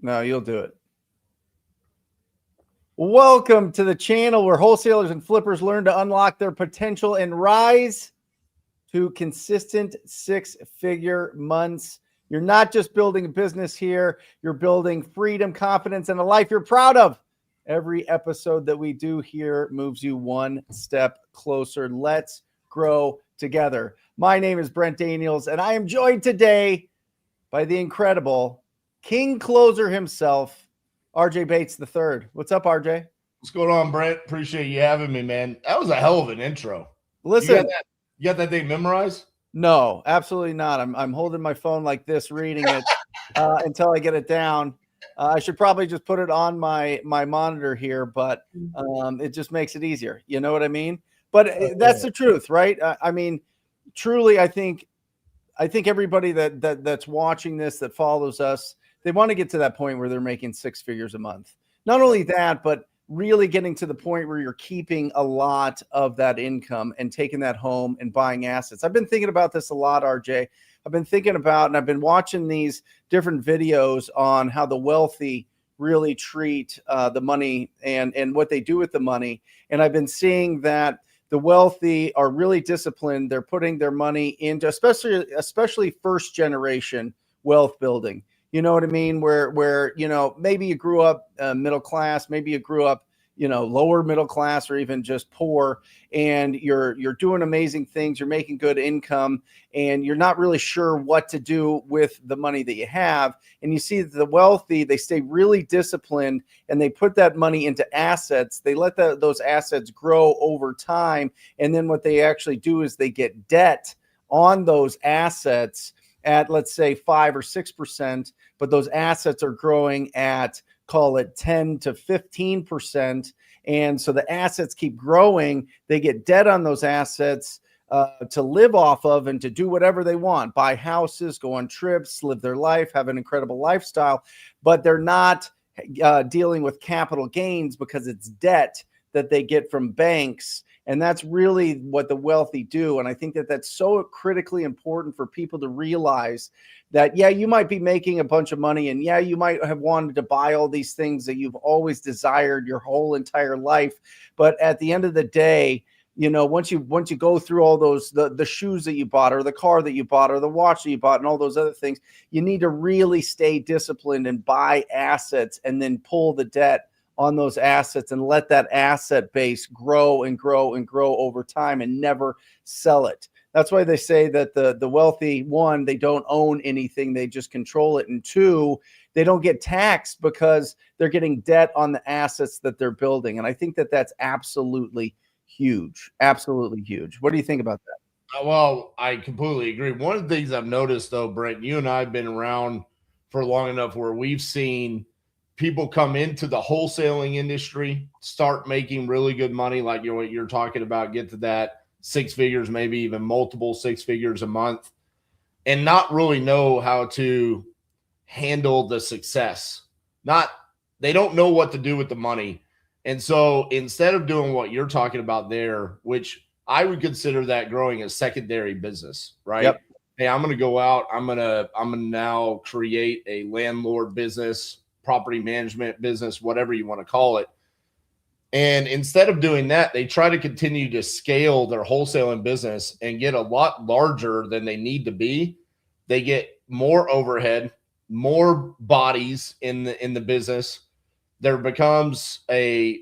No, you'll do it. Welcome to the channel where wholesalers and flippers learn to unlock their potential and rise to consistent six-figure months. You're not just building a business here. You're building freedom, confidence, and a life you're proud of. Every episode that we do here moves you one step closer. Let's grow together. My name is Brent Daniels, and I am joined today by the incredible King Closer himself, RJ Bates III. What's up, RJ? What's going on, Brent? Appreciate you having me, man. That was a hell of an intro. Listen, you got that thing memorized? No, absolutely not. I'm holding my phone like this, reading it until I get it down. I should probably just put it on my monitor here, but it just makes it easier. You know what I mean? But that's the truth, right? I mean, truly, I think everybody that's watching this, that follows us, they want to get to that point where they're making six figures a month. Not only that, but really getting to the point where you're keeping a lot of that income and taking that home and buying assets. I've been thinking about this a lot, RJ. I've been thinking about, and I've been watching these different videos on how the wealthy really treat the money and what they do with the money. And I've been seeing that the wealthy are really disciplined. They're putting their money into, especially first generation wealth building. You know what I mean? Where you know, maybe you grew up middle class, maybe you grew up, you know, lower middle class, or even just poor, and you're doing amazing things, you're making good income, and you're not really sure what to do with the money that you have. And you see that the wealthy, they stay really disciplined and they put that money into assets. They let those assets grow over time. And then what they actually do is they get debt on those assets at, let's say, 5 or 6%, but those assets are growing at, call it 10 to 15%. And so the assets keep growing. They get debt on those assets to live off of and to do whatever they want, buy houses, go on trips, live their life, have an incredible lifestyle, but they're not dealing with capital gains because it's debt that they get from banks. And that's really what the wealthy do. And I think that that's so critically important for people to realize that, yeah, you might be making a bunch of money, and yeah, you might have wanted to buy all these things that you've always desired your whole entire life. But at the end of the day, you know, once you go through all those, the shoes that you bought, or the car that you bought, or the watch that you bought, and all those other things, you need to really stay disciplined and buy assets and then pull the debt on those assets and let that asset base grow and grow and grow over time and never sell it. That's why they say that the wealthy, one, they don't own anything, they just control it. And two, they don't get taxed because they're getting debt on the assets that they're building. And I think that that's absolutely huge. Absolutely huge. What do you think about that? Well, I completely agree. One of the things I've noticed, though, Brent, you and I have been around for long enough where we've seen people come into the wholesaling industry, start making really good money, like what you're talking about, get to that six figures, maybe even multiple six figures a month, and not really know how to handle the success. They don't know what to do with the money. And so instead of doing what you're talking about there, which I would consider that growing a secondary business, right? Yep. Hey, I'm going to go out. I'm going to now create a landlord business, property management business, whatever you want to call it. And instead of doing that, they try to continue to scale their wholesaling business and get a lot larger than they need to be. They get more overhead, more bodies in the business. It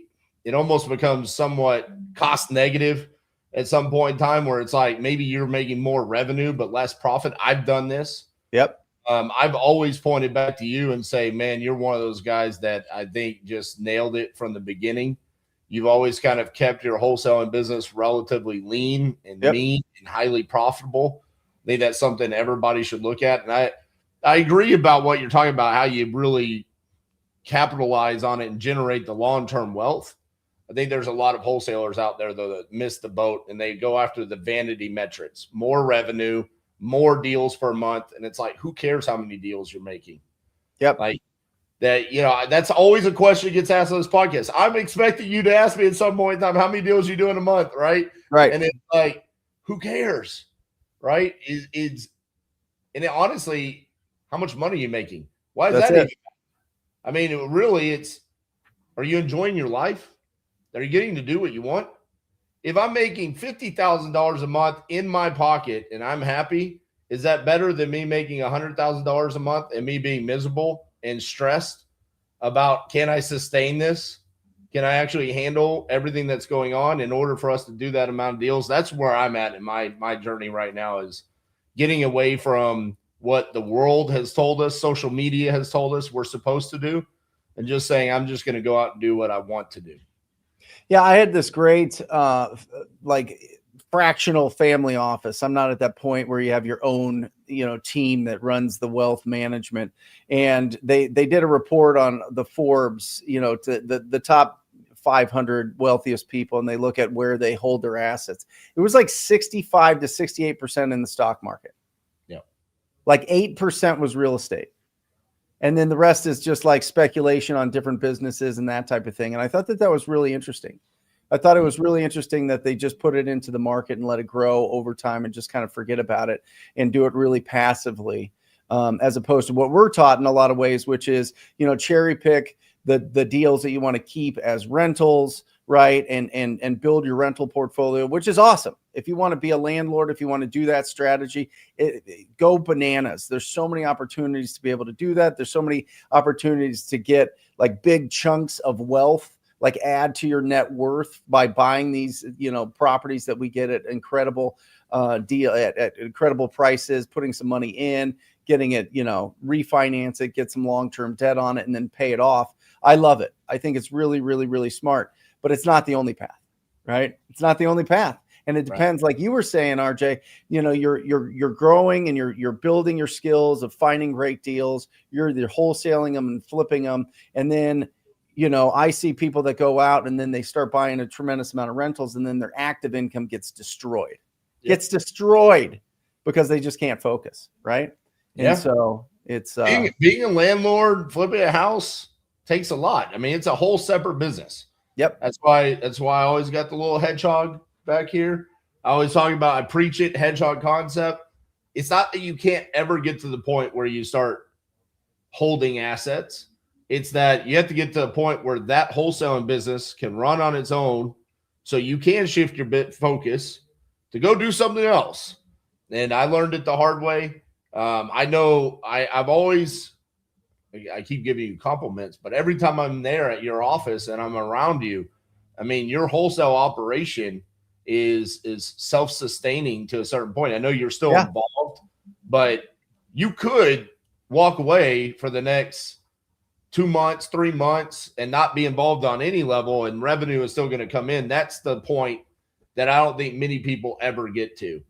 almost becomes somewhat cost negative at some point in time, where it's like maybe you're making more revenue but less profit. I've done this. Yep. I've always pointed back to you and say, man, you're one of those guys that I think just nailed it from the beginning. You've always kind of kept your wholesaling business relatively lean and mean and highly profitable. I think that's something everybody should look at. And I agree about what you're talking about, how you really capitalize on it and generate the long-term wealth. I think there's a lot of wholesalers out there, though, that miss the boat, and they go after the vanity metrics, more revenue, more deals per month. And it's like, who cares how many deals you're making? Yep. Like that, you know, that's always a question that gets asked on this podcast. I'm expecting you to ask me at some point in time, how many deals you do in a month, right? Right. And it's like, who cares? Right. And honestly, how much money are you making? Why is that even? I mean, are you enjoying your life? Are you getting to do what you want? If I'm making $50,000 a month in my pocket and I'm happy, is that better than me making $100,000 a month and me being miserable and stressed about, can I sustain this? Can I actually handle everything that's going on in order for us to do that amount of deals? That's where I'm at in my journey right now, is getting away from what the world has told us, social media has told us we're supposed to do, and just saying, I'm just going to go out and do what I want to do. Yeah, I had this great like fractional family office. I'm not at that point where you have your own, team that runs the wealth management. And they did a report on the Forbes, to the top 500 wealthiest people, and they look at where they hold their assets. It was like 65 to 68% in the stock market. Yeah. Like 8% was real estate. And then the rest is just like speculation on different businesses and that type of thing. And I thought that was really interesting. I thought it was really interesting that they just put it into the market and let it grow over time and just kind of forget about it and do it really passively, as opposed to what we're taught in a lot of ways, which is, cherry pick the deals that you want to keep as rentals, right? And build your rental portfolio, which is awesome. If you want to be a landlord, if you want to do that strategy, go bananas. There's so many opportunities to be able to do that. There's so many opportunities to get like big chunks of wealth, like add to your net worth by buying these, properties that we get at incredible deal at incredible prices, putting some money in, getting it, refinance it, get some long-term debt on it, and then pay it off. I love it. I think it's really, really, really smart, but it's not the only path, right? It's not the only path. And it depends, like you were saying, RJ, you're growing and you're building your skills of finding great deals. You're wholesaling them and flipping them. And then, I see people that go out and then they start buying a tremendous amount of rentals, and then their active income gets destroyed. Yep. Gets destroyed because they just can't focus, right? Yeah. And so it's being a landlord, flipping a house takes a lot. I mean, it's a whole separate business. Yep. That's why I always got the little hedgehog back here. I always talk about, I preach it, hedgehog concept. It's not that you can't ever get to the point where you start holding assets. It's that you have to get to a point where that wholesaling business can run on its own, so you can shift your focus to go do something else. And I learned it the hard way. I know I've always, I keep giving you compliments, but every time I'm there at your office and I'm around you, I mean, your wholesale operation is self-sustaining to a certain point. I know you're still involved, but you could walk away for the next 2 months, 3 months and not be involved on any level, and revenue is still going to come in. That's the point that I don't think many people ever get to.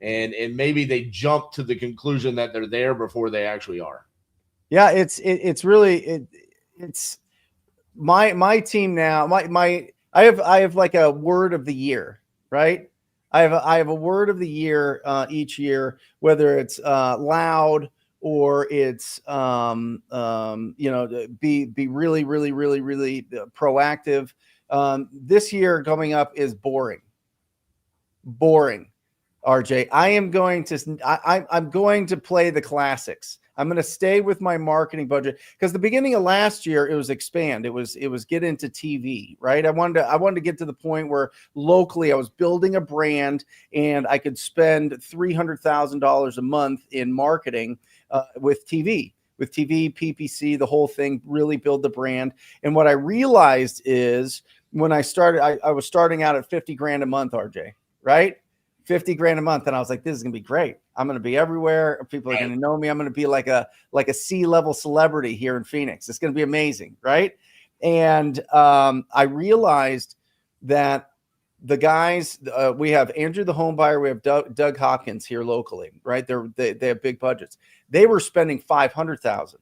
And maybe they jump to the conclusion that they're there before they actually are. Yeah, it's really my team now. I have like a word of the year, right? I have a word of the year each year, whether it's loud or it's be really, really, really, really proactive. This year coming up is boring. RJ, I'm going to play the classics. I'm going to stay with my marketing budget, because the beginning of last year it was expand. It was get into TV, right? I wanted to get to the point where locally I was building a brand and I could spend $300,000 a month in marketing with TV, PPC, the whole thing, really build the brand. And what I realized is when I started, I was starting out at 50 grand a month, RJ, right? 50 grand a month. And I was like, this is going to be great. I'm going to be everywhere. People are going to know me. I'm going to be like a C-level celebrity here in Phoenix. It's going to be amazing. Right. And I realized that the guys, we have Andrew, the home buyer, we have Doug Hopkins here locally, right? They have big budgets. They were spending 500,000,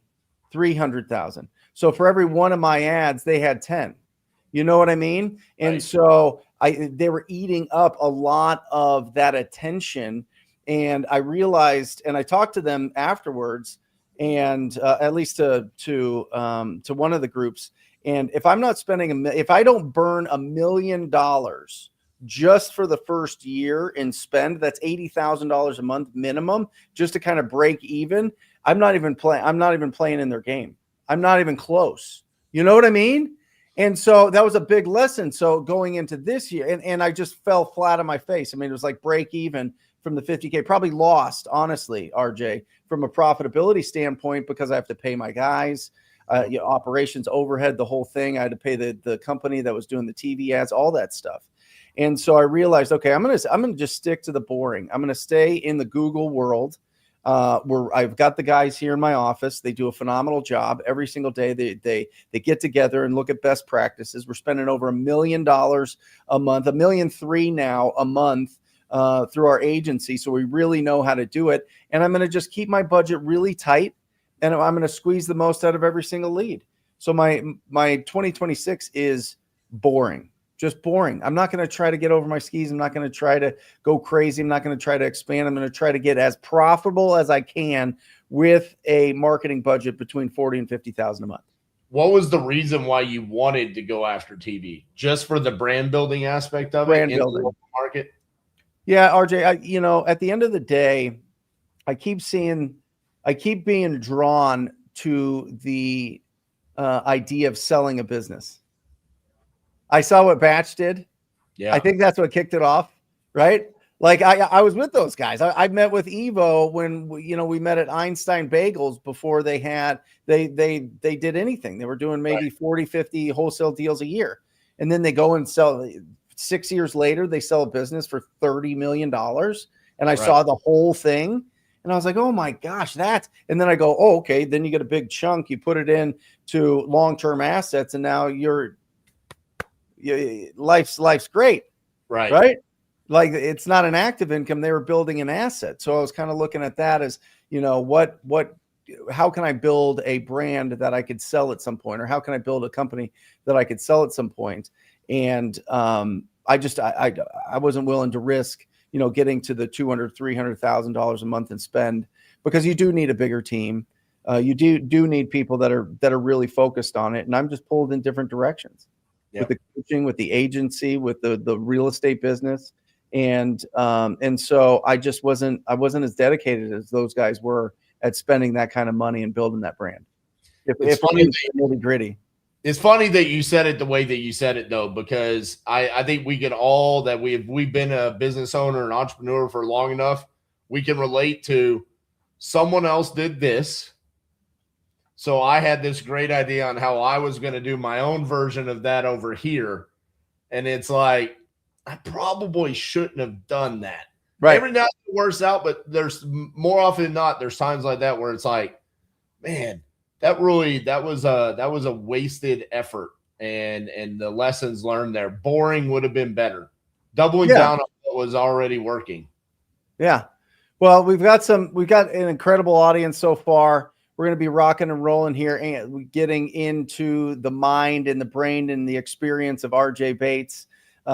300,000. So for every one of my ads, they had 10. You know what I mean? And so they were eating up a lot of that attention. And I realized, and I talked to them afterwards, and at least to one of the groups. And if I'm not spending if I don't burn $1 million just for the first year and spend, that's $80,000 a month minimum, just to kind of break even. I'm not even playing in their game. I'm not even close. You know what I mean? And so that was a big lesson. So going into this year, and I just fell flat on my face. I mean, it was like break even from the 50K, probably lost, honestly, RJ, from a profitability standpoint, because I have to pay my guys, operations overhead, the whole thing. I had to pay the company that was doing the TV ads, all that stuff. And so I realized, okay, I'm gonna just stick to the boring. I'm gonna stay in the Google world, where I've got the guys here in my office. They do a phenomenal job every single day. They get together and look at best practices. We're spending over $1 million a month, $1.3 million now a month, through our agency. So we really know how to do it. And I'm going to just keep my budget really tight, and I'm going to squeeze the most out of every single lead. So my 2026 is boring. Just boring. I'm not going to try to get over my skis. I'm not going to try to go crazy. I'm not going to try to expand. I'm going to try to get as profitable as I can with a marketing budget between 40 and 50,000 a month. What was the reason why you wanted to go after TV? Just for the brand building aspect of brand it building. in the local market? Yeah, RJ, at the end of the day, I keep being drawn to the idea of selling a business. I saw what Batch did. Yeah. I think that's what kicked it off, right? Like I was with those guys. I met with Evo when we met at Einstein Bagels before they did anything. They were doing maybe 40, 50 wholesale deals a year. And then they go and sell 6 years later, they sell a business for $30 million. And I saw the whole thing. And I was like, oh my gosh, and then I go, oh, okay. Then you get a big chunk, you put it in to long-term assets, and now life's great. Right. Like, it's not an active income. They were building an asset. So I was kind of looking at that as, how can I build a brand that I could sell at some point, or how can I build a company that I could sell at some point? And I wasn't willing to risk, getting to the $200,000, $300,000 a month and spend, because you do need a bigger team. You do need people that are really focused on it. And I'm just pulled in different directions. With the coaching, with the agency, with the real estate business. And so I wasn't as dedicated as those guys were at spending that kind of money and building that brand. It's really gritty. It's funny that you said it the way that you said it, though, because I think we can all, that we've been a business owner and entrepreneur for long enough, we can relate to someone else did this. So I had this great idea on how I was going to do my own version of that over here. And it's like, I probably shouldn't have done that. Right. Every now and then it works out, but there's more often than not, there's times like that where it's like, man, that was a wasted effort. And the lessons learned there. Boring would have been better. Doubling down on what was already working. Yeah. Well, we've got an incredible audience so far. We're going to be rocking and rolling here and getting into the mind and the brain and the experience of RJ Bates.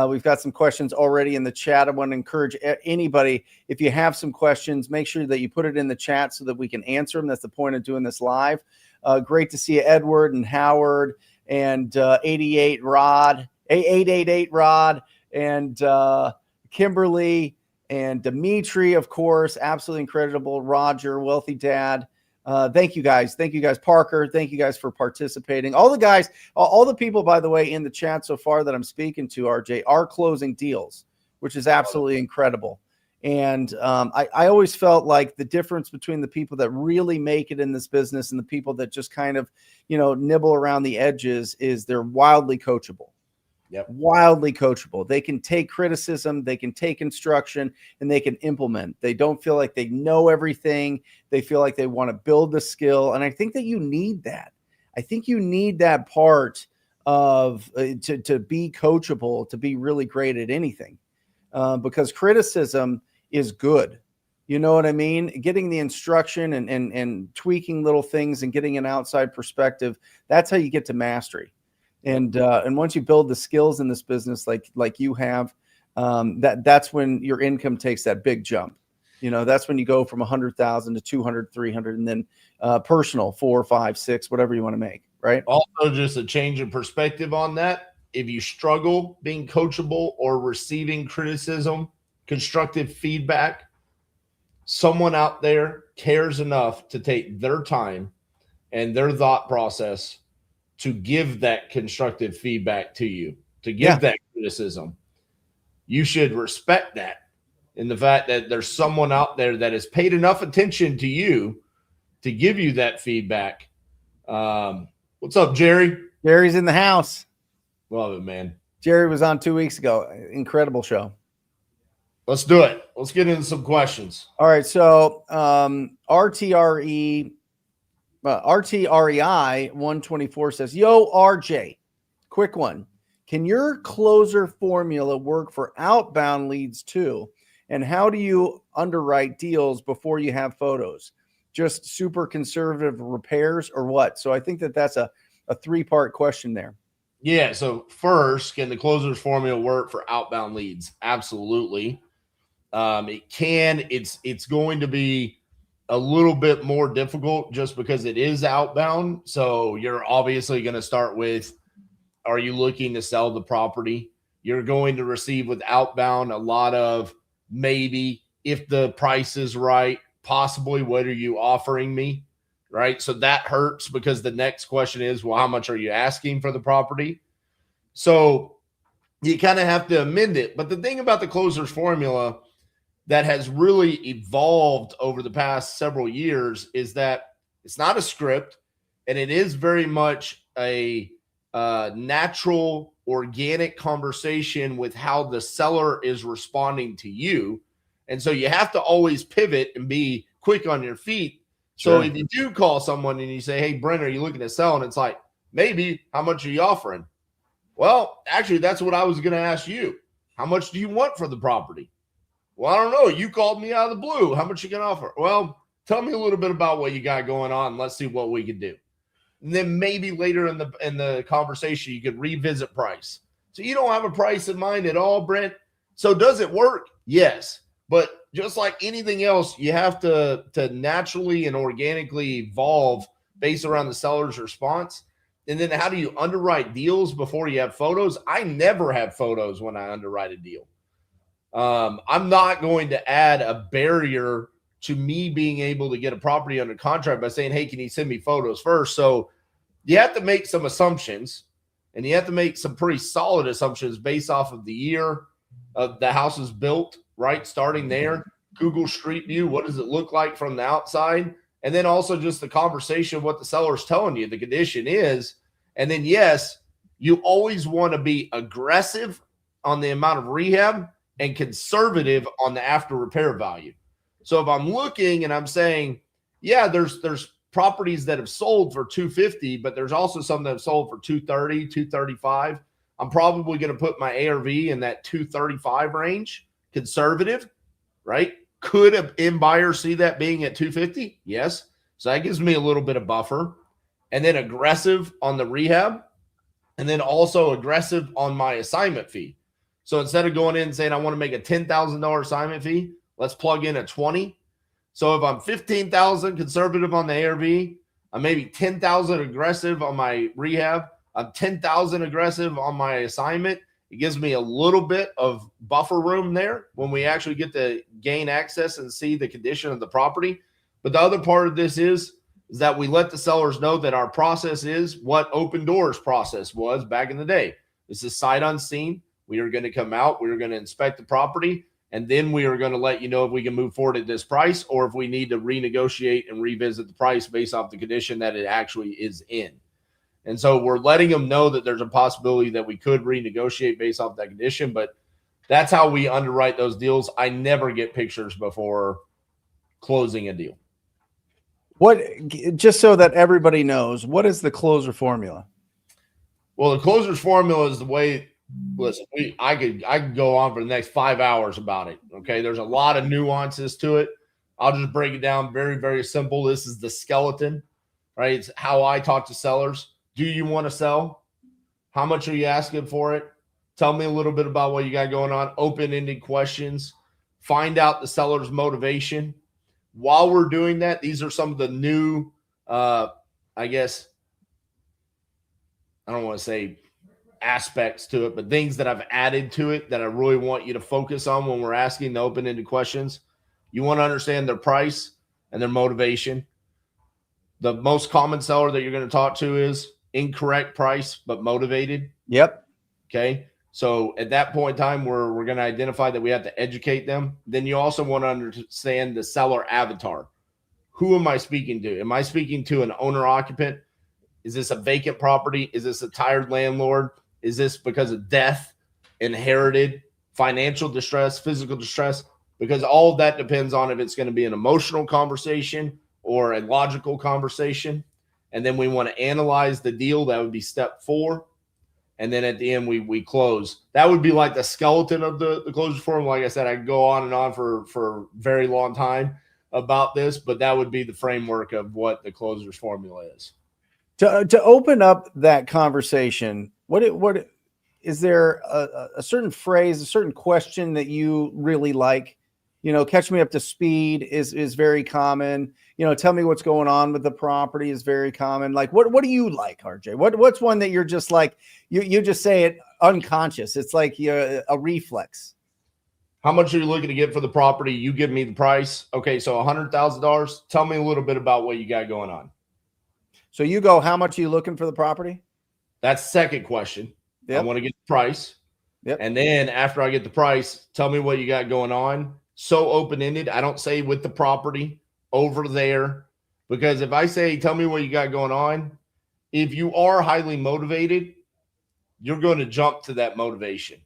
We've got some questions already in the chat. I want to encourage anybody, if you have some questions, make sure that you put it in the chat so that we can answer them. That's the point of doing this live. Great to see you, Edward and Howard and 888 Rod and Kimberly and Dimitri, of course. Absolutely incredible. Roger, Wealthy Dad. Thank you guys. Parker. Thank you guys for participating. All the guys, all the people, by the way, in the chat so far that I'm speaking to, RJ, are closing deals, which is absolutely incredible. And I always felt like the difference between the people that really make it in this business and the people that just kind of, nibble around the edges is they're wildly coachable. Yep. Wildly coachable. They can take criticism, they can take instruction, and they can implement. They don't feel like they know everything. They feel like they want to build the skill. And I think that you need that. I think you need that part of to be coachable, to be really great at anything, because criticism is good. You know what I mean? Getting the instruction and tweaking little things and getting an outside perspective. That's how you get to mastery. And once you build the skills in this business, like you have, that's when your income takes that big jump. That's when you go from 100,000 to 200, 300, and then personal 4, 5, 6, whatever you want to make. Right. Also, just a change of perspective on that. If you struggle being coachable or receiving criticism, constructive feedback, someone out there cares enough to take their time and their thought process to give that constructive feedback to you, to give that criticism. You should respect that, in the fact that there's someone out there that has paid enough attention to you to give you that feedback. What's up, Jerry? Jerry's in the house. Love it, man. Jerry was on 2 weeks ago. Incredible show. Let's do it. Let's get into some questions. All right. So RTREI 124 says, yo, RJ, quick one. Can your closer formula work for outbound leads too? And how do you underwrite deals before you have photos? Just super conservative repairs or what? So I think that's a 3-part question there. Yeah. So first, can the closer's formula work for outbound leads? Absolutely. It can. It's going to be a little bit more difficult just because it is outbound. So you're obviously going to start with, are you looking to sell the property? You're going to receive with outbound a lot of maybe, if the price is right, possibly, what are you offering me? Right. So that hurts, because the next question is, well, how much are you asking for the property? So you kind of have to amend it. But the thing about the closer's formula that has really evolved over the past several years is that it's not a script, and it is very much a natural, organic conversation with how the seller is responding to you. And so you have to always pivot and be quick on your feet. So if you do call someone and you say, hey, Brent, are you looking to sell? And it's like, maybe. How much are you offering? Well, actually, that's what I was going to ask you. How much do you want for the property? Well, I don't know. You called me out of the blue. How much you can offer? Well, tell me a little bit about what you got going on. Let's see what we can do. And then maybe later in the conversation, you could revisit price. So you don't have a price in mind at all, Brent. So does it work? Yes. But just like anything else, you have to naturally and organically evolve based around the seller's response. And then how do you underwrite deals before you have photos? I never have photos when I underwrite a deal. I'm not going to add a barrier to me being able to get a property under contract by saying, hey, can you send me photos first? So you have to make some assumptions, and you have to make some pretty solid assumptions based off of the year of the house is built, right? Starting there, Google Street View, what does it look like from the outside? And then also just the conversation of what the seller's telling you the condition is. And then, yes, you always want to be aggressive on the amount of rehab and conservative on the after repair value. So if I'm looking and I'm saying, yeah, there's properties that have sold for $250, but there's also some that have sold for $230, $235. I'm probably going to put my ARV in that $235 range, conservative, right? Could an end buyer see that being at $250? Yes. So that gives me a little bit of buffer. And then aggressive on the rehab, and then also aggressive on my assignment fee. So instead of going in and saying, I want to make a $10,000 assignment fee, let's plug in a 20. So if I'm 15,000 conservative on the ARV, I'm maybe 10,000 aggressive on my rehab, I'm 10,000 aggressive on my assignment. It gives me a little bit of buffer room there when we actually get to gain access and see the condition of the property. But the other part of this is that we let the sellers know that our process is what Open Doors process was back in the day. This is sight unseen. We are going to come out, we are going to inspect the property, and then we are going to let you know if we can move forward at this price or if we need to renegotiate and revisit the price based off the condition that it actually is in. And so we're letting them know that there's a possibility that we could renegotiate based off that condition, but that's how we underwrite those deals. I never get pictures before closing a deal. What, just so that everybody knows, what is the closer formula? Well, the closer's formula is the way. Listen, I could go on for the next 5 hours about it. Okay, there's a lot of nuances to it. I'll just break it down very, very simple. This is the skeleton, right? It's how I talk to sellers. Do you want to sell? How much are you asking for it? Tell me a little bit about what you got going on. Open-ended questions. Find out the seller's motivation. While we're doing that, these are some of the new, I guess, I don't want to say aspects to it, but things that I've added to it that I really want you to focus on when we're asking the open-ended questions. You want to understand their price and their motivation. The most common seller that you're going to talk to is incorrect price, but motivated. Yep. Okay. So at that point in time, we're going to identify that we have to educate them. Then you also want to understand the seller avatar. Who am I speaking to? Am I speaking to an owner occupant? Is this a vacant property? Is this a tired landlord? Is this because of death, inherited, financial distress, physical distress? Because all of that depends on if it's going to be an emotional conversation or a logical conversation. And then we want to analyze the deal. That would be step 4. And then at the end, we close. That would be like the skeleton of the closure form. Like I said, I could go on and on for a very long time about this, but that would be the framework of what the closer's formula is. To open up that conversation, what is there a certain phrase, a certain question that you really like? Catch me up to speed is very common. Tell me what's going on with the property is very common. Like, what do you like, RJ? What's one that you're just like, you just say it unconscious. It's like a reflex. How much are you looking to get for the property? You give me the price. Okay, so $100,000. Tell me a little bit about what you got going on. So you go, how much are you looking for the property? That's the second question. Yep. I want to get the price. Yep. And then after I get the price, tell me what you got going on. So open-ended. I don't say with the property over there, because if I say, tell me what you got going on, if you are highly motivated, you're going to jump to that motivation.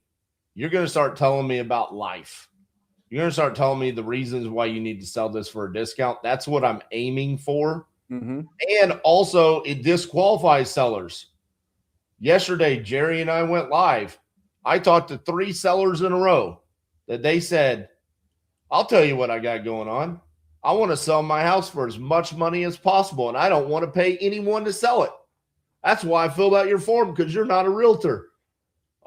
You're going to start telling me about life. You're going to start telling me the reasons why you need to sell this for a discount. That's what I'm aiming for. Mm-hmm. And also it disqualifies sellers. Yesterday, Jerry and I went live. I talked to 3 sellers in a row that they said, I'll tell you what I got going on. I want to sell my house for as much money as possible, and I don't want to pay anyone to sell it. That's why I filled out your form, because you're not a realtor.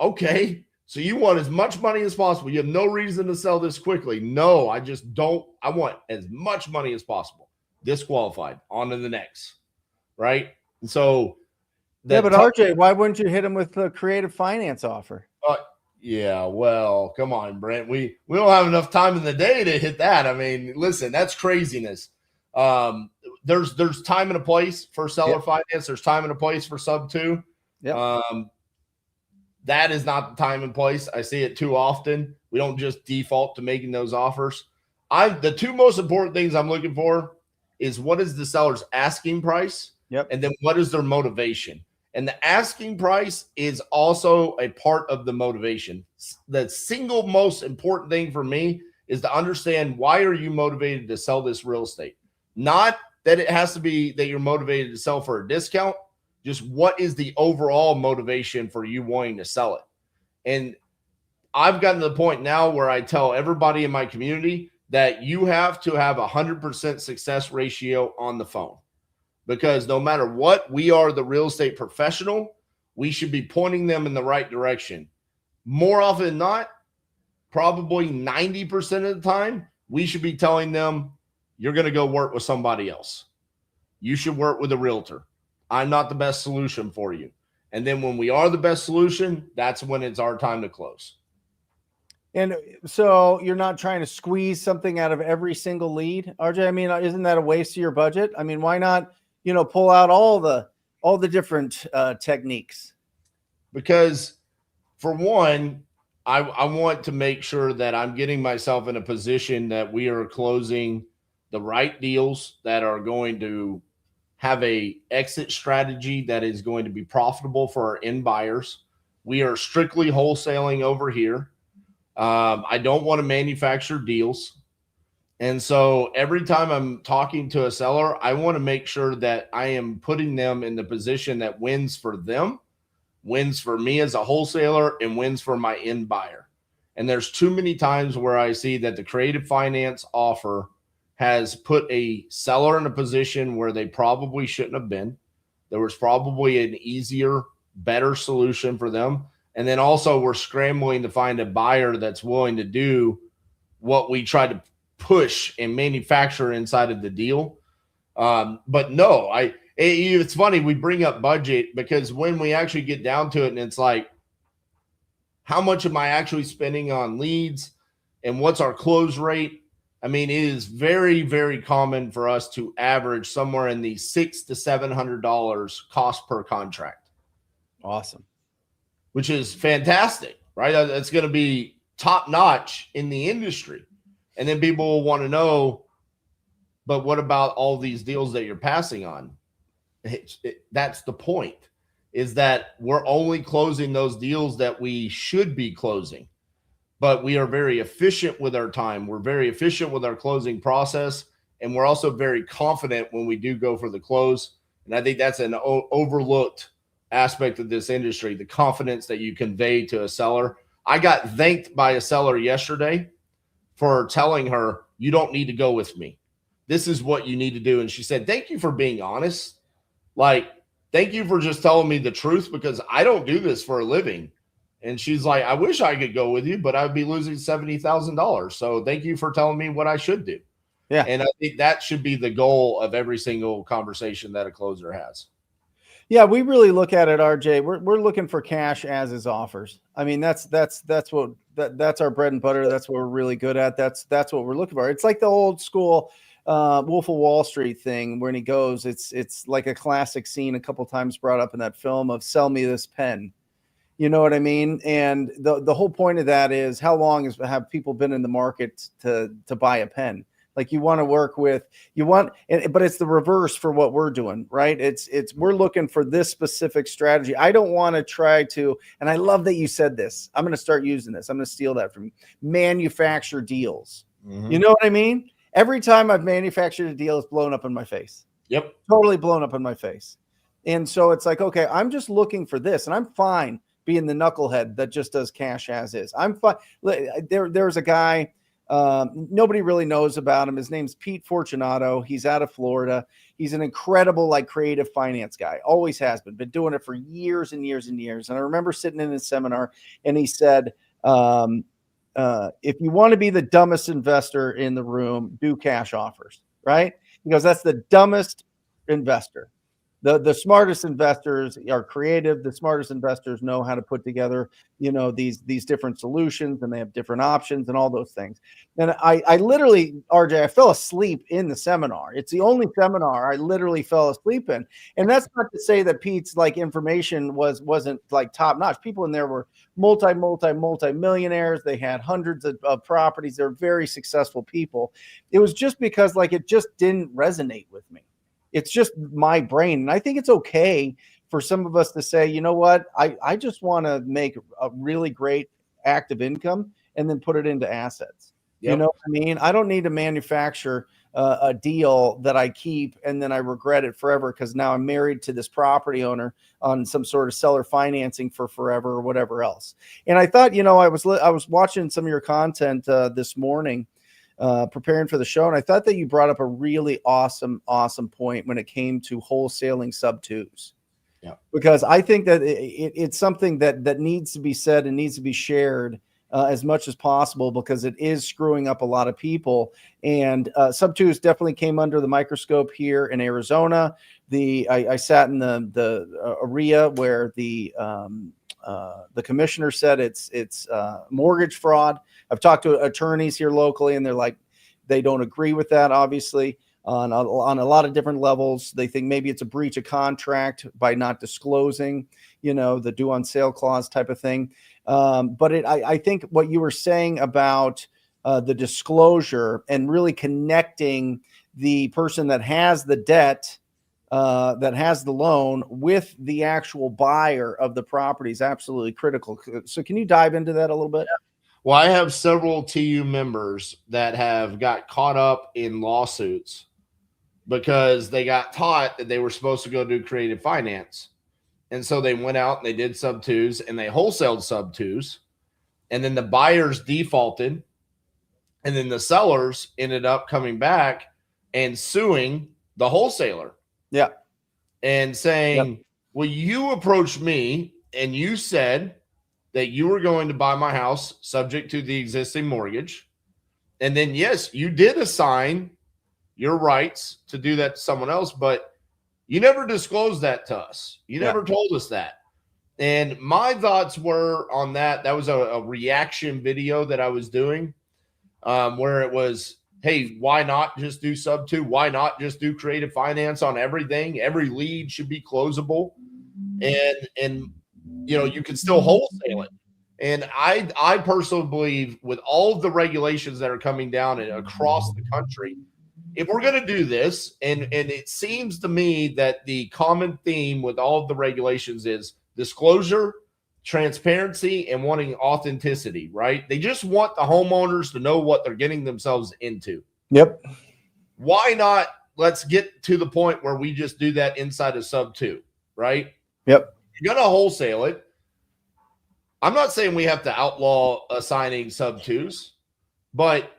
Okay, so you want as much money as possible. You have no reason to sell this quickly. No, I just don't. I want as much money as possible. Disqualified. On to the next, right? And so, yeah, but RJ, why wouldn't you hit him with a creative finance offer? Yeah, well, come on, Brent. We don't have enough time in the day to hit that. I mean, listen, that's craziness. There's time and a place for seller finance. There's time and a place for sub 2. Yeah. That is not the time and place. I see it too often. We don't just default to making those offers. The 2 most important things I'm looking for is what is the seller's asking price, and then what is their motivation. And the asking price is also a part of the motivation. The single most important thing for me is to understand, why are you motivated to sell this real estate? Not that it has to be that you're motivated to sell for a discount. Just what is the overall motivation for you wanting to sell it? And I've gotten to the point now where I tell everybody in my community that you have to have 100% success ratio on the phone. Because no matter what, we are the real estate professional. We should be pointing them in the right direction. More often than not, probably 90% of the time, we should be telling them, you're going to go work with somebody else. You should work with a realtor. I'm not the best solution for you. And then when we are the best solution, that's when it's our time to close. And so you're not trying to squeeze something out of every single lead, RJ? I mean, isn't that a waste of your budget? I mean, why not, pull out all the different techniques? Because for one, I want to make sure that I'm getting myself in a position that we are closing the right deals that are going to have a exit strategy that is going to be profitable for our end buyers. We are strictly wholesaling over here. I don't want to manufacture deals. And so every time I'm talking to a seller, I want to make sure that I am putting them in the position that wins for them, wins for me as a wholesaler, and wins for my end buyer. And there's too many times where I see that the creative finance offer has put a seller in a position where they probably shouldn't have been. There was probably an easier, better solution for them. And then also we're scrambling to find a buyer that's willing to do what we tried to push and manufacture inside of the deal. But no, it's funny. We bring up budget because when we actually get down to it, and it's like, how much am I actually spending on leads and what's our close rate? I mean, it is very, very common for us to average somewhere in the $600 to $700 cost per contract. Awesome. Which is fantastic, right? That's going to be top notch in the industry. And then people will want to know, but what about all these deals that you're passing on? That's the point, is that we're only closing those deals that we should be closing. But we are very efficient with our time. We're very efficient with our closing process. And we're also very confident when we do go for the close. And I think that's an overlooked aspect of this industry, the confidence that you convey to a seller. I got thanked by a seller yesterday for telling her, you don't need to go with me. This is what you need to do. And she said, thank you for being honest. Like, thank you for just telling me the truth, because I don't do this for a living. And she's like, I wish I could go with you, but I'd be losing $70,000. So thank you for telling me what I should do. Yeah. And I think that should be the goal of every single conversation that a closer has. Yeah, we really look at it, RJ. We're looking for cash as is offers. I mean, that's our bread and butter. That's what we're really good at. That's what we're looking for. It's like the old school Wolf of Wall Street thing when he goes. It's like a classic scene a couple times brought up in that film of "Sell me this pen." You know what I mean? And the whole point of that is, how long have people been in the market to buy a pen? Like, you want to work with, but it's the reverse for what we're doing, right? We're looking for this specific strategy. I don't want to try to, and I love that you said this. I'm going to start using this. I'm going to steal that from you. Manufacture deals. Mm-hmm. You know what I mean? Every time I've manufactured a deal, it's blown up in my face. Yep. Totally blown up in my face. And so it's like, okay, I'm just looking for this, and I'm fine being the knucklehead that just does cash as is. I'm fine. There's a guy, nobody really knows about him. His name's Pete Fortunato. He's out of Florida. He's an incredible, like, creative finance guy. Always has been doing it for years and years and years. And I remember sitting in his seminar, and he said, if you want to be the dumbest investor in the room, do cash offers, right? He goes, that's the dumbest investor. The smartest investors are creative. The smartest investors know how to put together, these different solutions, and they have different options and all those things. And I literally, RJ, I fell asleep in the seminar. It's the only seminar I literally fell asleep in. And that's not to say that Pete's information wasn't top notch. People in there were multi-millionaires. They had hundreds of properties. They're very successful people. It was just because it just didn't resonate with me. It's just my brain. And I think it's okay for some of us to say, you know what, I just want to make a really great active income and then put it into assets. Yep. You know what I mean? I don't need to manufacture a deal that I keep and then I regret it forever because now I'm married to this property owner on some sort of seller financing for forever or whatever else. And I thought, I was watching some of your content this morning, preparing for the show, and I thought that you brought up a really awesome point when it came to wholesaling sub-twos. Yeah, because I think that it's something that needs to be said and needs to be shared as much as possible, because it is screwing up a lot of people. And sub-twos definitely came under the microscope here in Arizona. I sat in the area where the commissioner said it's mortgage fraud. I've talked to attorneys here locally, and they're like, they don't agree with that, obviously, on a lot of different levels. They think maybe it's a breach of contract by not disclosing, the due on sale clause type of thing. But I think what you were saying about the disclosure and really connecting the person that has the debt, that has the loan, with the actual buyer of the property is absolutely critical. So can you dive into that a little bit? Well, I have several TU members that have got caught up in lawsuits because they got taught that they were supposed to go do creative finance. And so they went out and they did sub-twos and they wholesaled sub-twos. And then the buyers defaulted. And then the sellers ended up coming back and suing the wholesaler. Yeah. And saying, well, you approached me and you said that you were going to buy my house subject to the existing mortgage. And then, yes, you did assign your rights to do that to someone else, but you never disclosed that to us. You never told us that. And my thoughts were on that. That was a reaction video that I was doing where it was, hey, why not just do sub 2? Why not just do creative finance on everything? Every lead should be closable, and you can still wholesale it. And I personally believe, with all of the regulations that are coming down across the country, if we're going to do this, and it seems to me that the common theme with all of the regulations is disclosure, transparency, and wanting authenticity, right? They just want the homeowners to know what they're getting themselves into. Yep. Why not? Let's get to the point where we just do that inside of sub 2, right? Yep. You're going to wholesale it. I'm not saying we have to outlaw assigning sub 2s, but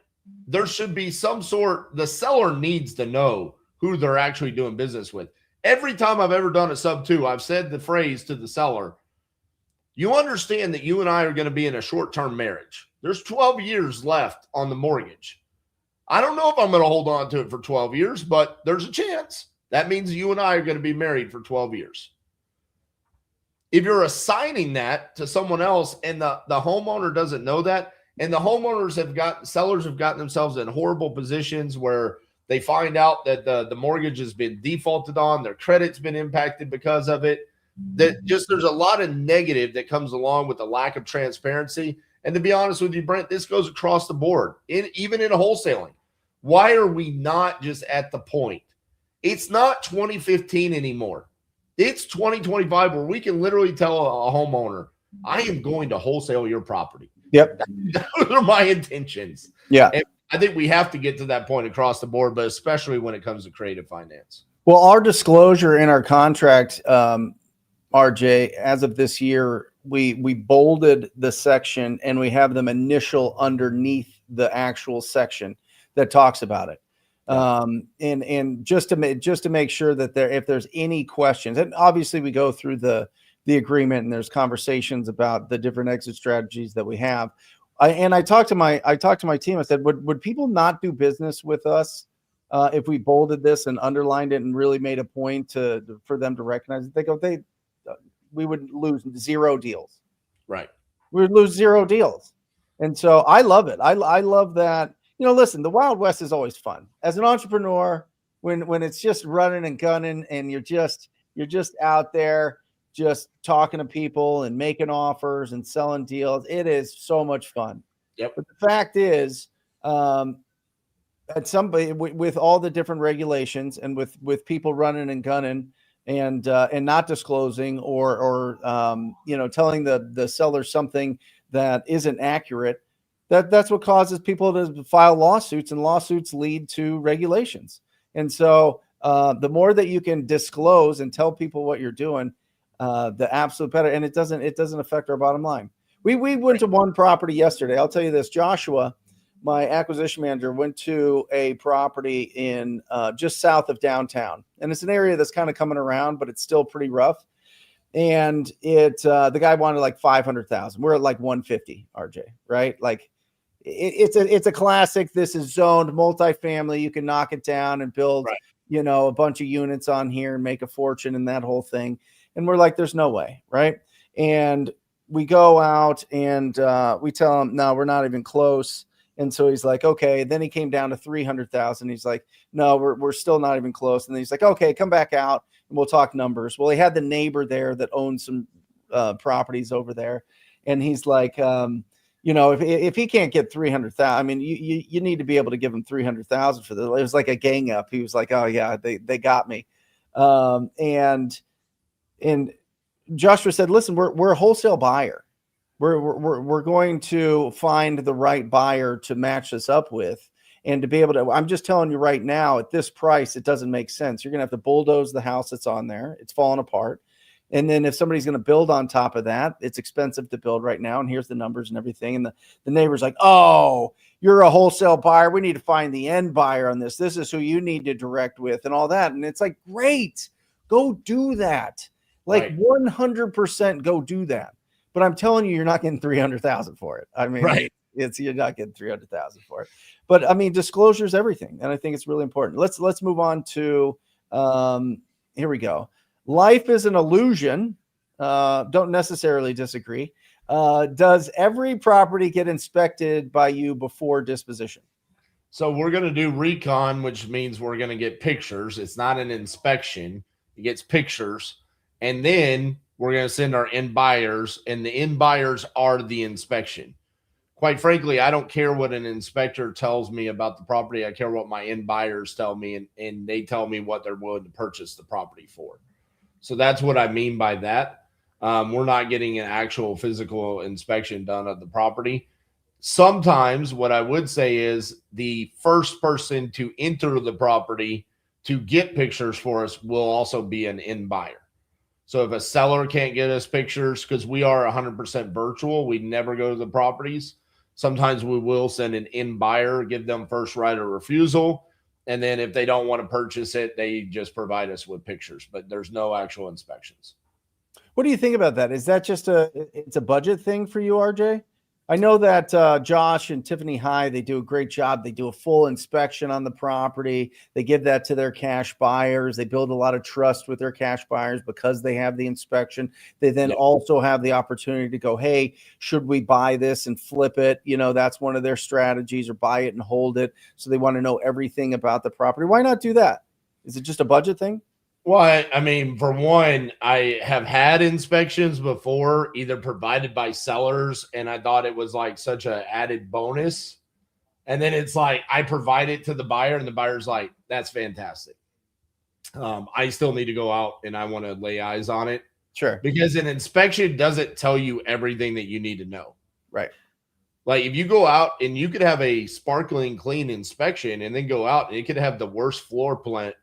there should be some sort. The seller needs to know who they're actually doing business with. Every time I've ever done a sub 2, I've said the phrase to the seller, you understand that you and I are going to be in a short-term marriage. There's 12 years left on the mortgage. I don't know if I'm going to hold on to it for 12 years, but there's a chance. That means you and I are going to be married for 12 years. If you're assigning that to someone else and the homeowner doesn't know that, and the sellers have gotten themselves in horrible positions where they find out that the mortgage has been defaulted on, their credit's been impacted because of it. That just, there's a lot of negative that comes along with the lack of transparency. And to be honest with you, Brent, this goes across the board, even in wholesaling. Why are we not just at the point? It's not 2015 anymore. It's 2025 where we can literally tell a homeowner, I am going to wholesale your property. Yep. Those are my intentions. Yeah. And I think we have to get to that point across the board, but especially when it comes to creative finance. Well, our disclosure in our contract, RJ, as of this year, we bolded the section and we have them initial underneath the actual section that talks about it. And just to make sure that if there's any questions, and obviously we go through the agreement and there's conversations about the different exit strategies that we have. I talked to my team. I said, would people not do business with us if we bolded this and underlined it and really made a point for them to recognize it? We would lose 0 deals. Right. We would lose 0 deals. And so I love it. I love that. Listen, the Wild West is always fun. As an entrepreneur, when it's just running and gunning and you're just out there just talking to people and making offers and selling deals, it is so much fun. Yep. But the fact is, with all the different regulations and with people running and gunning and not disclosing or telling the seller something that isn't accurate, that's what causes people to file lawsuits, and lawsuits lead to regulations. And so the more that you can disclose and tell people what you're doing, the absolute better. And it doesn't affect our bottom line. We went to one property yesterday. I'll tell you this, Joshua, my acquisition manager, went to a property in just south of downtown. And it's an area that's kind of coming around, but it's still pretty rough. And the guy wanted like 500,000. We're at like 150, RJ, right? Like it's a classic. This is zoned multifamily. You can knock it down and build, right, a bunch of units on here and make a fortune and that whole thing. And we're like, there's no way. Right. And we go out and we tell him, no, we're not even close. And so he's like, okay. Then he came down to 300,000. He's like, no, we're still not even close. And then he's like, okay, come back out and we'll talk numbers. Well, he had the neighbor there that owns some properties over there. And he's like, if he can't get 300,000, I mean, you need to be able to give him 300,000 for this. It was like a gang up. He was like, oh yeah, they got me. And Joshua said, listen, we're a wholesale buyer. We're going to find the right buyer to match this up with, and to be able to, I'm just telling you right now, at this price, it doesn't make sense. You're going to have to bulldoze the house that's on there. It's falling apart. And then if somebody's going to build on top of that, it's expensive to build right now. And here's the numbers and everything. And the neighbor's like, oh, you're a wholesale buyer. We need to find the end buyer on this. This is who you need to direct with and all that. And it's like, great, go do that. Like right. 100% go do that. But I'm telling you, you're not getting 300,000 for it. I mean, right. You're not getting 300,000 for it. But I mean, disclosure is everything. And I think it's really important. Let's move on to, here we go. Life is an illusion. Don't necessarily disagree. Does every property get inspected by you before disposition? So we're going to do recon, which means we're going to get pictures. It's not an inspection. It gets pictures. And then we're going to send our end buyers, and the end buyers are the inspection. Quite frankly, I don't care what an inspector tells me about the property. I care what my end buyers tell me, and they tell me what they're willing to purchase the property for. So that's what I mean by that. We're not getting an actual physical inspection done of the property. Sometimes what I would say is the first person to enter the property to get pictures for us will also be an end buyer. So if a seller can't get us pictures, because we are 100% virtual, we never go to the properties. Sometimes we will send an end buyer, give them first right of refusal. And then if they don't want to purchase it, they just provide us with pictures, but there's no actual inspections. What do you think about that? Is that just it's a budget thing for you, RJ? I know that Josh and Tiffany High, they do a great job. They do a full inspection on the property. They give that to their cash buyers. They build a lot of trust with their cash buyers because they have the inspection. They then also have the opportunity to go, hey, should we buy this and flip it? You know, that's one of their strategies, or buy it and hold it. So they want to know everything about the property. Why not do that? Is it just a budget thing? Well, I mean, for one, I have had inspections before, either provided by sellers, and I thought it was like such an added bonus. And then it's like I provide it to the buyer, and the buyer's like, that's fantastic. I still need to go out and I want to lay eyes on it. Sure. Because an inspection doesn't tell you everything that you need to know. Right. Like if you go out and you could have a sparkling clean inspection and then go out and it could have the worst floor plan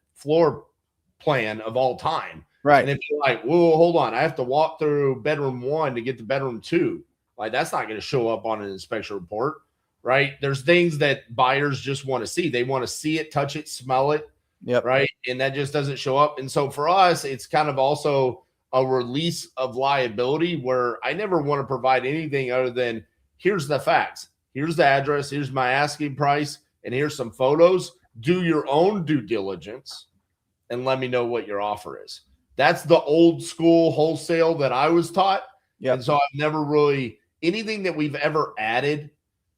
of all time. Right. And if you're like, whoa, hold on, I have to walk through bedroom 1 to get to bedroom 2. Like that's not going to show up on an inspection report, right? There's things that buyers just want to see. They want to see it, touch it, smell it. Yep. Right. And that just doesn't show up. And so for us, it's kind of also a release of liability where I never want to provide anything other than here's the facts. Here's the address. Here's my asking price. And here's some photos. Do your own due diligence and let me know what your offer is. That's the old school wholesale that I was taught. Yep. And so I've never really, anything that we've ever added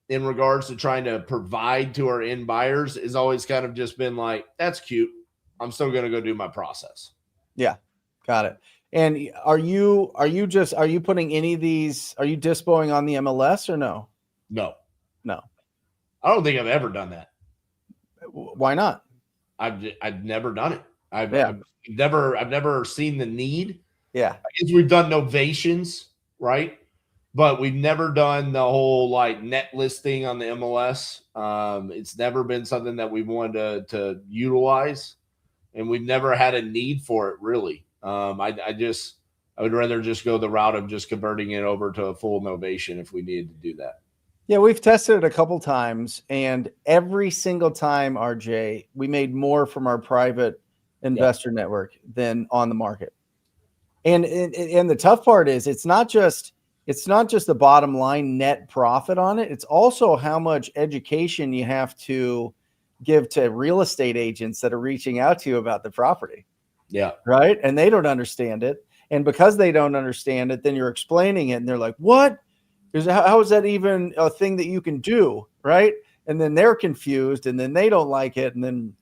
in regards to trying to provide to our end buyers is always kind of just been like, that's cute. I'm still going to go do my process. Yeah. Got it. And are you putting any of these, are you dispoing on the MLS or no? No. I don't think I've ever done that. Why not? I've never done it. I've never seen the need. Yeah. I guess we've done novations, right? But we've never done the whole like net listing on the MLS. It's never been something that we wanted to utilize, and we've never had a need for it really. I would rather just go the route of just converting it over to a full novation if we needed to do that. Yeah, we've tested it a couple times, and every single time, RJ, we made more from our private investor network than on the market. And the tough part is it's not just the bottom line net profit on it. It's also how much education you have to give to real estate agents that are reaching out to you about the property. Yeah. Right. And they don't understand it. And because they don't understand it, then you're explaining it and they're like, what? How is that even a thing that you can do? Right. And then they're confused and then they don't like it. And then,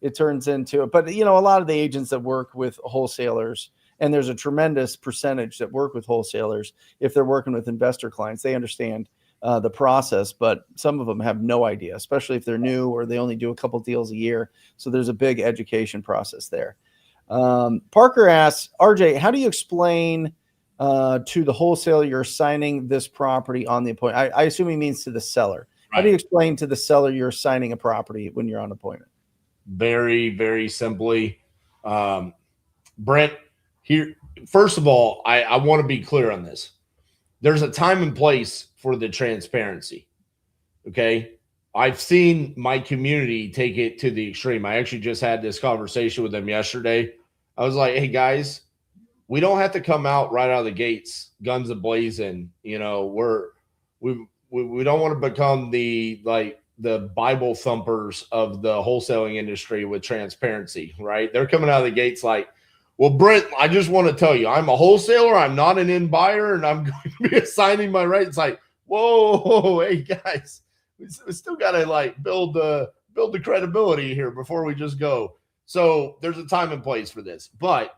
it turns into it. But, a lot of the agents that work with wholesalers, and there's a tremendous percentage that work with wholesalers, if they're working with investor clients, they understand the process, but some of them have no idea, especially if they're new or they only do a couple deals a year. So there's a big education process there. Parker asks, RJ, how do you explain to the wholesaler you're assigning this property on the appointment? I assume he means to the seller. Right. How do you explain to the seller you're assigning a property when you're on appointment? Very, very simply. Brent, here, first of all, I want to be clear on this. There's a time and place for the transparency. Okay. I've seen my community take it to the extreme. I actually just had this conversation with them yesterday. I was like, hey guys, we don't have to come out right out of the gates, guns a-blazing. We don't want to become the Bible thumpers of the wholesaling industry with transparency, right? They're coming out of the gates like, well, Brent, I just want to tell you, I'm a wholesaler. I'm not an end buyer, and I'm going to be assigning my rights. It's like, whoa, hey guys, we still got to like build the credibility here before we just go. So there's a time and place for this. But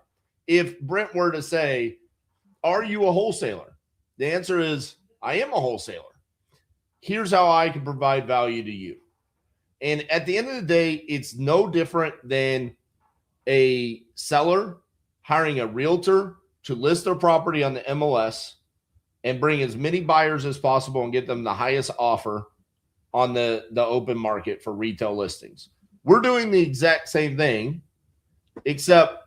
if Brent were to say, are you a wholesaler? The answer is, I am a wholesaler. Here's how I can provide value to you. And at the end of the day, it's no different than a seller hiring a realtor to list their property on the MLS and bring as many buyers as possible and get them the highest offer on the open market for retail listings. We're doing the exact same thing, except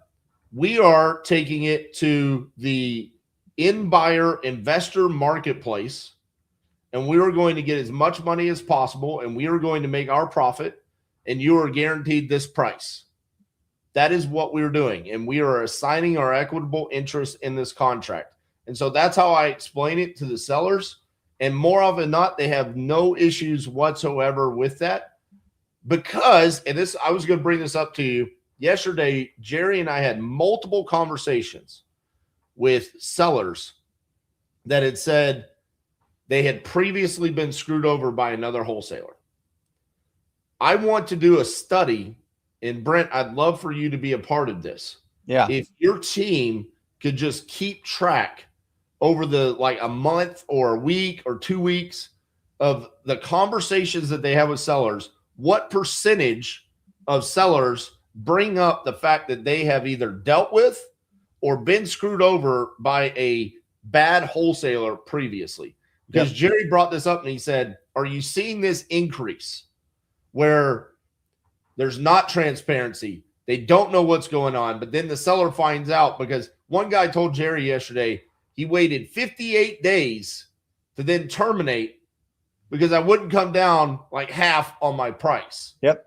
we are taking it to the in-buyer investor marketplace, and we are going to get as much money as possible, and we are going to make our profit, and you are guaranteed this price. That is what we're doing, and we are assigning our equitable interest in this contract. And so that's how I explain it to the sellers. And more often than not, they have no issues whatsoever with that. Because, and this, I was going to bring this up to you yesterday, Jerry and I had multiple conversations with sellers that had said they had previously been screwed over by another wholesaler. I want to do a study, and Brent, I'd love for you to be a part of this. Yeah. If your team could just keep track over the like a month or a week or 2 weeks of the conversations that they have with sellers, what percentage of sellers bring up the fact that they have either dealt with or been screwed over by a bad wholesaler previously? Because Yep. Jerry brought this up and he said, are you seeing this increase where there's not transparency? They don't know what's going on, but then the seller finds out, because one guy told Jerry yesterday he waited 58 days to then terminate because I wouldn't come down like half on my price. Yep.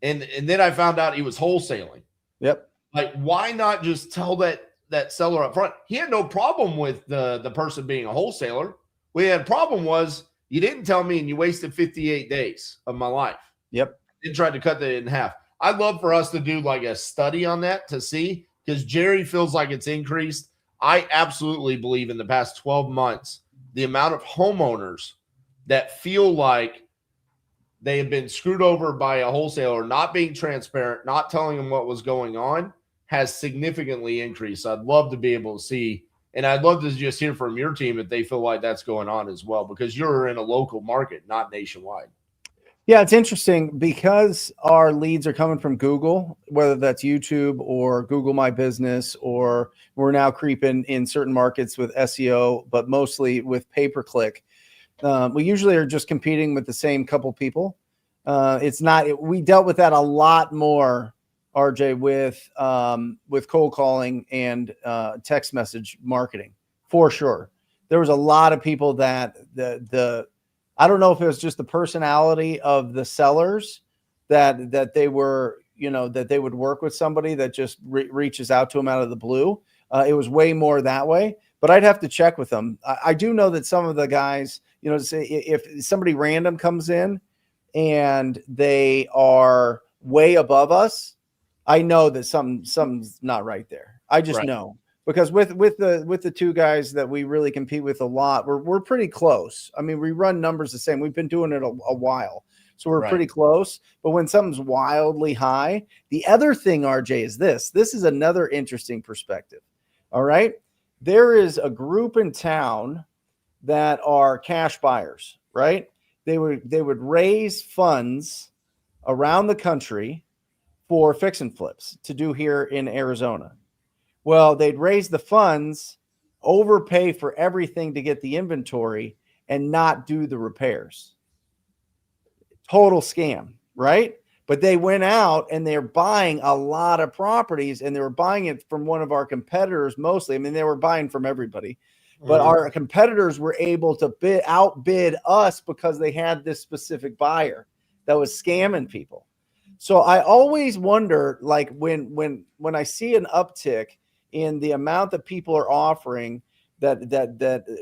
And then I found out he was wholesaling. Yep. Like, why not just tell that seller up front? He had no problem with the person being a wholesaler. What he had a problem was you didn't tell me and you wasted 58 days of my life. Yep. Then tried to cut that in half. I'd love for us to do like a study on that to see, because Jerry feels like it's increased. I absolutely believe in the past 12 months, the amount of homeowners that feel like they have been screwed over by a wholesaler, not being transparent, not telling them what was going on, has significantly increased. I'd love to be able to see, and I'd love to just hear from your team if they feel like that's going on as well, because you're in a local market, not nationwide. Yeah, it's interesting because our leads are coming from Google, whether that's YouTube or Google My Business, or we're now creeping in certain markets with SEO, but mostly with pay-per-click. We usually are just competing with the same couple people. We dealt with that a lot more, RJ, with cold calling and text message marketing, for sure. There was a lot of people that I don't know if it was just the personality of the sellers that they were, that they would work with somebody that just reaches out to them out of the blue. It was way more that way, but I'd have to check with them. I do know that some of the guys, say if somebody random comes in and they are way above us, I know that something's not right there. I just know. Because with the two guys that we really compete with a lot, we're pretty close. I mean, we run numbers the same. We've been doing it a while, so we're pretty close. But when something's wildly high, the other thing, RJ, is this. This is another interesting perspective. All right, there is a group in town that are cash buyers. Right? They would raise funds around the country for fix and flips to do here in Arizona. Well, they'd raise the funds, overpay for everything to get the inventory, and not do the repairs. Total scam, right? But they went out and they're buying a lot of properties, and they were buying it from one of our competitors mostly. I mean, they were buying from everybody. But our competitors were able to outbid us because they had this specific buyer that was scamming people. So I always wonder, like when I see an uptick in the amount that people are offering that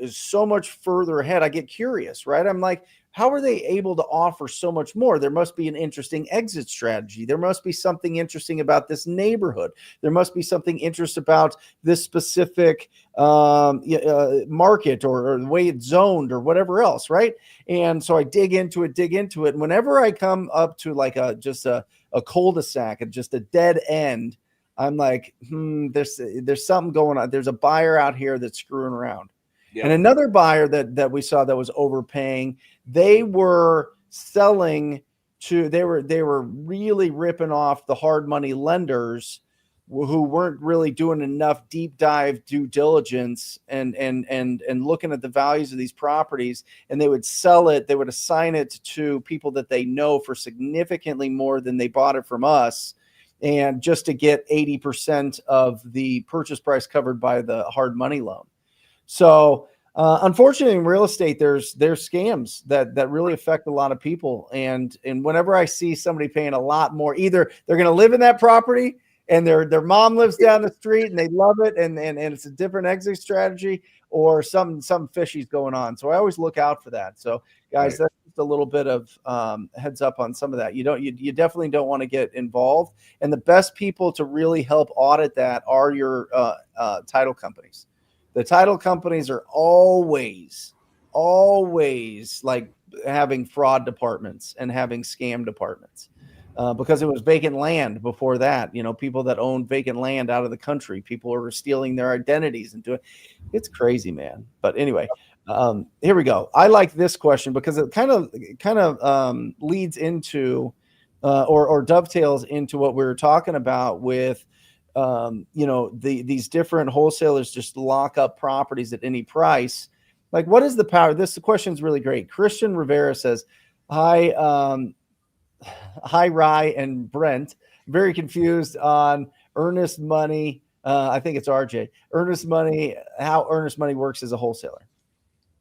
is so much further ahead, I get curious, right? I'm like, how are they able to offer so much more? There must be an interesting exit strategy. There must be something interesting about this neighborhood. There must be something interesting about this specific market or the way it's zoned or whatever else, right? And so I dig into it. And whenever I come up to like just a cul-de-sac and just a dead end, I'm like, there's something going on. There's a buyer out here that's screwing around. Yep. And another buyer that we saw that was overpaying, they were selling to, they were really ripping off the hard money lenders who weren't really doing enough deep dive due diligence and looking at the values of these properties, and they would sell it, they would assign it to people that they know for significantly more than they bought it from us, and just to get 80% of the purchase price covered by the hard money loan. So unfortunately, in real estate, there's scams that really affect a lot of people. And whenever I see somebody paying a lot more, either they're going to live in that property and their mom lives down the street and they love it, and it's a different exit strategy, or some fishy's going on. So I always look out for that. So guys, that's just a little bit of heads up on some of that. You definitely don't want to get involved. And the best people to really help audit that are your title companies. The title companies are always like having fraud departments and having scam departments, because it was vacant land before that. People that own vacant land out of the country, people are stealing their identities and doing. It's crazy, man. But anyway, here we go. I like this question because it kind of leads into or dovetails into what we were talking about with. These different wholesalers just lock up properties at any price. Like, what is the power? The question is really great. Christian Rivera says, hi, Rye and Brent. Very confused on Earnest Money. I think it's RJ. Earnest Money, how Earnest Money works as a wholesaler.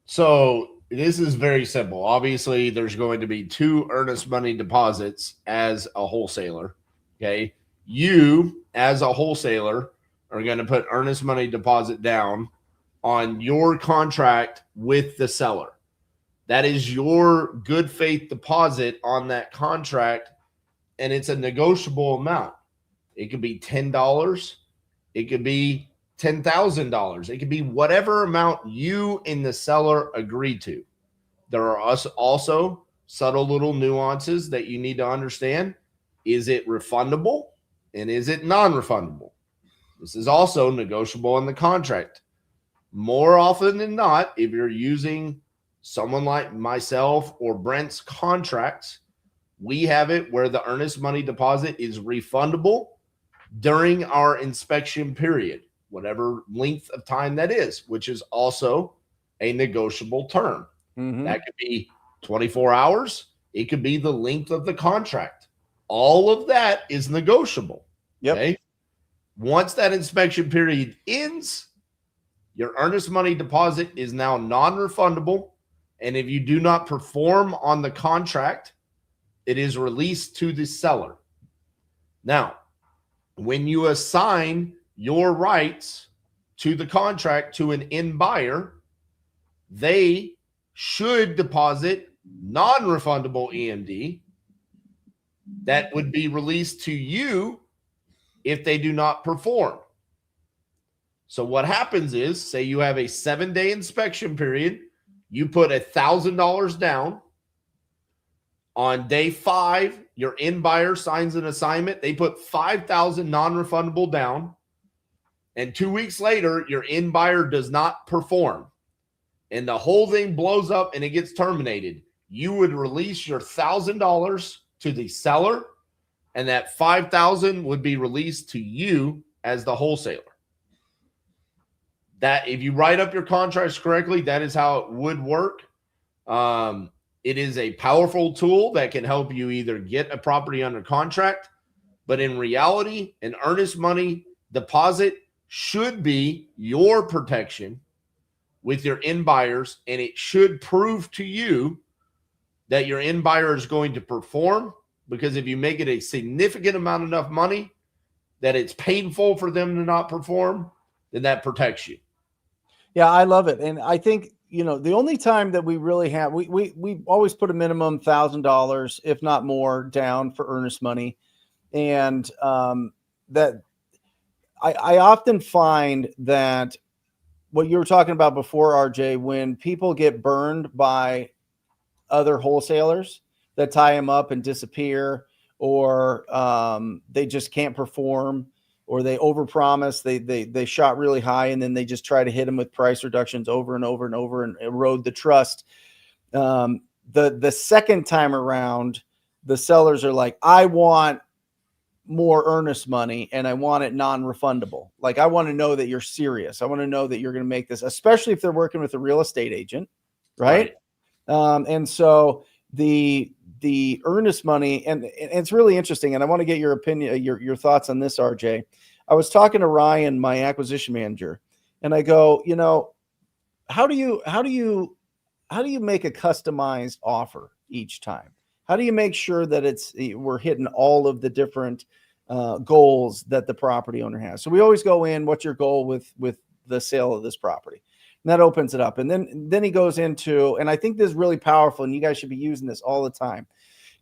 So this is very simple. Obviously, there's going to be 2 Earnest Money deposits as a wholesaler. Okay. You, as a wholesaler, are going to put Earnest Money deposit down on your contract with the seller. That is your good faith deposit on that contract, and it's a negotiable amount. It could be $10. It could be $10,000. It could be whatever amount you and the seller agree to. There are also subtle little nuances that you need to understand. Is it refundable? And is it non-refundable? This is also negotiable in the contract. More often than not, if you're using someone like myself or Brent's contracts, we have it where the Earnest Money deposit is refundable during our inspection period, whatever length of time that is, which is also a negotiable term. Mm-hmm. That could be 24 hours. It could be the length of the contract. All of that is negotiable. Yep. Okay. Once that inspection period ends, your Earnest Money deposit is now non-refundable. And if you do not perform on the contract, it is released to the seller. Now, when you assign your rights to the contract to an end buyer, they should deposit non-refundable EMD that would be released to you if they do not perform. So what happens is, say you have a 7-day inspection period, you put $1,000 down. On day 5, your end buyer signs an assignment. They put $5,000 non-refundable down. And 2 weeks later, your end buyer does not perform. And the whole thing blows up and it gets terminated. You would release your $1,000 to the seller, and that $5,000 would be released to you as the wholesaler. That, if you write up your contracts correctly, that is how it would work. It is a powerful tool that can help you either get a property under contract, but in reality, an Earnest Money deposit should be your protection with your end buyers, and it should prove to you that your end buyer is going to perform, because if you make it a significant amount enough money that it's painful for them to not perform, then that protects you. Yeah, I love it. And I think, the only time that we really have, we always put a minimum $1,000, if not more, down for earnest money. And that I often find that what you were talking about before, RJ, when people get burned by other wholesalers that tie them up and disappear, or they just can't perform, or they overpromise, they shot really high, and then they just try to hit them with price reductions over and over and over and erode the trust. The second time around, the sellers are like, I want more earnest money and I want it non-refundable. Like, I want to know that you're serious. I want to know that you're going to make this, especially if they're working with a real estate agent, right? And so the earnest money, and it's really interesting. And I want to get your opinion, your thoughts on this, RJ. I was talking to Ryan, my acquisition manager, and I go, how do you make a customized offer each time? How do you make sure that we're hitting all of the different goals that the property owner has? So we always go in, what's your goal with the sale of this property? And that opens it up. And then he goes into, and I think this is really powerful, and you guys should be using this all the time.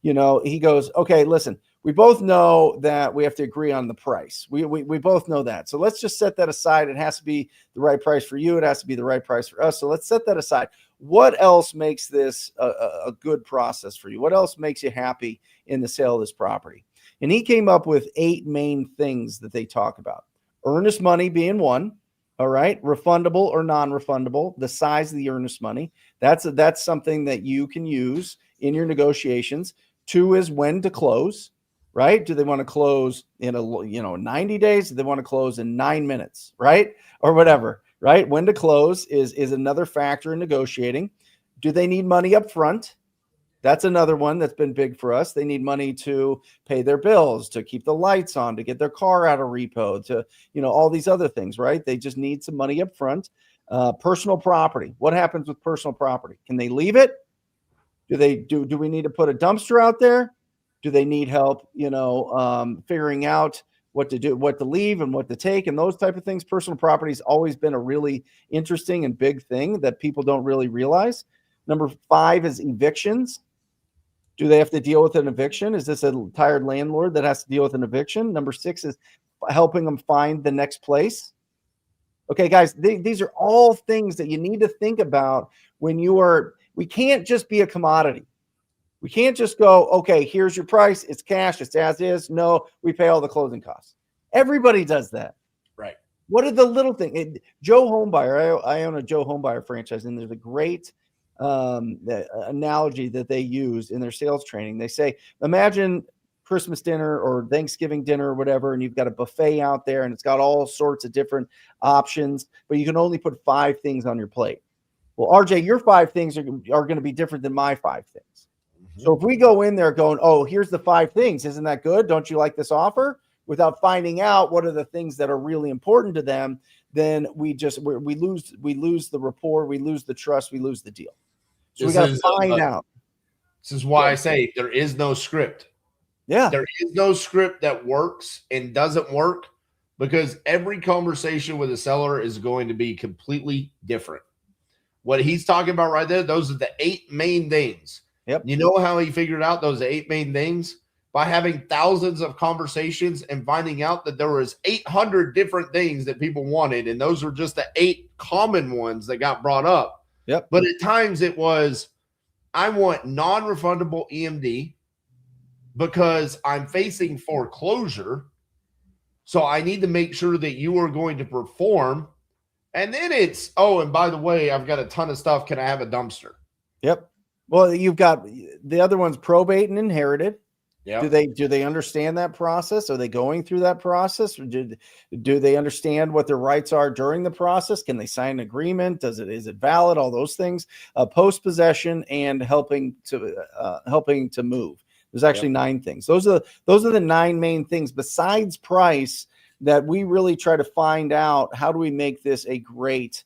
He goes, okay, listen, we both know that we have to agree on the price. We both know that. So let's just set that aside. It has to be the right price for you. It has to be the right price for us. So let's set that aside. What else makes this a good process for you? What else makes you happy in the sale of this property? And he came up with 8 main things that they talk about. Earnest money being one. All right. Refundable or non-refundable, the size of the earnest money. That's something that you can use in your negotiations. 2 is when to close, right? Do they want to close in 90 days? Do they want to close in 9 minutes, right? Or whatever, right? When to close is another factor in negotiating. Do they need money up front? That's another one that's been big for us. They need money to pay their bills, to keep the lights on, to get their car out of repo, to, all these other things, right? They just need some money up front. Personal property. What happens with personal property? Can they leave it? Do we need to put a dumpster out there? Do they need help, figuring out what to do, what to leave and what to take, and those type of things? Personal property has always been a really interesting and big thing that people don't really realize. Number 5 is evictions. Do they have to deal with an eviction? Is this a tired landlord that has to deal with an eviction? Number 6 is helping them find the next place. Okay, guys, these are all things that you need to think about when we can't just be a commodity. We can't just go, okay, here's your price. It's cash. It's as is. No, we pay all the closing costs. Everybody does that. Right. What are the little things? Joe Homebuyer, I own a Joe Homebuyer franchise, and there's a great the analogy that they use in their sales training. They say, imagine Christmas dinner or Thanksgiving dinner or whatever, and you've got a buffet out there and it's got all sorts of different options, but you can only put 5 things on your plate. Well, RJ, your 5 things are going to be different than my 5 things. Mm-hmm. So if we go in there going, oh, here's the 5 things, isn't that good? Don't you like this offer? Without finding out what are the things that are really important to them, then we lose the rapport, we lose the trust, we lose the deal. So we got to find out. This is why I say there is no script. Yeah. There is no script that works and doesn't work, because every conversation with a seller is going to be completely different. What he's talking about right there, those are the 8 main things. Yep. You know how he figured out those 8 main things? By having thousands of conversations and finding out that there was 800 different things that people wanted, and those were just the 8 common ones that got brought up. Yep. But at times it was, I want non-refundable EMD because I'm facing foreclosure. So I need to make sure that you are going to perform. And then it's, oh, and by the way, I've got a ton of stuff. Can I have a dumpster? Yep. Well, you've got the other ones, probate and inherited. Yeah. Do they understand that process? Are they going through that process? Or do they understand what their rights are during the process? Can they sign an agreement? Is it valid? All those things. Post possession and helping to move. There's actually 9 things. Those are the 9 main things besides price that we really try to find out. How do we make this a great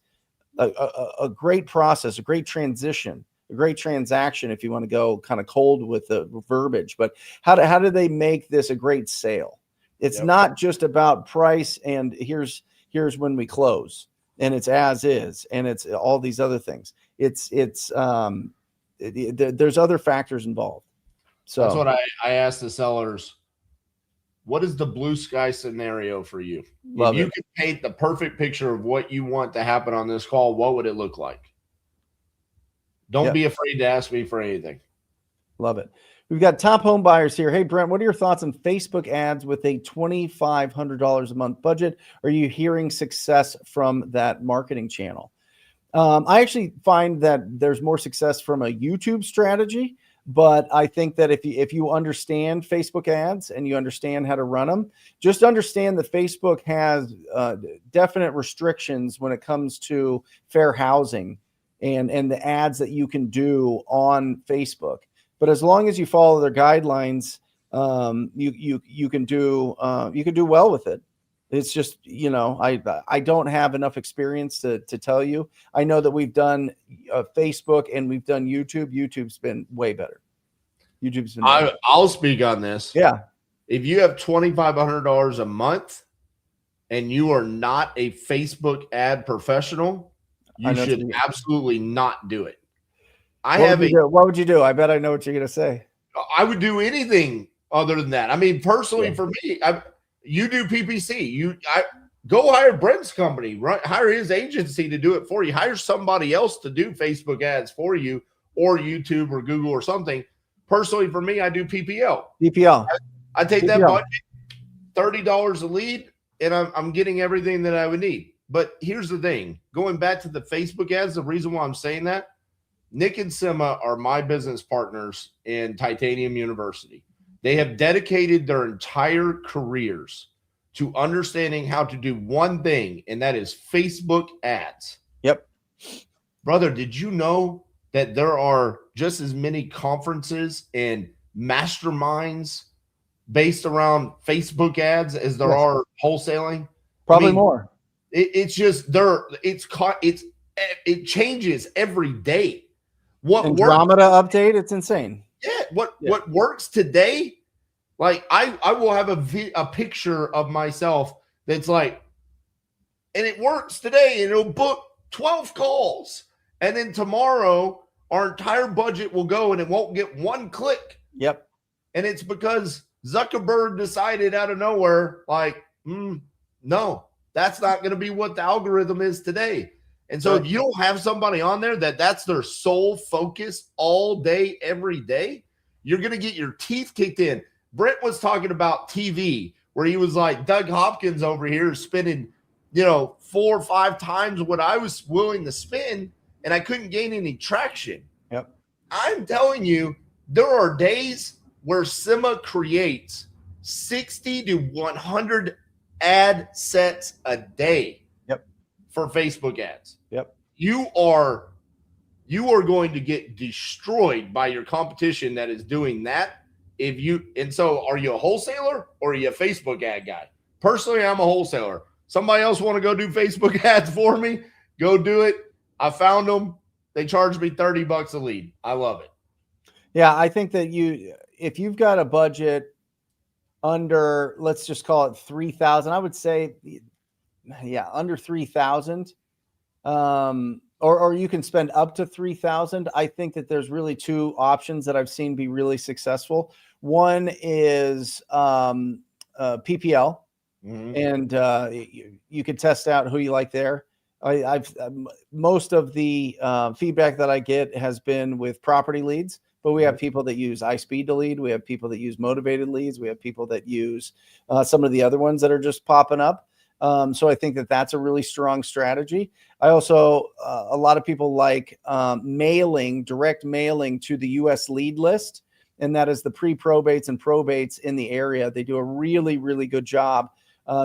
process, a great transition, a great transaction, if you want to go kind of cold with the verbiage? But how do they make this a great sale? It's not just about price and here's when we close. and it's as is, and it's all these other things. There's other factors involved. So that's what I asked the sellers. What is the blue sky scenario for you? If you could paint the perfect picture of what you want to happen on this call, what would it look like? Don't be afraid to ask me for anything. Love it. We've got top home buyers here. Hey, Brent, what are your thoughts on Facebook ads with a $2,500 a month budget? Are you hearing success from that marketing channel? I actually find that there's more success from a YouTube strategy, but I think that if you understand Facebook ads and you understand how to run them, just understand that Facebook has definite restrictions when it comes to fair housing and the ads that you can do on Facebook. But as long as you follow their guidelines, you can do well with it. It's just, I don't have enough experience to tell you. I know that we've done Facebook and we've done YouTube. YouTube's been way better. YouTube's been. I'll speak on this. Yeah. If you have $2,500 a month and you are not a Facebook ad professional, you should absolutely not do it. What would you do? I bet I know what you're going to say. I would do anything other than that. I mean, personally, for me, you do PPC. Go hire Brent's company, hire his agency to do it for you. Hire somebody else to do Facebook ads for you, or YouTube or Google or something. Personally, for me, I do PPL. I take that budget, $30 a lead, and I'm getting everything that I would need. But here's the thing. Going back to the Facebook ads, the reason why I'm saying that, Nick and Sima are my business partners in Titanium University. They have dedicated their entire careers to understanding how to do one thing, and that is Facebook ads. Yep. Brother, did you know that there are just as many conferences and masterminds based around Facebook ads as there are wholesaling? Probably more. It's just it changes every day. Andromeda update, it's insane. Yeah, what works today, like I will have a picture of myself that's like, and it works today, and it'll book 12 calls, and then tomorrow our entire budget will go and it won't get one click. Yep. And it's because Zuckerberg decided out of nowhere, like, no, that's not going to be what the algorithm is today. And so if you don't have somebody on there that's their sole focus all day, every day, you're going to get your teeth kicked in. Brent was talking about TV, where he was like, Doug Hopkins over here is spending, 4 or 5 times what I was willing to spend, and I couldn't gain any traction. Yep. I'm telling you, there are days where Sima creates 60 to 100 ad sets a day. For Facebook ads. Yep. You are going to get destroyed by your competition that is doing that. So are you a wholesaler or are you a Facebook ad guy? Personally, I'm a wholesaler. Somebody else want to go do Facebook ads for me? Go do it. I found them. They charge me $30 a lead. I love it. Yeah, I think that if you've got a budget under, let's just call it 3,000, I would say, under 3,000, or you can spend up to 3,000. I think that there's really 2 options that I've seen be really successful. One is PPL, and you can test out who you like there. I've most of the feedback that I get has been with property leads, but we have people that use iSpeed to lead. We have people that use motivated leads. We have people that use some of the other ones that are just popping up. So I think that that's a really strong strategy. I also, a lot of people like direct mailing to the U.S. lead list, and that is the pre-probates and probates in the area. They do a really, really good job.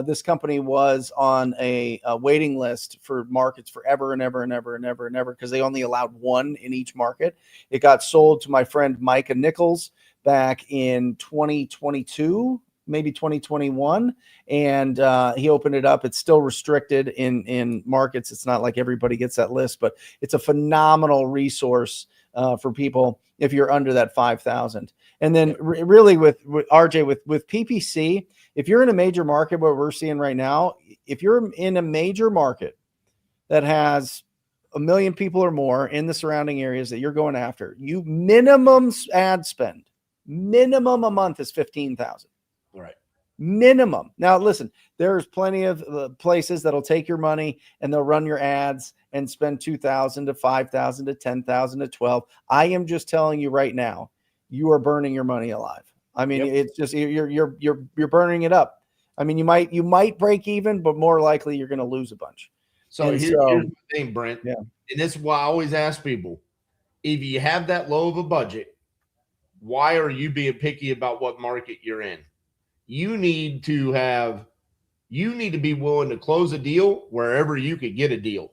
This company was on a waiting list for markets forever and ever and ever and ever and ever because they only allowed one in each market. It got sold to my friend Micah Nichols back in 2022. Maybe 2021, and he opened it up. It's still restricted in markets. It's not like everybody gets that list, but it's a phenomenal resource for people if you're under that 5,000. And then really with RJ, with PPC, if you're in a major market, what we're seeing right now, if you're in a major market that has 1 million people or more in the surrounding areas that you're going after, you minimum ad spend, minimum a month is 15,000. Right. Minimum. Now, listen, there's plenty of places that'll take your money and they'll run your ads and spend 2,000 to 5,000 to 10,000 to 12. I am just telling you right now, you are burning your money alive. I mean, it's just you're burning it up. I mean, you might break even, but more likely you're going to lose a bunch. So here's the thing, Brent. Yeah. And this is why I always ask people: if you have that low of a budget, why are you being picky about what market you're in? You need to be willing to close a deal wherever you could get a deal.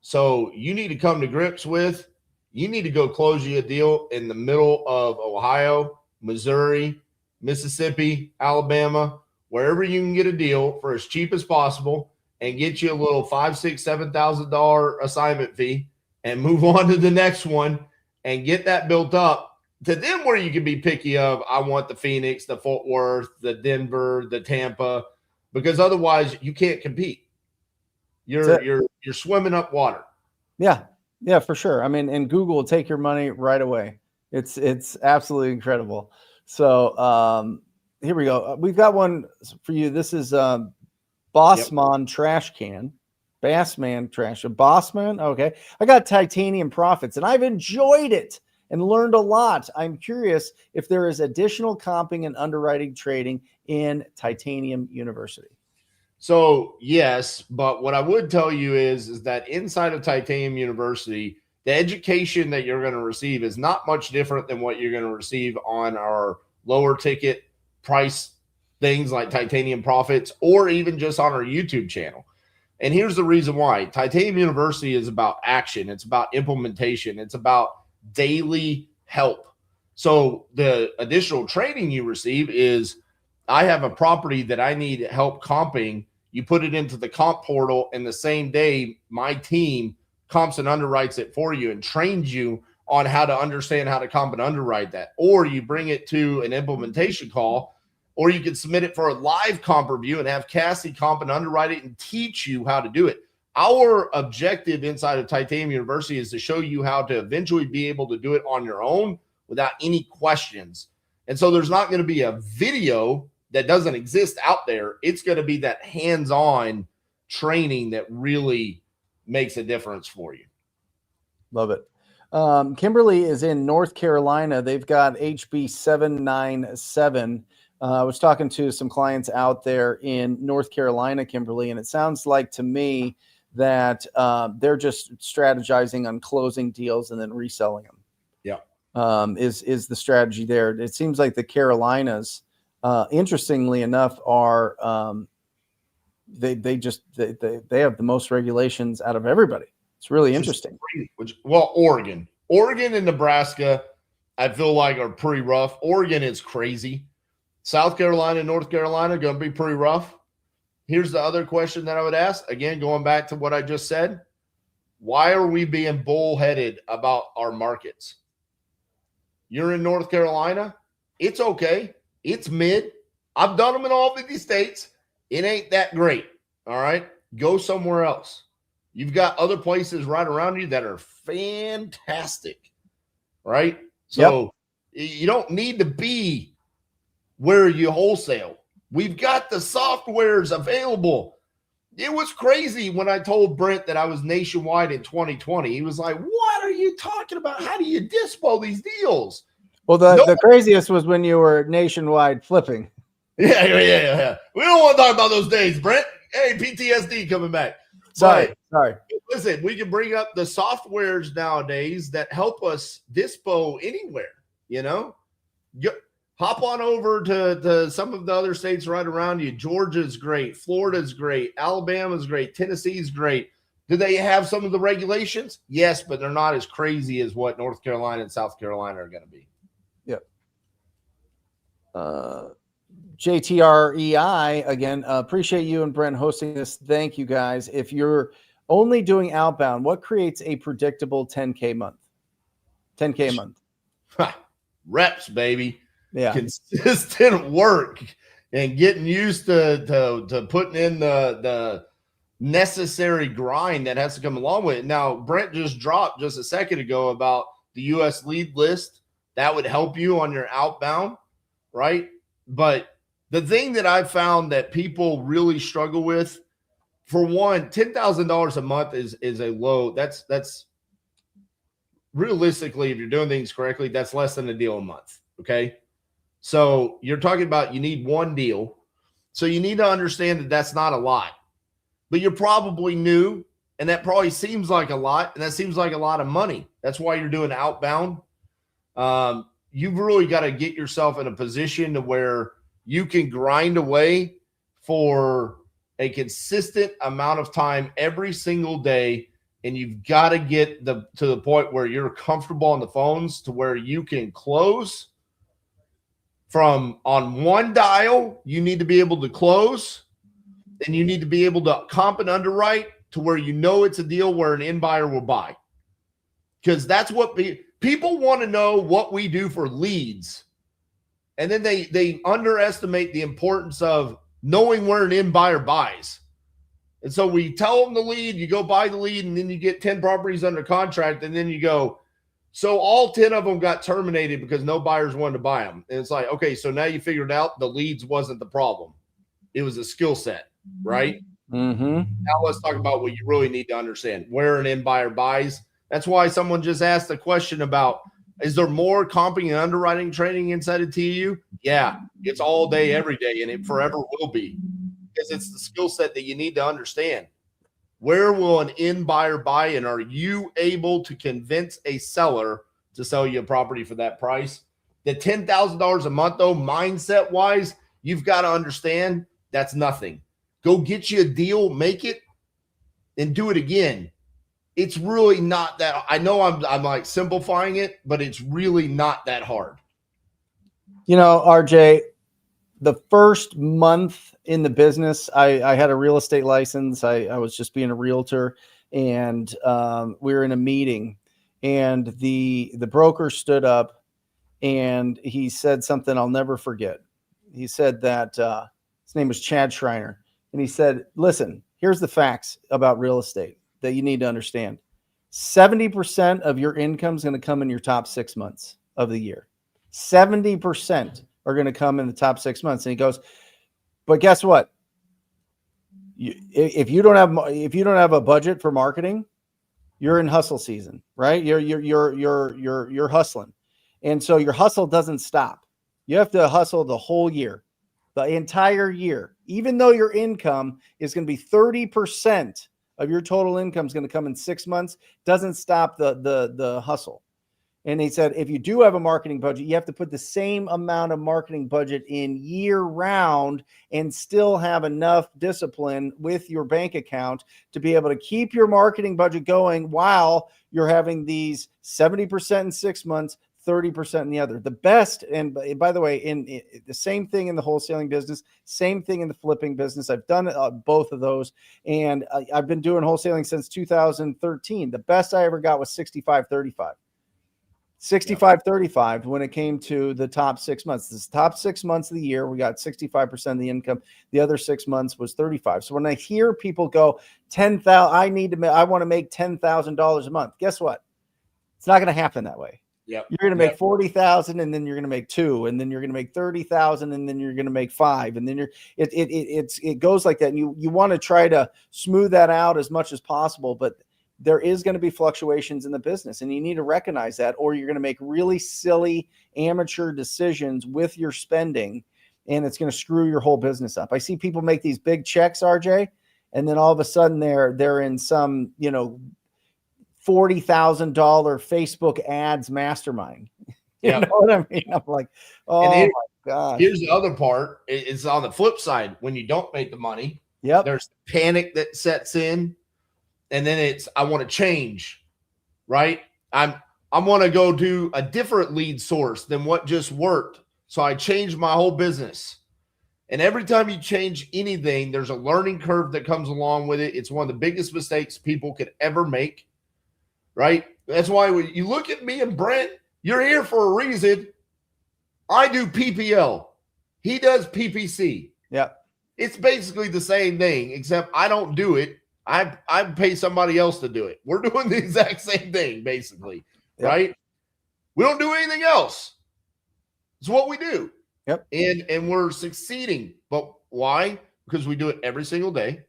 So you need to come to grips with, you need to go close you a deal in the middle of Ohio, Missouri, Mississippi, Alabama, wherever you can get a deal for as cheap as possible and get you a little $5,000, $6,000, $7,000 assignment fee and move on to the next one and get that built up. To them, where you can be picky of, I want the Phoenix, the Fort Worth, the Denver, the Tampa, because otherwise you can't compete. You're swimming up water. Yeah, for sure. I mean, and Google will take your money right away. It's absolutely incredible. So here we go. We've got one for you. This is Bossman trash can. Bassman trash. Bossman. Okay, I got titanium profits, and I've enjoyed it and learned a lot. I'm curious if there is additional comping and underwriting trading in Titanium University. So yes, but what I would tell you is that inside of Titanium University, the education that you're going to receive is not much different than what you're going to receive on our lower ticket price things like Titanium Profits, or even just on our YouTube channel. And here's the reason why. Titanium University is about action. It's about implementation. It's about daily help. So the additional training you receive is, I have a property that I need help comping. You put it into the comp portal, and the same day my team comps and underwrites it for you and trains you on how to understand how to comp and underwrite that. Or you bring it to an implementation call, or you can submit it for a live comp review and have Cassie comp and underwrite it and teach you how to do it. Our objective inside of Titanium University is to show you how to eventually be able to do it on your own without any questions. And so there's not going to be a video that doesn't exist out there. It's going to be that hands-on training that really makes a difference for you. Love it. Kimberly is in North Carolina. They've got HB 797. I was talking to some clients out there in North Carolina, Kimberly, and it sounds like to me that they're just strategizing on closing deals and then reselling them. Yeah. Is the strategy there. It seems like the Carolinas, interestingly enough, are they have the most regulations out of everybody. It's really interesting. Oregon and Nebraska, I feel like are pretty rough. Oregon is crazy. South Carolina and North Carolina are going to be pretty rough. Here's the other question that I would ask. Again, going back to what I just said, why are we being bullheaded about our markets? You're in North Carolina. It's okay. It's mid. I've done them in all 50 states. It ain't that great. All right. Go somewhere else. You've got other places right around you that are fantastic. Right. So you don't need to be where you wholesale. We've got the softwares available. It was crazy when I told Brent that I was nationwide in 2020. He was like, what are you talking about? How do you dispo these deals? Well, the craziest was when you were nationwide flipping. Yeah. We don't want to talk about those days, Brent. Hey, PTSD coming back. Sorry. Listen, we can bring up the softwares nowadays that help us dispo anywhere, Hop on over to some of the other states right around you. Georgia's great. Florida's great. Alabama's great. Tennessee's great. Do they have some of the regulations? Yes, but they're not as crazy as what North Carolina and South Carolina are going to be. Yep. JTREI, again, appreciate you and Brent hosting this. Thank you, guys. If you're only doing outbound, what creates a predictable 10K month? 10K a month. Reps, baby. Yeah. Consistent work and getting used to putting in the necessary grind that has to come along with it. Now, Brent just dropped just a second ago about the U.S. lead list. That would help you on your outbound, right? But the thing that I've found that people really struggle with, for one, $10,000 a month is a low. That's realistically, if you're doing things correctly, that's less than a deal a month. Okay. So you're talking about you need one deal. So you need to understand that that's not a lot, but you're probably new, and that probably seems like a lot, and that seems like a lot of money. That's why you're doing outbound. You've really got to get yourself in a position to where you can grind away for a consistent amount of time every single day. And you've got to get to the point where you're comfortable on the phones to where you can close from on one dial. You need to be able to close, and you need to be able to comp and underwrite to where you know it's a deal where an end buyer will buy. Because that's what people want to know, what we do for leads. And then they underestimate the importance of knowing where an end buyer buys. And so we tell them the lead, you go buy the lead, and then you get 10 properties under contract, and then you go, so all 10 of them got terminated because no buyers wanted to buy them. And it's like, okay, so now you figured out the leads wasn't the problem. It was a skill set, right? Mm-hmm. Now let's talk about what you really need to understand, where an end buyer buys. That's why someone just asked the question about, is there more comping and underwriting training inside of TU? Yeah, it's all day, every day, and it forever will be, because it's the skill set that you need to understand. Where will an end buyer buy, and are you able to convince a seller to sell you a property for that price? The $10,000 a month, though, mindset-wise, you've got to understand that's nothing. Go get you a deal, make it, and do it again. It's really not that. I know I'm like simplifying it, but it's really not that hard. You know, RJ, the first month in the business, I had a real estate license. I was just being a realtor, and we were in a meeting, and the broker stood up, and he said something I'll never forget. He said that his name was Chad Schreiner, and he said, listen, here's the facts about real estate that you need to understand. 70% of your income is going to come in your top 6 months of the year. 70% are going to come in the top 6 months. And he goes, but guess what? If you don't have a budget for marketing, you're in hustle season, right? You're hustling. And so your hustle doesn't stop. You have to hustle the whole year, the entire year, even though your income is going to be 30% of your total income is going to come in 6 months, doesn't stop the hustle. And he said, if you do have a marketing budget, you have to put the same amount of marketing budget in year round and still have enough discipline with your bank account to be able to keep your marketing budget going while you're having these 70% in 6 months, 30% in the other. The best, and by the way, in the same thing in the wholesaling business, same thing in the flipping business. I've done both of those, and I've been doing wholesaling since 2013. The best I ever got was 65-35. 65-35 when it came to the top 6 months. This top 6 months of the year, we got 65% of the income. The other 6 months was 35. So when I hear people go 10,000, I want to make $10,000 a month. Guess what? It's not going to happen that way. Yep. You're going to make 40,000, and then you're going to make 2, and then you're going to make 30,000, and then you're going to make 5, and then it goes like that. And you want to try to smooth that out as much as possible, but there is going to be fluctuations in the business, and you need to recognize that, or you're going to make really silly amateur decisions with your spending, and it's going to screw your whole business up. I see people make these big checks, RJ, and then all of a sudden they're in some, $40,000 Facebook ads mastermind. You know what I mean? I'm like, oh my gosh. Here's the other part. It's on the flip side. When you don't make the money, there's panic that sets in. And then it's, I want to change, right? I want to go do a different lead source than what just worked. So I changed my whole business. And every time you change anything, there's a learning curve that comes along with it. It's one of the biggest mistakes people could ever make, right? That's why when you look at me and Brent, you're here for a reason. I do PPL. He does PPC. Yeah. It's basically the same thing, except I don't do it. I pay somebody else to do it. We're doing the exact same thing, basically, right? We don't do anything else. It's what we do. Yep. And we're succeeding. But why? Because we do it every single day.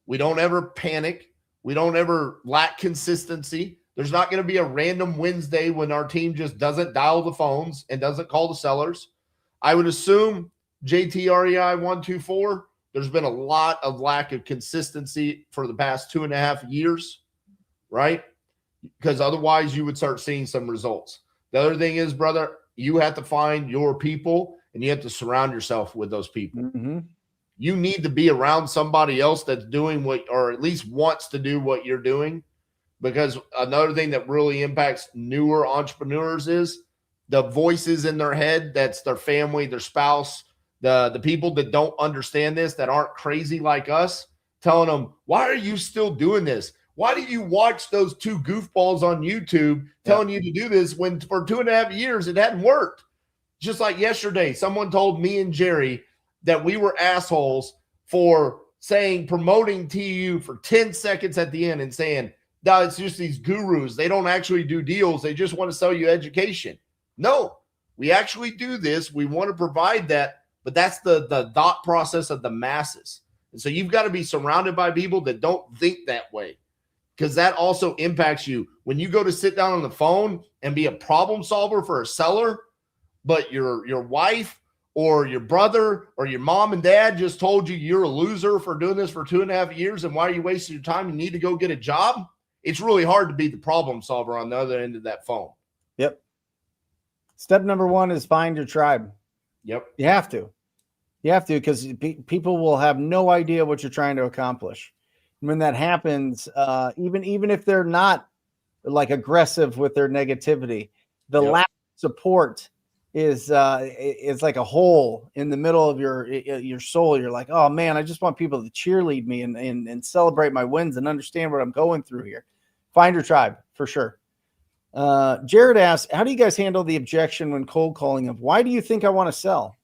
We don't ever panic. We don't ever lack consistency. There's not going to be a random Wednesday when our team just doesn't dial the phones and doesn't call the sellers. I would assume JTREI 124, there's been a lot of lack of consistency for the past 2.5 years, right? Because otherwise you would start seeing some results. The other thing is, brother, you have to find your people and you have to surround yourself with those people. Mm-hmm. You need to be around somebody else that's doing what, or at least wants to do what you're doing. Because another thing that really impacts newer entrepreneurs is the voices in their head. That's their family, their spouse, the people that don't understand this, that aren't crazy like us, telling them, why are you still doing this? Why do you watch those two goofballs on YouTube telling you to do this when for 2.5 years it hadn't worked? Just like yesterday, someone told me and Jerry that we were assholes for promoting TU for 10 seconds at the end and saying, no, it's just these gurus. They don't actually do deals. They just want to sell you education. No, we actually do this. We want to provide that, but that's the thought process of the masses. And so you've got to be surrounded by people that don't think that way, because that also impacts you. When you go to sit down on the phone and be a problem solver for a seller, but your wife or your brother or your mom and dad just told you you're a loser for doing this for 2.5 years and why are you wasting your time? You need to go get a job. It's really hard to be the problem solver on the other end of that phone. Yep. Step number 1 is find your tribe. Yep. You have to, because people will have no idea what you're trying to accomplish. When that happens, even if they're not like aggressive with their negativity, the lack of support is like a hole in the middle of your soul. You're like, oh man, I just want people to cheerlead me and celebrate my wins and understand what I'm going through here. Find your tribe for sure. Jared asks, how do you guys handle the objection when cold calling of why do you think I want to sell?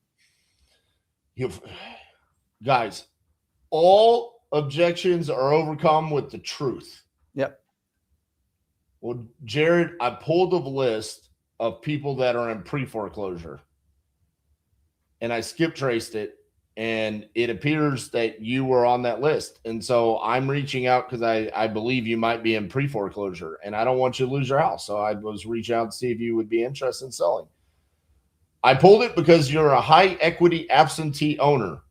Guys, all objections are overcome with the truth. Yep. Well, Jared, I pulled a list of people that are in pre-foreclosure and I skip traced it, and it appears that you were on that list. And so I'm reaching out because I believe you might be in pre-foreclosure and I don't want you to lose your house. So I was reaching out to see if you would be interested in selling. I pulled it because you're a high equity absentee owner.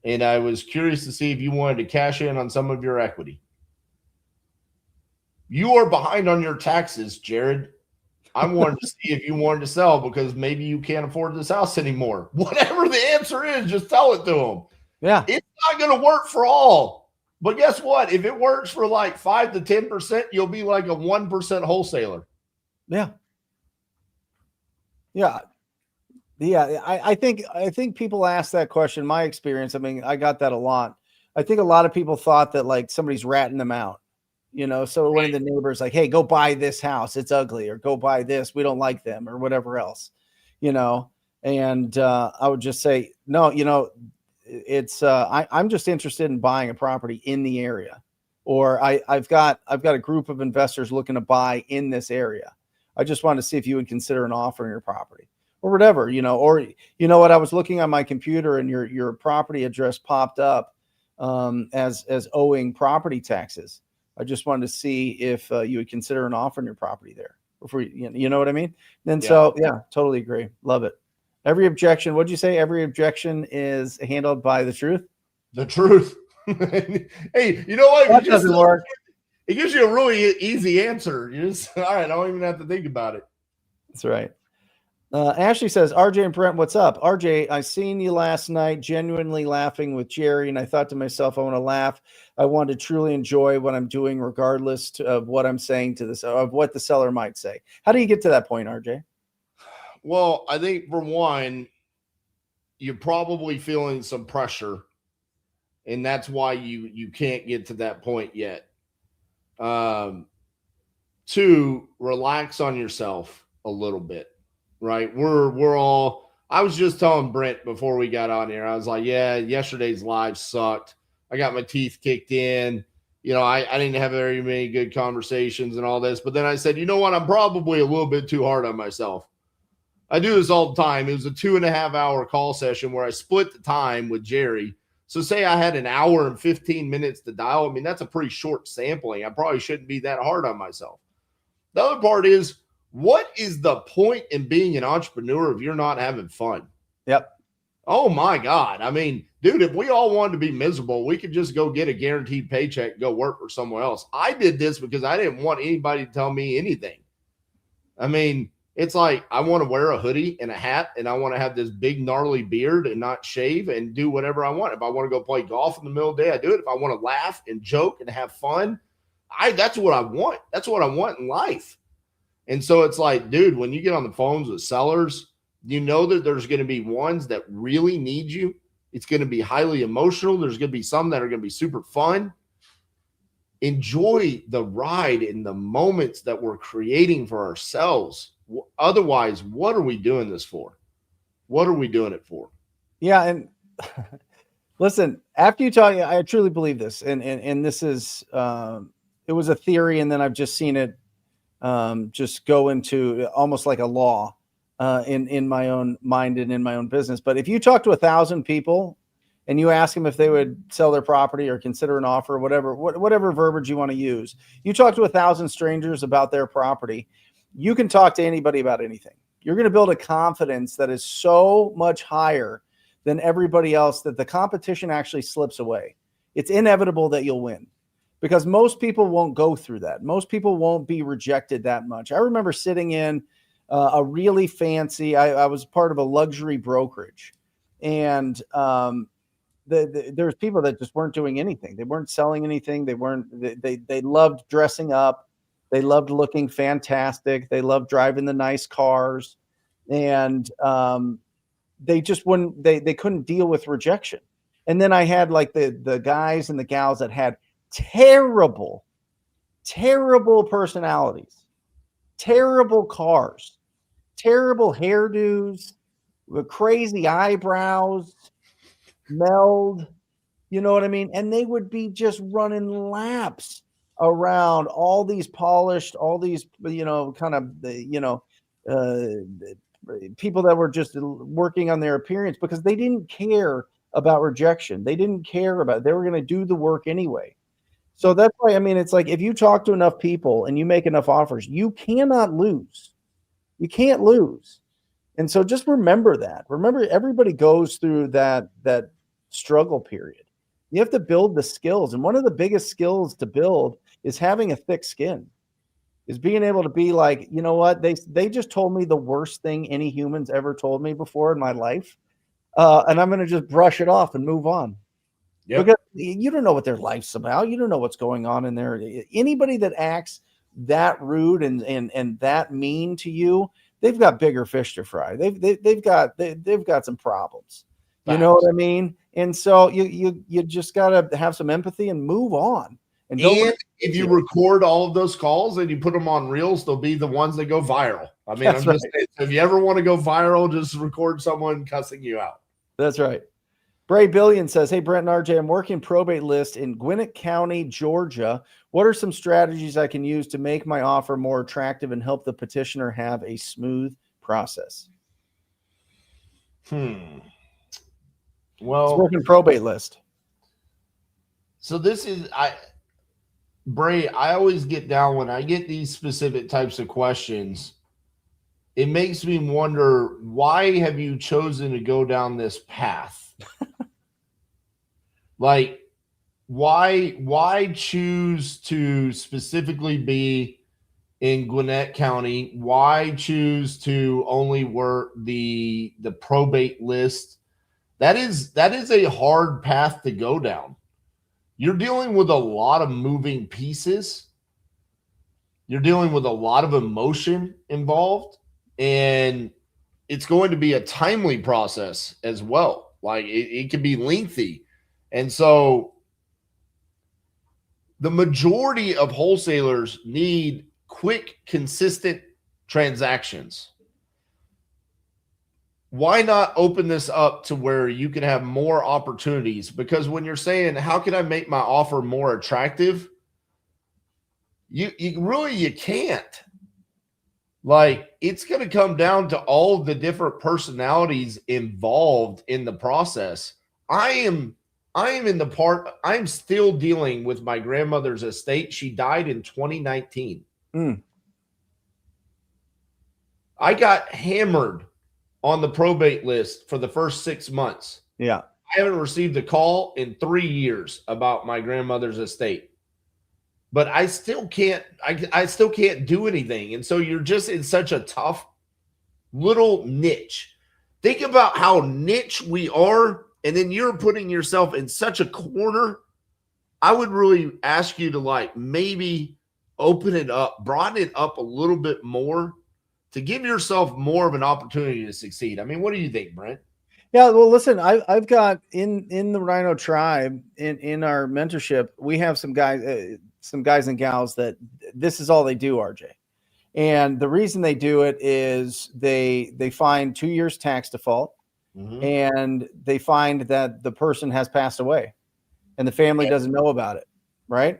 And I was curious to see if you wanted to cash in on some of your equity. You are behind on your taxes, Jared. I wanted to see if you wanted to sell because maybe you can't afford this house anymore. Whatever the answer is, just tell it to them. Yeah. It's not going to work for all. But guess what? If it works for like 5 to 10%, you'll be like a 1% wholesaler. Yeah. Yeah. Yeah. I think people ask that question. My experience, I mean, I got that a lot. I think a lot of people thought that like somebody's ratting them out. So one of the neighbors like, hey, go buy this house. It's ugly, or go buy this. We don't like them, or whatever else, and I would just say, no, it's I'm just interested in buying a property in the area, or I've got a group of investors looking to buy in this area. I just wanted to see if you would consider an offer on your property or whatever, or what, I was looking on my computer and your property address popped up as owing property taxes. I just wanted to see if you would consider an offer on your property there before you know what I mean? Then so totally agree. Love it. Every objection, what'd you say? Every objection is handled by the truth. The truth. Hey, you know what? That doesn't work. It gives you a really easy answer. You just, all right, I don't even have to think about it. That's right. Ashley says, RJ and Brent, what's up? RJ, I seen you last night genuinely laughing with Jerry, and I thought to myself, I want to laugh. I want to truly enjoy what I'm doing, regardless of what I'm saying of what the seller might say. How do you get to that point, RJ? Well, I think for one, you're probably feeling some pressure, and that's why you can't get to that point yet. 2, relax on yourself a little bit. Right. We're all, I was just telling Brent before we got on here, I was like, yeah, yesterday's live sucked. I got my teeth kicked in. I didn't have very many good conversations and all this. But then I said, you know what? I'm probably a little bit too hard on myself. I do this all the time. It was a 2.5 hour call session where I split the time with Jerry. So say I had an hour and 15 minutes to dial. I mean, that's a pretty short sampling. I probably shouldn't be that hard on myself. The other part is, what is the point in being an entrepreneur if you're not having fun? Yep. Oh my God. I mean, dude, if we all wanted to be miserable, we could just go get a guaranteed paycheck and go work for someone else. I did this because I didn't want anybody to tell me anything. I mean, it's like I want to wear a hoodie and a hat, and I want to have this big gnarly beard and not shave and do whatever I want. If I want to go play golf in the middle of the day, I do it. If I want to laugh and joke and have fun, that's what I want. That's what I want in life. And so it's like, dude, when you get on the phones with sellers, you know that there's going to be ones that really need you. It's going to be highly emotional. There's going to be some that are going to be super fun. Enjoy the ride and the moments that we're creating for ourselves. Otherwise, what are we doing this for? What are we doing it for? Yeah. And listen, after you talk, I truly believe this. And this is, it was a theory, and then I've just seen it just go into almost like a law in my own mind and in my own business. But if you talk to 1,000 people and you ask them if they would sell their property or consider an offer, whatever verbiage you want to use, you talk to 1,000 strangers about their property, you can talk to anybody about anything. You're going to build a confidence that is so much higher than everybody else that the competition actually slips away. It's inevitable that you'll win, because most people won't go through that. Most people won't be rejected that much. I remember sitting in a really fancy, I was part of a luxury brokerage, and there's people that just weren't doing anything. They weren't selling anything. They loved dressing up. They loved looking fantastic. They loved driving the nice cars, and they just wouldn't, they couldn't deal with rejection. And then I had like the guys and the gals that had terrible personalities, terrible cars, terrible hairdos, with crazy eyebrows, meld, you know what I mean? And they would be just running laps around all these polished, all these, kind of, people that were just working on their appearance because they didn't care about rejection. They didn't care about it. They were going to do the work anyway. So that's why, I mean, it's like, if you talk to enough people and you make enough offers, you cannot lose. You can't lose. And so just remember that. Remember, everybody goes through that struggle period. You have to build the skills. And one of the biggest skills to build is having a thick skin, is being able to be like, you know what? They just told me the worst thing any human's ever told me before in my life. And I'm going to just brush it off and move on. Yep. Because you don't know what their life's about. You don't know what's going on in there. Anybody that acts that rude and that mean to you, they've got bigger fish to fry. They've got some problems. You know what I mean? And so you just got to have some empathy and move on. And if you record all of those calls and you put them on reels, they'll be the ones that go viral. I mean, I'm just saying, if you ever want to go viral, just record someone cussing you out. That's right. Bray Billion says, hey, Brent and RJ, I'm working probate list in Gwinnett County, Georgia. What are some strategies I can use to make my offer more attractive and help the petitioner have a smooth process? Well, it's working probate list. So this is, Bray, I always get down when I get these specific types of questions. It makes me wonder, why have you chosen to go down this path? Like, why choose to specifically be in Gwinnett County? Why choose to only work the probate list? That is a hard path to go down. You're dealing with a lot of moving pieces. You're dealing with a lot of emotion involved, and it's going to be a timely process as well. Like, it can be lengthy. And so the majority of wholesalers need quick, consistent transactions. Why not open this up to where you can have more opportunities? Because when you're saying, how can I make my offer more attractive? You can't. Like, it's going to come down to all the different personalities involved in the process. I'm still dealing with my grandmother's estate. She died in 2019. I got hammered on the probate list for the first 6 months. Yeah. I haven't received a call in 3 years about my grandmother's estate. But I still can't do anything. And so you're just in such a tough little niche. Think about how niche we are, and then you're putting yourself in such a corner. I would really ask you to, like, maybe open it up, broaden it up a little bit more to give yourself more of an opportunity to succeed. I mean, what do you think, Brent? Yeah, well, listen, I've got in the Rhino tribe, in our mentorship, we have some guys and gals that this is all they do, RJ. And the reason they do it is they find 2 years tax default, and they find that the person has passed away and the family doesn't know about it, right?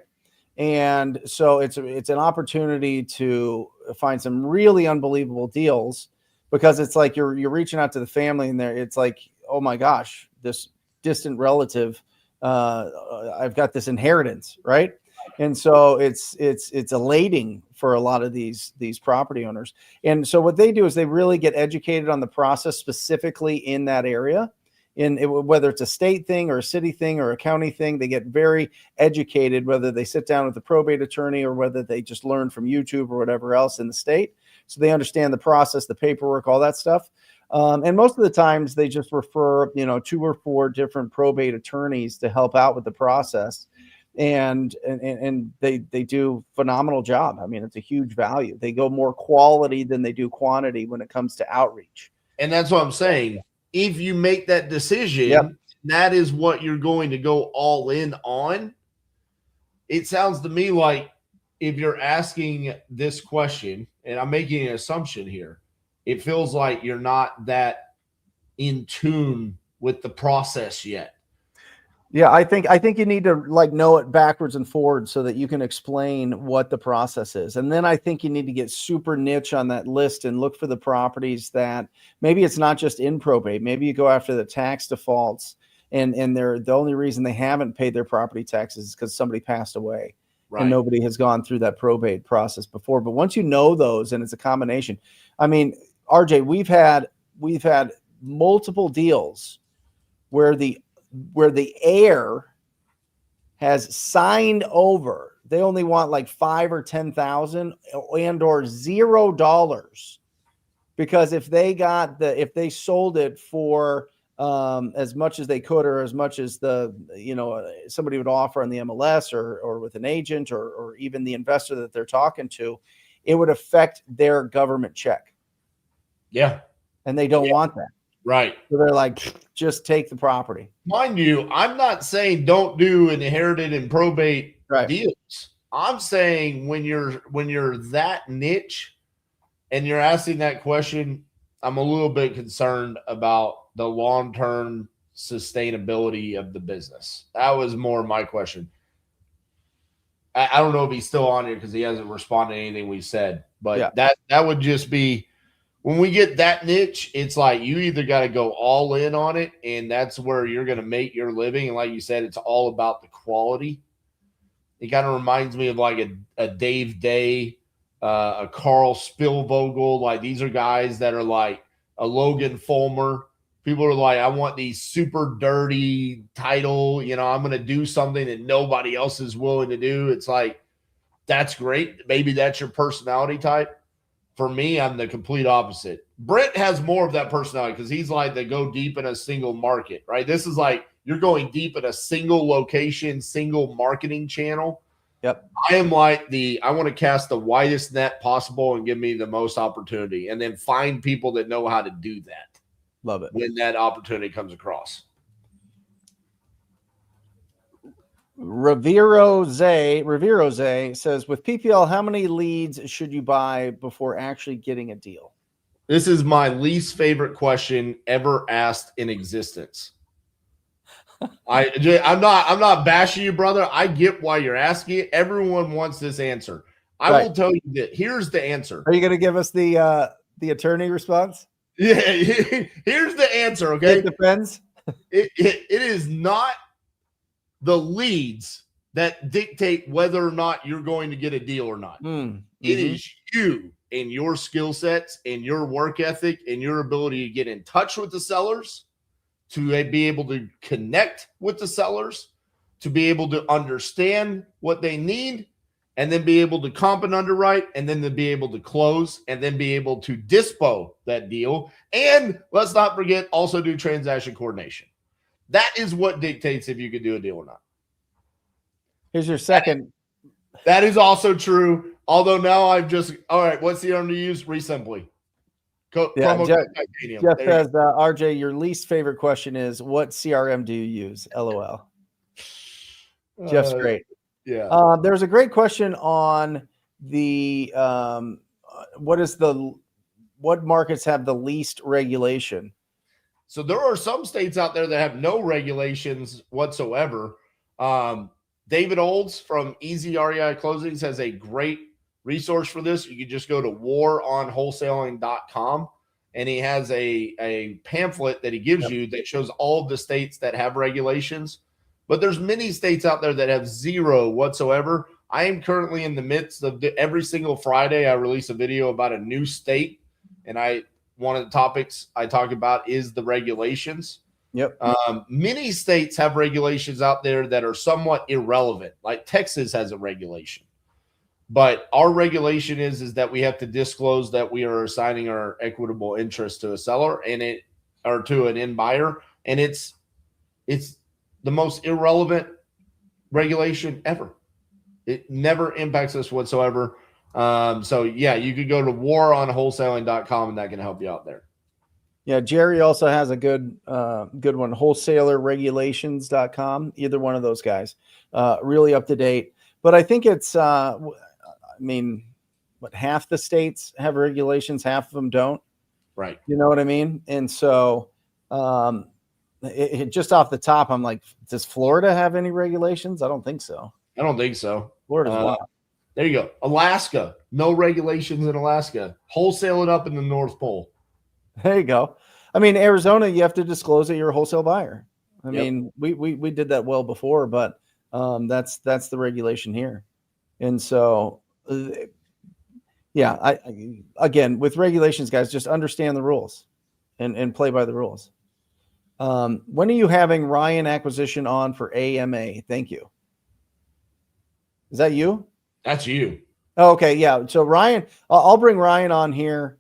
And so it's an opportunity to find some really unbelievable deals, because it's like you're reaching out to the family, and it's like, oh my gosh, this distant relative, I've got this inheritance, right? And so it's elating for a lot of these property owners. And so what they do is they really get educated on the process specifically in that area. Whether it's a state thing or a city thing or a county thing, they get very educated, whether they sit down with the probate attorney or whether they just learn from YouTube or whatever else in the state. So they understand the process, the paperwork, all that stuff. And most of the times they just refer, 2 or 4 different probate attorneys to help out with the process. And they do phenomenal job. I mean, it's a huge value. They go more quality than they do quantity when it comes to outreach. And that's what I'm saying. If you make that decision, that is what you're going to go all in on. It sounds to me like, if you're asking this question, and I'm making an assumption here, it feels like you're not that in tune with the process yet. Yeah, I think you need to, like, know it backwards and forwards so that you can explain what the process is. And then I think you need to get super niche on that list and look for the properties that maybe it's not just in probate. Maybe you go after the tax defaults, and they're the only reason they haven't paid their property taxes is because somebody passed away. Right. And nobody has gone through that probate process before. But once you know those, and it's a combination. I mean, RJ, we've had multiple deals where the heir has signed over. They only want like 5 or 10,000 and or $0, because if they sold it for as much as they could, or as much as somebody would offer on the MLS or with an agent or even the investor that they're talking to, it would affect their government check. Yeah. And they don't want that. Right. So they're like, just take the property. Mind you, I'm not saying don't do inherited and probate deals. I'm saying when you're that niche and you're asking that question, I'm a little bit concerned about the long-term sustainability of the business. That was more my question. I don't know if he's still on here because he hasn't responded to anything we said, but that would just be, when we get that niche, it's like you either got to go all in on it, and that's where you're going to make your living. And like you said, it's all about the quality. It kind of reminds me of like a Dave Day, a Carl Spielvogel. Like, these are guys that are like a Logan Fulmer. People are like, I want the super dirty title. I'm going to do something that nobody else is willing to do. It's like, that's great. Maybe that's your personality type. For me, I'm the complete opposite. Brent has more of that personality because he's like, they go deep in a single market, right? This is like, you're going deep in a single location, single marketing channel. Yep. I am like I want to cast the widest net possible and give me the most opportunity, and then find people that know how to do that. Love it. When that opportunity comes across. Rivero Zay says, with PPL, how many leads should you buy before actually getting a deal? This is my least favorite question ever asked in existence. I'm not bashing you, brother. I get why you're asking it. Everyone wants this answer. I will tell you that here's the answer. Are you going to give us the attorney response? Yeah, here's the answer. Okay, it depends. It is not the leads that dictate whether or not you're going to get a deal or not. It is you and your skill sets and your work ethic and your ability to get in touch with the sellers, to be able to connect with the sellers, to be able to understand what they need, and then be able to comp and underwrite, and then to be able to close, and then be able to dispo that deal. And let's not forget, also do transaction coordination. That is what dictates if you can do a deal or not. Here's your second. That is also true. Although now I've just, all right, what's the term to use? Resimply. Jeff says, RJ, your least favorite question is, what CRM do you use? LOL. Jeff's great. Yeah. There's a great question on the what markets have the least regulation? So there are some states out there that have no regulations whatsoever. David Olds from Easy REI Closings has a great resource for this. You can just go to waronwholesaling.com, and he has a pamphlet that he gives you that shows all of the states that have regulations. But there's many states out there that have zero whatsoever. I am currently in the midst of every single Friday, I release a video about a new state, and one of the topics I talk about is the regulations. Yep. Many states have regulations out there that are somewhat irrelevant. Like Texas has a regulation, but our regulation is that we have to disclose that we are assigning our equitable interest to a seller or to an end buyer, and it's the most irrelevant regulation ever. It never impacts us whatsoever. So yeah, you could go to waronwholesaling.com, and that can help you out there. Yeah, Jerry also has a good one, wholesalerregulations.com. Either one of those guys, really up to date. But I think it's, half the states have regulations, half of them don't. Right. You know what I mean? And so, just off the top, I'm like, does Florida have any regulations? I don't think so. I don't think so. Florida's wild. There you go. Alaska, no regulations in Alaska. Wholesale it up in the North Pole. There you go. I mean, Arizona, you have to disclose that you're a wholesale buyer. I mean, we did that well before, but that's the regulation here. And so, again, with regulations, guys, just understand the rules and play by the rules. When are you having Ryan Acquisition on for AMA? Thank you. Is that you? That's you. Oh, okay. Yeah. So Ryan, I'll bring Ryan on here.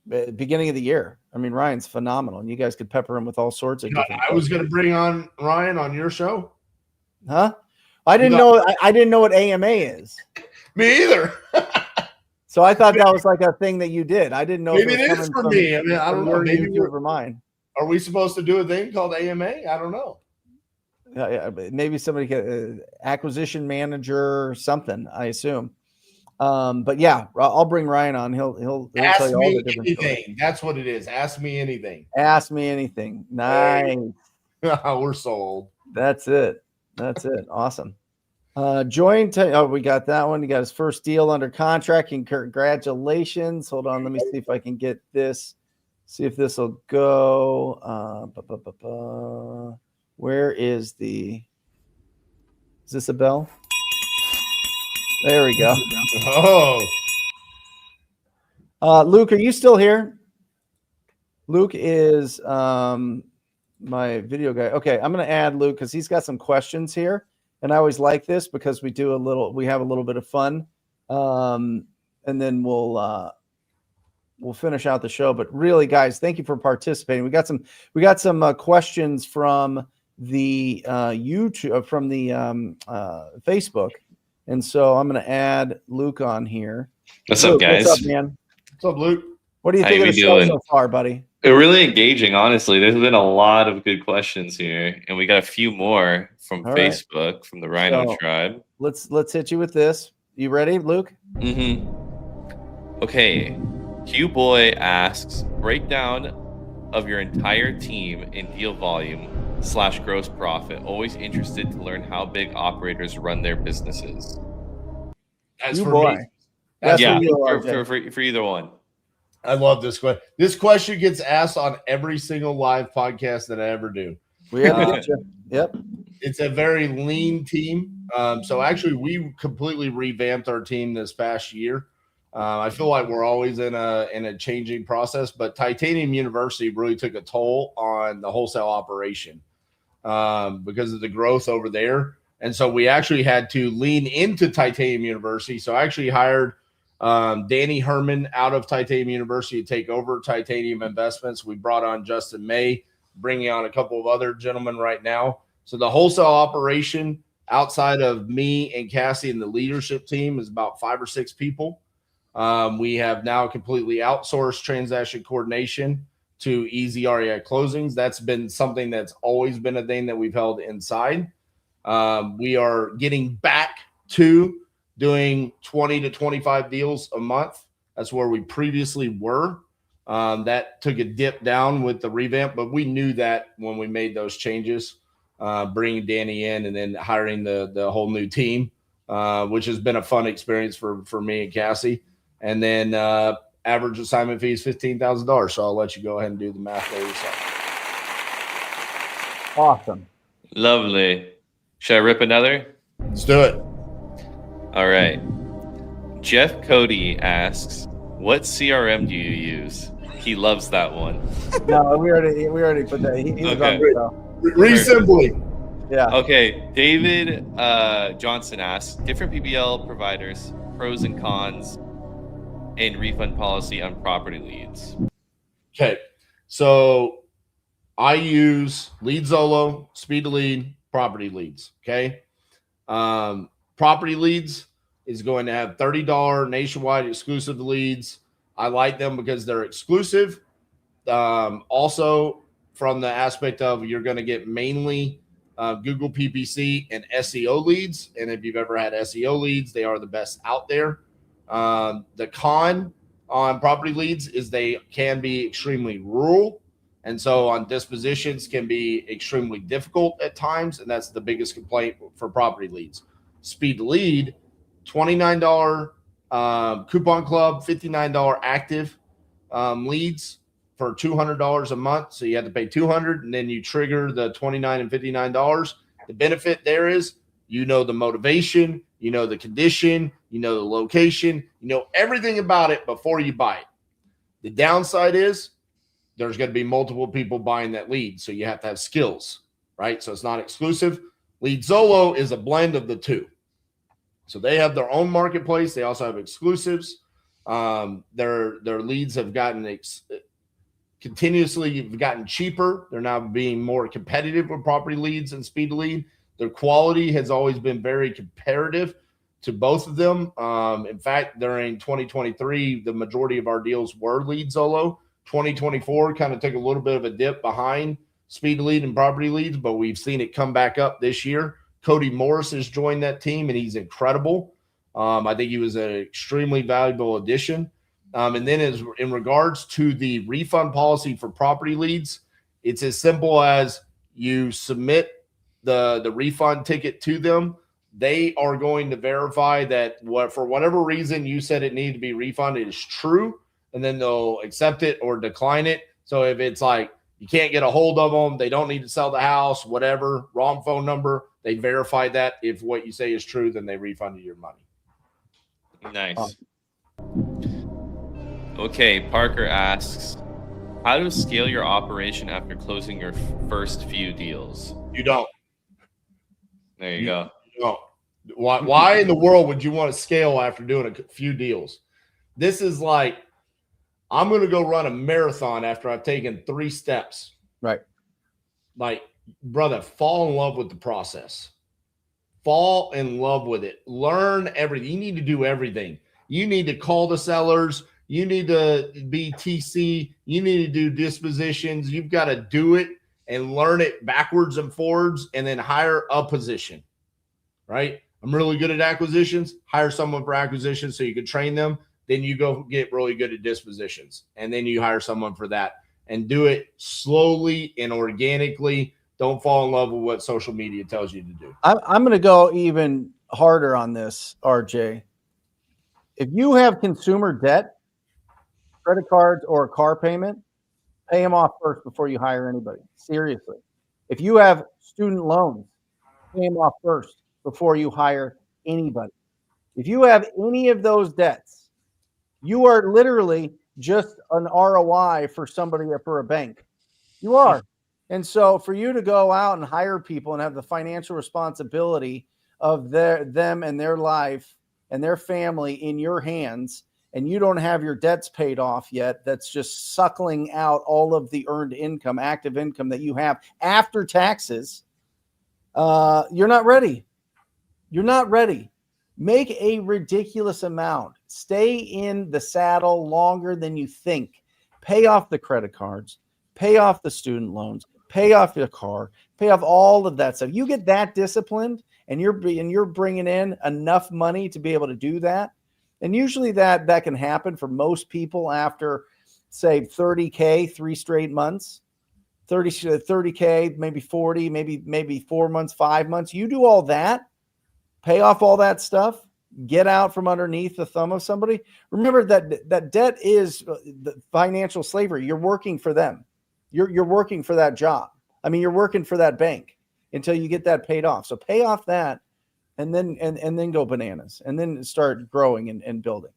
Beginning of the year. I mean, Ryan's phenomenal, and you guys could pepper him with all sorts of different I was going to bring on Ryan on your show. Huh? I didn't know. I didn't know what AMA is. Me either. So I thought that was like a thing that you did. I didn't know. Maybe it is for me. I mean, I don't know. Maybe over mine. Are we supposed to do a thing called AMA? I don't know. Maybe somebody could, acquisition manager or something, I assume. But yeah, I'll bring Ryan on. He'll ask tell you all the different anything. stories. That's what it is. Ask me anything. Ask me anything. Nice. We're so old. That's it. Awesome. We got that one. He got his first deal under contract. And congratulations. Hold on. Let me see if I can get this. See if this will go. Where is this a bell? There we go. Oh. Luke, are you still here? Luke is my video guy. Okay, I'm going to add Luke because he's got some questions here. And I always like this because we have a little bit of fun. And then we'll finish out the show. But really, guys, thank you for participating. We got some questions from the YouTube, from the Facebook. And so I'm going to add Luke on here. What's up, guys? What's up, man? What's up, Luke? What do you think of the show so far, buddy? Really engaging, honestly. There's been a lot of good questions here, and we got a few more from Facebook, from the Rhino Tribe. Let's hit you with this. You ready, Luke? Mm-hmm. Okay. Q Boy asks, breakdown of your entire team in deal volume / gross profit. Always interested to learn how big operators run their businesses. That's You for boy. me. That's yeah, for you, for either one. I love this question. This question gets asked on every single live podcast that I ever do. We had to get you. Yep. It's a very lean team. So actually, we completely revamped our team this past year. I feel like we're always in a changing process, but Titanium University really took a toll on the wholesale operation because of the growth over there. And so we actually had to lean into Titanium University. So I actually hired Danny Herman out of Titanium University to take over Titanium Investments. We brought on Justin May, bringing on a couple of other gentlemen right now. So the wholesale operation outside of me and Cassie and the leadership team is about 5 or 6 people. We have now completely outsourced transaction coordination to easy REI closings. That's been something that's always been a thing that we've held inside. We are getting back to doing 20 to 25 deals a month. That's where we previously were. That took a dip down with the revamp, but we knew that when we made those changes, bringing Danny in and then hiring the whole new team, which has been a fun experience for me and Cassie. And then average assignment fee is $15,000. So I'll let you go ahead and do the math there yourself. Awesome. Lovely. Should I rip another? Let's do it. All right. Jeff Cody asks, what CRM do you use? He loves that one. No, we already put that. He was Okay. on the show. Re-simply. Yeah. Okay. David Johnson asks, different PBL providers, pros and cons, and refund policy on property leads. Okay. So I use Lead Zolo, Speed to Lead, Property Leads. Okay. Property Leads is going to have $30 nationwide exclusive leads. I like them because they're exclusive. Also, from the aspect of you're going to get mainly Google PPC and SEO leads. And if you've ever had SEO leads, they are the best out there. The con on property leads is they can be extremely rural. And so on dispositions can be extremely difficult at times. And that's the biggest complaint for property leads. Speed to Lead, $29 coupon club, $59 active leads for $200 a month. So you have to pay $200 and then you trigger the $29 and $59. The benefit there is, you know, the motivation, you know, the condition, you know, the location, you know, everything about it before you buy it. The downside is there's going to be multiple people buying that lead. So you have to have skills, right? So it's not exclusive. Lead Zolo is a blend of the two. So they have their own marketplace. They also have exclusives. Their leads have gotten continuously gotten cheaper. They're now being more competitive with property leads and Speed to Lead. Their quality has always been very comparative to both of them. In fact, during 2023, the majority of our deals were Lead Zolo. 2024 kind of took a little bit of a dip behind Speed to Lead and property leads, but we've seen it come back up this year. Cody Morris has joined that team, and he's incredible. I think he was an extremely valuable addition. And then as in regards to the refund policy for property leads, it's as simple as you submit the refund ticket to them. They are going to verify that for whatever reason you said it needed to be refunded is true, and then they'll accept it or decline it. So if it's like you can't get a hold of them, they don't need to sell the house, whatever, wrong phone number, they verify that. If what you say is true, then they refund you your money. Nice. Okay, Parker asks, how to scale your operation after closing your first few deals? You don't. There you go. You don't. Why in the world would you want to scale after doing a few deals? This is like, I'm going to go run a marathon after I've taken 3 steps. Right. Like, brother, fall in love with the process. Fall in love with it. Learn everything. You need to do everything. You need to call the sellers. You need to be TC. You need to do dispositions. You've got to do it and learn it backwards and forwards and then hire a position, right? I'm really good at acquisitions. Hire someone for acquisitions so you can train them. Then you go get really good at dispositions. And then you hire someone for that and do it slowly and organically. Don't fall in love with what social media tells you to do. I'm going to go even harder on this, RJ. If you have consumer debt, credit cards, or a car payment, pay them off first before you hire anybody. Seriously. If you have student loans, pay them off first before you hire anybody. If you have any of those debts, you are literally just an ROI for somebody, for a bank. You are. And so for you to go out and hire people and have the financial responsibility of them and their life and their family in your hands, and you don't have your debts paid off yet, that's just suckling out all of the earned income, active income that you have after taxes, you're not ready. You're not ready. Make a ridiculous amount. Stay in the saddle longer than you think. Pay off the credit cards, pay off the student loans, pay off your car, pay off all of that stuff. You get that disciplined, and you're bringing in enough money to be able to do that. And usually that can happen for most people after, say, 30K, 3 straight months, 30K, maybe 40, maybe 4 months, 5 months. You do all that, pay off all that stuff, get out from underneath the thumb of somebody. Remember that debt is the financial slavery. You're working for them. You're working for that job. I mean, you're working for that bank until you get that paid off. So pay off that, and then go bananas, and then start growing and building.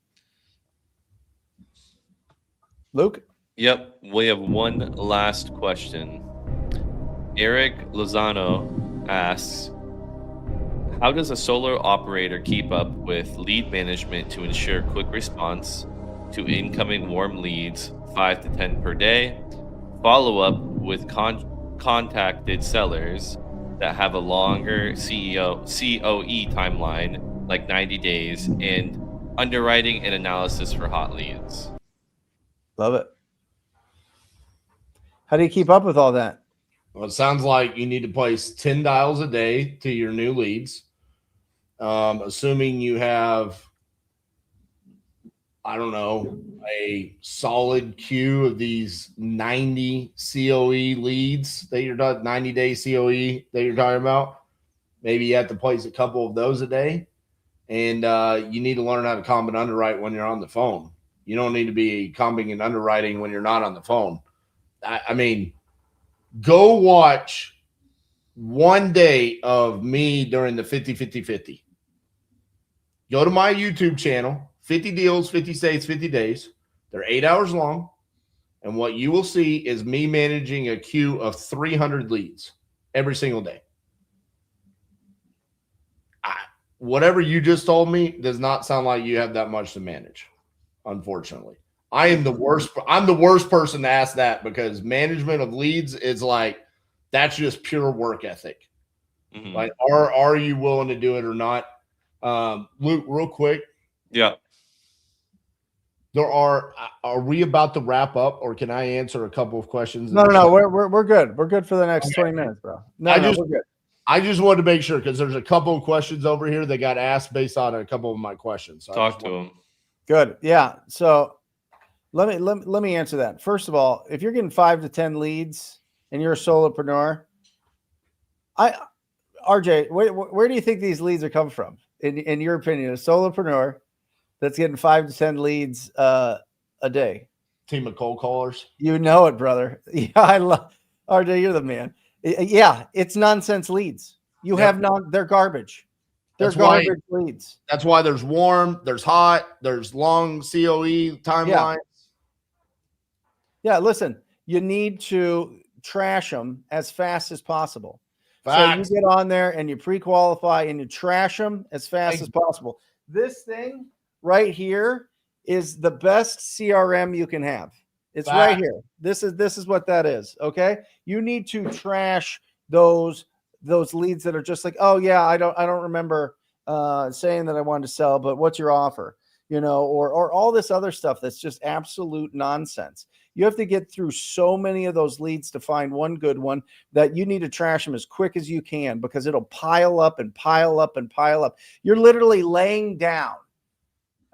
Luke? Yep. We have one last question. Eric Lozano asks, how does a solar operator keep up with lead management to ensure quick response to incoming warm leads, 5 to 10 per day, follow up with contacted sellers that have a longer COE timeline, like 90 days, and underwriting and analysis for hot leads? Love it. How do you keep up with all that? Well, it sounds like you need to place 10 dials a day to your new leads. Assuming you have, I don't know, a solid queue of these 90 COE leads that you're talking, 90-day COE that you're talking about. Maybe you have to place a couple of those a day. And you need to learn how to comp and underwrite when you're on the phone. You don't need to be comping and underwriting when you're not on the phone. I mean, go watch one day of me during the 50-50-50. Go to my YouTube channel, 50 deals, 50 states, 50 days. They're 8 hours long. And what you will see is me managing a queue of 300 leads every single day. Whatever you just told me does not sound like you have that much to manage, unfortunately. I am the worst. I'm the worst person to ask that, because management of leads is like, that's just pure work ethic. Mm-hmm. Like, are you willing to do it or not? Luke, real quick. Yeah. Are we about to wrap up, or can I answer a couple of questions? No. We're good. We're good for the next 20 minutes, bro. No, we're good. I just wanted to make sure, because there's a couple of questions over here that got asked based on a couple of my questions. So talk to them. Good. Yeah. So let me answer that. First of all, if you're getting 5 to 10 leads and you're a solopreneur, RJ, where do you think these leads are coming from? In your opinion, a solopreneur that's getting 5 to 10 leads a day. Team of cold callers. You know it, brother. Yeah, I love RJ. You're the man. Yeah, it's nonsense leads. They're garbage. They're garbage leads. That's why there's warm, there's hot, there's long COE timelines. Yeah, listen, you need to trash them as fast as possible. Facts. So you get on there and you pre-qualify and you trash them as fast as possible. This thing right here is the best CRM you can have. It's right here. This is what that is. Okay. You need to trash those leads that are just like, oh yeah, I don't remember saying that I wanted to sell, but what's your offer? Or all this other stuff that's just absolute nonsense. You have to get through so many of those leads to find one good one that you need to trash them as quick as you can, because it'll pile up and pile up and pile up. You're literally laying down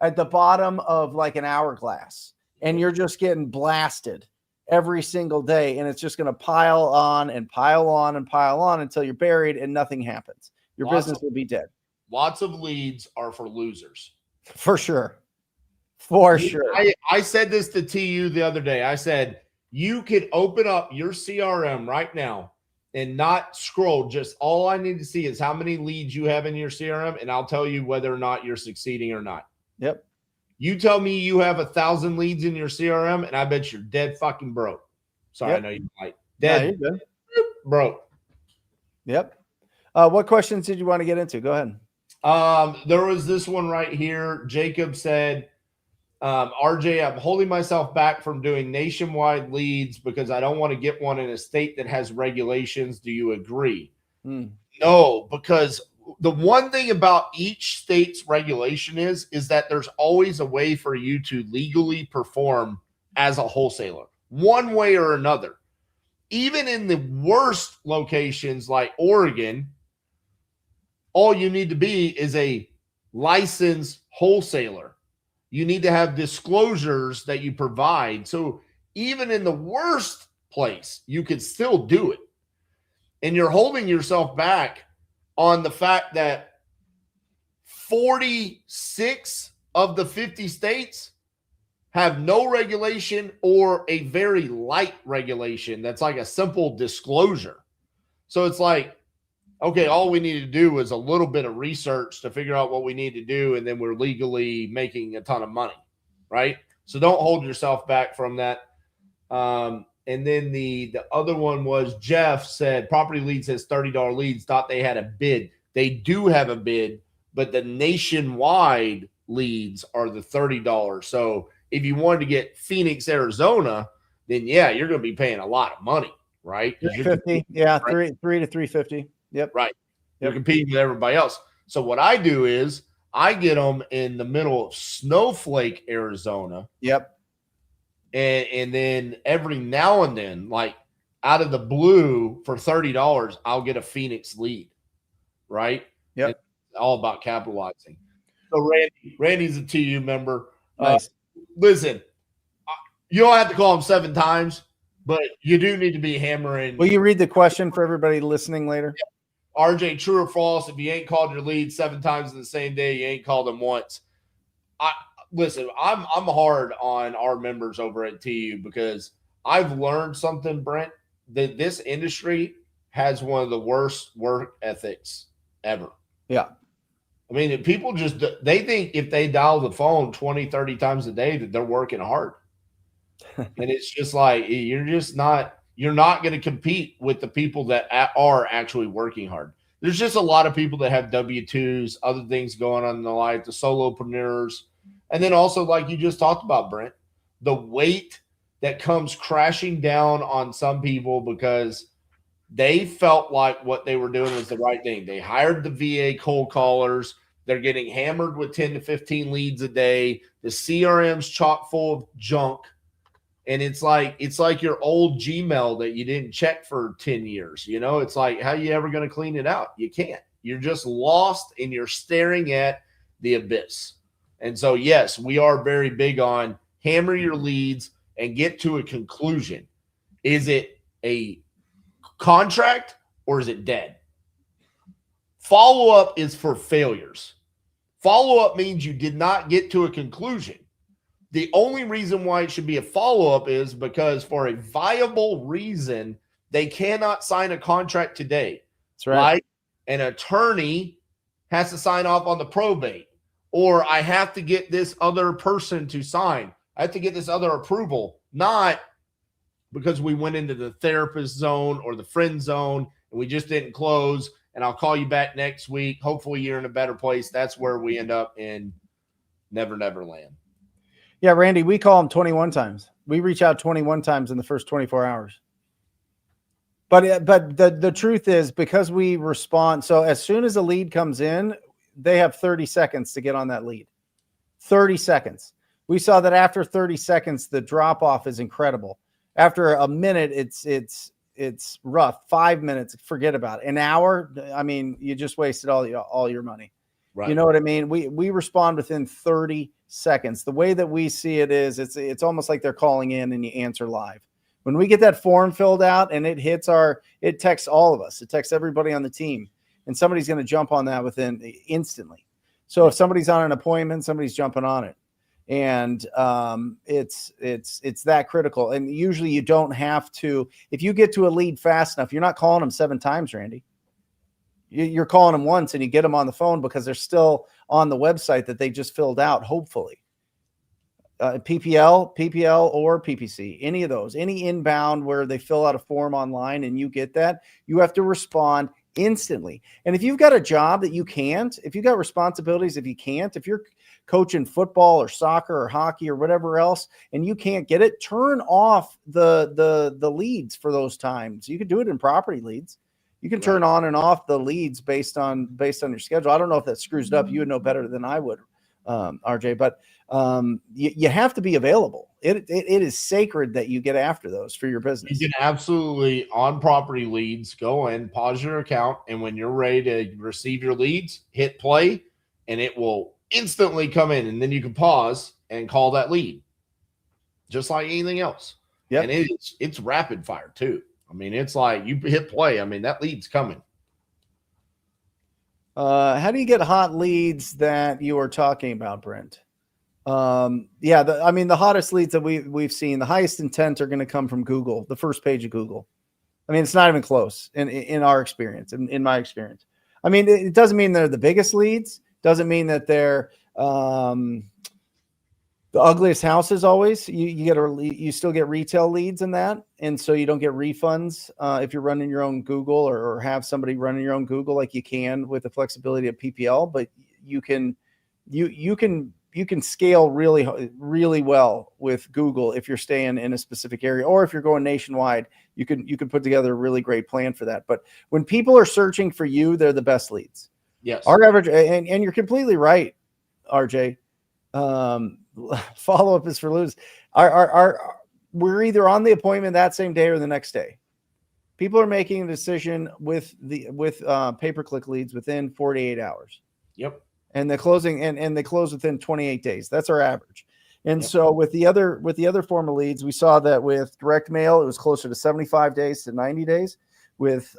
at the bottom of like an hourglass, and you're just getting blasted every single day. And it's just going to pile on and pile on and pile on until you're buried and nothing happens. Your business will be dead. Lots of leads are for losers. For sure. For sure. I said this to TU the other day. I said, you could open up your CRM right now and not scroll. Just all I need to see is how many leads you have in your CRM, and I'll tell you whether or not you're succeeding or not. Yep. You tell me you have 1,000 leads in your CRM, and I bet you're dead fucking broke. Sorry, Yep. I know you might. Dead broke. Yep. What questions did you want to get into? Go ahead. There was this one right here. Jacob said, RJ, I'm holding myself back from doing nationwide leads because I don't want to get one in a state that has regulations. Do you agree? No, because the one thing about each state's regulation is that there's always a way for you to legally perform as a wholesaler, one way or another. Even in the worst locations like Oregon, all you need to be is a licensed wholesaler. You need to have disclosures that you provide. So even in the worst place, you could still do it. And you're holding yourself back on the fact that 46 of the 50 states have no regulation or a very light regulation that's like a simple disclosure. So it's like, okay, all we need to do is a little bit of research to figure out what we need to do, and then we're legally making a ton of money, right? So don't hold yourself back from that. And then the other one was Jeff said, Property Leads has $30 leads, thought they had a bid. They do have a bid, but the nationwide leads are the $30. So if you wanted to get Phoenix, Arizona, then yeah, you're going to be paying a lot of money, right? 350, yeah, right? 3 to 350. Yep. Right. You're competing with everybody else. So what I do is I get them in the middle of Snowflake, Arizona. Yep. And then every now and then, like out of the blue for $30, I'll get a Phoenix lead. Right. Yep. It's all about capitalizing. So Randy's a TU member. Nice. Listen, you don't have to call him 7 times, but you do need to be hammering. Will you read the question for everybody listening later? Yeah. RJ, true or false? If you ain't called your lead 7 times in the same day, you ain't called them once. Listen, I'm hard on our members over at TU because I've learned something, Brent, that this industry has one of the worst work ethics ever. Yeah. I mean, people just, they think if they dial the phone 20, 30 times a day that they're working hard. And it's just like, you're not going to compete with the people that are actually working hard. There's just a lot of people that have W-2s, other things going on in their life, the solopreneurs. And then also, like you just talked about, Brent, the weight that comes crashing down on some people because they felt like what they were doing was the right thing. They hired the VA cold callers. They're getting hammered with 10 to 15 leads a day. The CRM's chock full of junk. And it's like your old Gmail that you didn't check for 10 years. You know, it's like, how are you ever going to clean it out? You can't. You're just lost and you're staring at the abyss. And so, yes, we are very big on hammer your leads and get to a conclusion. Is it a contract or is it dead? Follow-up is for failures. Follow-up means you did not get to a conclusion. The only reason why it should be a follow-up is because for a viable reason, they cannot sign a contract today. That's right. Like an attorney has to sign off on the probate, or I have to get this other person to sign. I have to get this other approval, not because we went into the therapist zone or the friend zone and we just didn't close, and I'll call you back next week. Hopefully you're in a better place. That's where we end up in Never Land. Yeah, Randy, we call them 21 times. We reach out 21 times in the first 24 hours. But the truth is, because we respond, so as soon as a lead comes in, they have 30 seconds to get on that lead. 30 seconds. We saw that after 30 seconds, the drop off is incredible. After a minute, it's rough. 5 minutes, forget about it. An hour, I mean, you just wasted all your money. Right. You know what I mean? We respond within 30 seconds. The way that we see it is it's almost like they're calling in and you answer live. When we get that form filled out and it texts all of us. It texts everybody on the team, and somebody's going to jump on that instantly. So if somebody's on an appointment, somebody's jumping on it. And it's that critical. And usually you don't have to, if you get to a lead fast enough, you're not calling them 7 times, Randy. You're calling them once and you get them on the phone because they're still on the website that they just filled out, hopefully. PPL or PPC, any of those, any inbound where they fill out a form online and you get that, you have to respond instantly. And if you've got a job that you can't, if you've got responsibilities, if you're coaching football or soccer or hockey or whatever else, and you can't get it, turn off the leads for those times. You can do it in property leads. You can turn on and off the leads based on your schedule. I don't know if that screws it up. You would know better than I would, RJ, but you have to be available. It is sacred that you get after those for your business. You can absolutely, on property leads, go in, pause your account, and when you're ready to receive your leads, hit play, and it will instantly come in, and then you can pause and call that lead, just like anything else. Yeah, and it's rapid fire too. I mean, it's like you hit play. I mean, that lead's coming. How do you get hot leads that you are talking about, Brent? The hottest leads that we've seen, the highest intent are going to come from Google, the first page of Google. I mean, it's not even close in our experience, in my experience. I mean, it doesn't mean they're the biggest leads. Doesn't mean that they're the ugliest houses always. You still get retail leads in that. And so you don't get refunds if you're running your own Google or have somebody running your own Google like you can with the flexibility of PPL, but you can scale really, really well with Google if you're staying in a specific area, or if you're going nationwide, you can put together a really great plan for that. But when people are searching for you, they're the best leads. Yes. Our average, and you're completely right, RJ. Follow up is for lose. We're either on the appointment that same day or the next day. People are making a decision with pay-per-click leads within 48 hours. Yep. And they're closing and they close within 28 days. That's our average. And so with the other form of leads, we saw that with direct mail, it was closer to 75 days to 90 days. With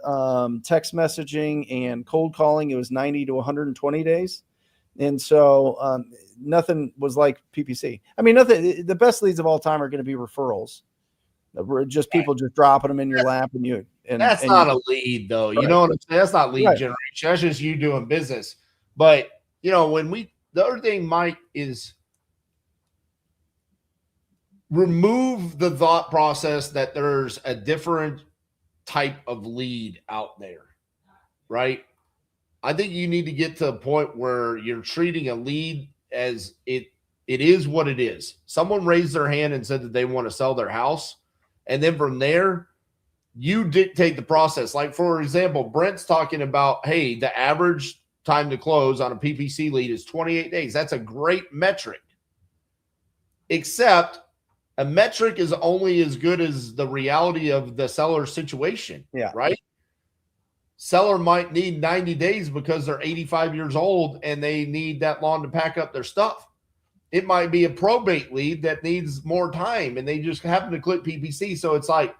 text messaging and cold calling, it was 90 to 120 days. And so nothing was like PPC. I mean, the best leads of all time are going to be referrals. Just people just dropping them in your lap that's not a lead though. Right. You know what I'm saying? That's not lead generation. That's just you doing business. But you know, the other thing, Mike, is remove the thought process that there's a different type of lead out there, right? I think you need to get to a point where you're treating a lead as it is what it is. Someone raised their hand and said that they want to sell their house. And then from there, you dictate the process. Like, for example, Brent's talking about, hey, the average time to close on a PPC lead is 28 days. That's a great metric. Except a metric is only as good as the reality of the seller's situation. Yeah. Right? Seller might need 90 days because they're 85 years old and they need that long to pack up their stuff. It might be a probate lead that needs more time and they just happen to click PPC. So it's like,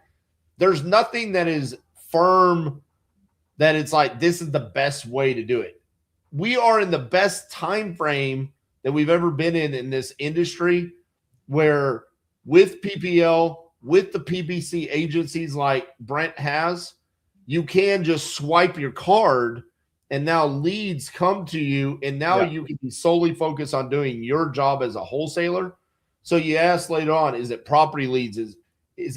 there's nothing that is firm that it's like, this is the best way to do it. We are in the best time frame that we've ever been in this industry, where with PPL, with the PPC agencies like Brent has, you can just swipe your card and now leads come to you, and now you can be solely focused on doing your job as a wholesaler. So you ask later on, is it property leads? Is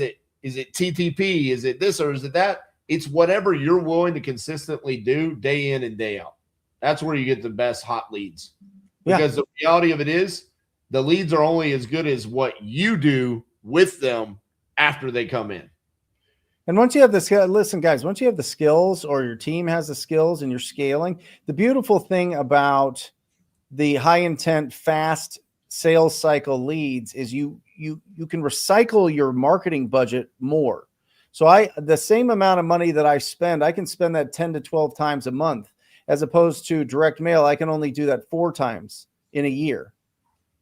it TTP? Is it this or is it that? It's whatever you're willing to consistently do day in and day out. That's where you get the best hot leads. Because the reality of it is, the leads are only as good as what you do with them after they come in. And once you have the skill, listen, guys, once you have the skills, or your team has the skills and you're scaling, the beautiful thing about the high intent, fast sales cycle leads is you can recycle your marketing budget more. So the same amount of money that I spend, I can spend that 10 to 12 times a month, as opposed to direct mail. I can only do that 4 times in a year.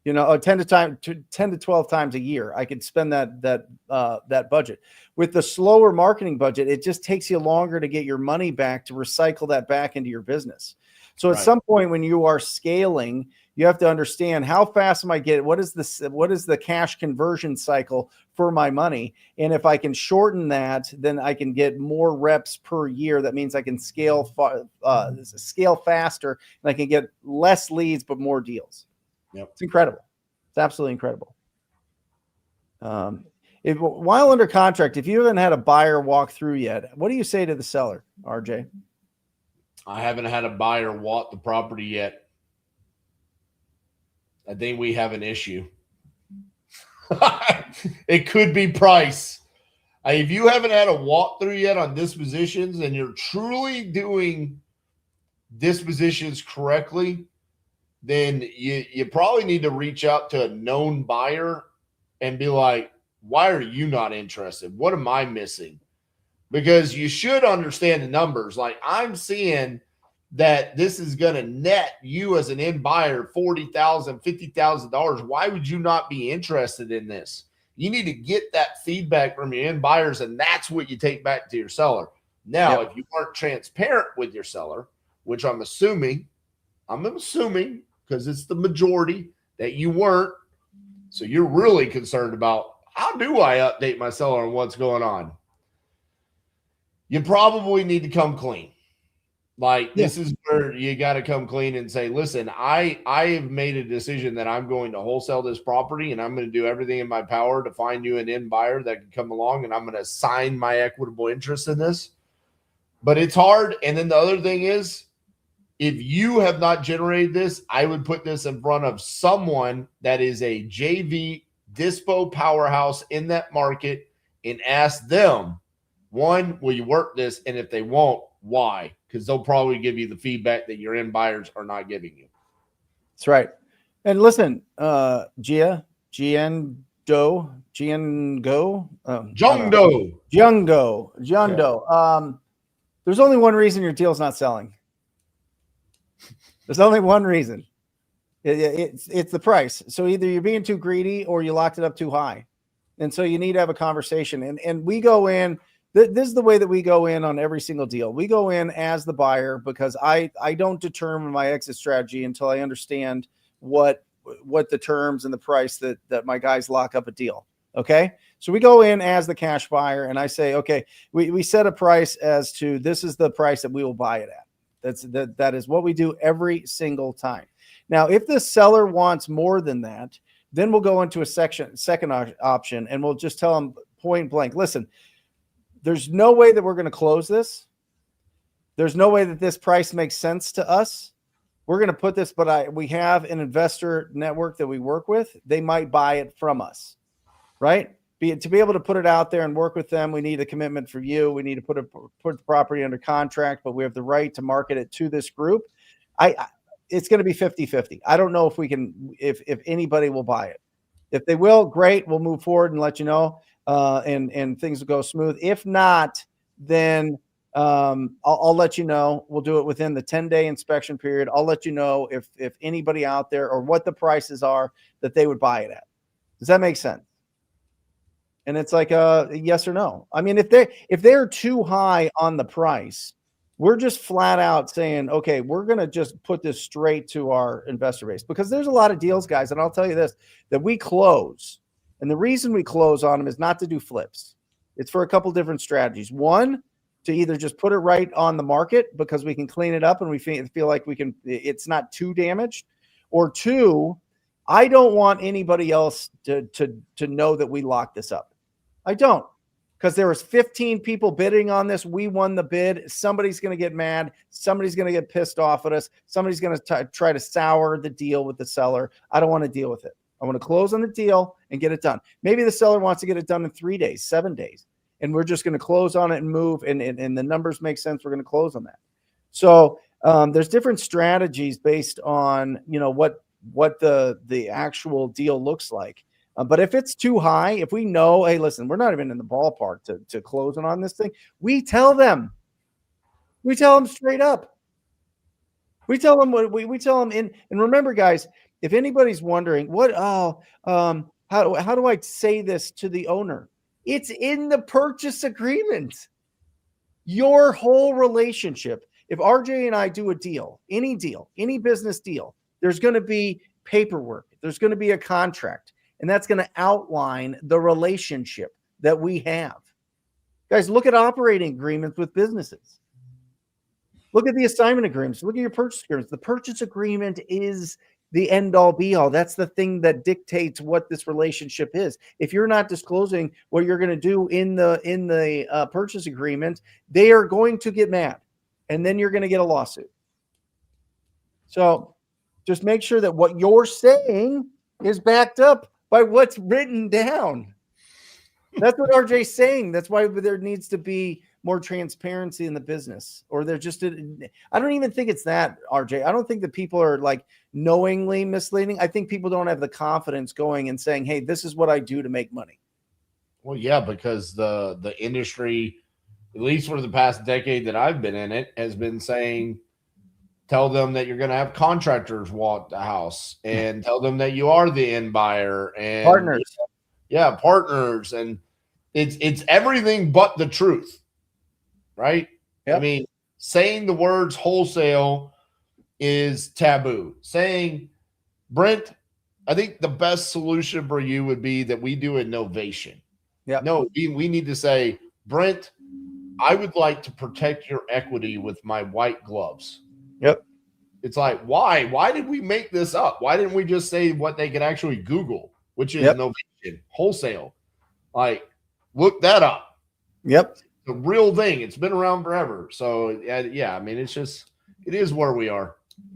10 to 12 times a year, I could spend that budget. With the slower marketing budget, it just takes you longer to get your money back, to recycle that back into your business. So at some point when you are scaling, You have to understand how fast am I getting? What is the cash conversion cycle for my money? And if I can shorten that, then I can get more reps per year. That means I can scale faster, and I can get less leads but more deals. Yep. It's incredible. It's absolutely incredible. While under contract, if you haven't had a buyer walk through yet, what do you say to the seller, RJ? I haven't had a buyer walk the property yet. I think we have an issue. It could be price. If you haven't had a walkthrough yet on dispositions and you're truly doing dispositions correctly, then you probably need to reach out to a known buyer and be like, why are you not interested? What am I missing? Because you should understand the numbers. Like, I'm seeing that this is going to net you as an end buyer $40,000, $50,000. Why would you not be interested in this? You need to get that feedback from your end buyers, and that's what you take back to your seller. Now, if you aren't transparent with your seller, which I'm assuming because it's the majority that you weren't, so you're really concerned about, how do I update my seller on what's going on? You probably need to come clean. Like, this is where you got to come clean and say, listen, I have made a decision that I'm going to wholesale this property, and I'm going to do everything in my power to find you an end buyer that can come along, and I'm going to sign my equitable interest in this. But it's hard. And then the other thing is, if you have not generated this, I would put this in front of someone that is a JV dispo powerhouse in that market and ask them, one, will you work this? And if they won't, why? Because they'll probably give you the feedback that your end buyers are not giving you. That's right. And listen, Jungdo. There's only one reason your deal's not selling. There's only one reason. It's the price. So either you're being too greedy or you locked it up too high. And so you need to have a conversation. And we go in. This is the way that we go in on every single deal. We go in as the buyer because I don't determine my exit strategy until I understand what the terms and the price that my guys lock up a deal. Okay. So we go in as the cash buyer, and I say, okay, we set a price as to, this is the price that we will buy it at. That is what we do every single time. Now, if the seller wants more than that, then we'll go into a second option, and we'll just tell them point blank, listen, there's no way that we're going to close this. There's no way that this price makes sense to us. We're going to put this, but we have an investor network that we work with. They might buy it from us, right? To be able to put it out there and work with them, we need a commitment from you. We need to put the property under contract, but we have the right to market it to this group. It's going to be 50-50. I don't know if we can, if anybody will buy it. If they will, great. We'll move forward and let you know. And things will go smooth. If not, then I'll let you know. We'll do it within the 10-day inspection period. I'll let you know if anybody out there or what the prices are that they would buy it at. Does that make sense? And it's like a yes or no. I mean, if they're too high on the price, we're just flat out saying, okay, we're going to just put this straight to our investor base, because there's a lot of deals, guys. And I'll tell you this, that we close. And the reason we close on them is not to do flips. It's for a couple different strategies. One, to either just put it right on the market because we can clean it up and we feel like it's not too damaged. Or two, I don't want anybody else to know that we locked this up. I don't, because there was 15 people bidding on this. We won the bid. Somebody's going to get mad. Somebody's going to get pissed off at us. Somebody's going to try to sour the deal with the seller. I don't want to deal with it. I want to close on the deal and get it done. Maybe the seller wants to get it done in 3 days, 7 days, and we're just going to close on it and move, and the numbers make sense. We're going to close on that. So there's different strategies based on, what the actual deal looks like. But if it's too high, if we know, hey, listen, we're not even in the ballpark to closing on this thing, we tell them. We tell them straight up. We tell them what we tell them. And remember, guys, if anybody's wondering how do I say this to the owner? It's in the purchase agreement. Your whole relationship. If RJ and I do a deal, any business deal, there's going to be paperwork. There's going to be a contract, and that's going to outline the relationship that we have. Guys, look at operating agreements with businesses. Look at the assignment agreements. Look at your purchase agreements. The purchase agreement is the end all be all. That's the thing that dictates what this relationship is. If you're not disclosing what you're going to do in the purchase agreement, they are going to get mad, and then you're going to get a lawsuit. So just make sure that what you're saying is backed up by what's written down. That's what RJ's saying. That's why there needs to be more transparency in the business, or they're just, I don't even think it's that, RJ. I don't think that people are like knowingly misleading. I think people don't have the confidence going and saying, hey, this is what I do to make money. Well, yeah, because the industry, at least for the past decade that I've been in it, has been saying, tell them that you're going to have contractors walk the house, and tell them that you are the end buyer and Partners. Yeah, partners. And it's everything but the truth. Right? Yep. I mean, saying the words wholesale is taboo. Saying, Brent, I think the best solution for you would be that we do a novation. Yeah. No, we need to say, Brent, I would like to protect your equity with my white gloves. Yep. It's like, why? Why did we make this up? Why didn't we just say what they could actually Google, which is novation, wholesale? Like, look that up. Yep. The real thing. It's been around forever. So yeah, I mean, it is where we are.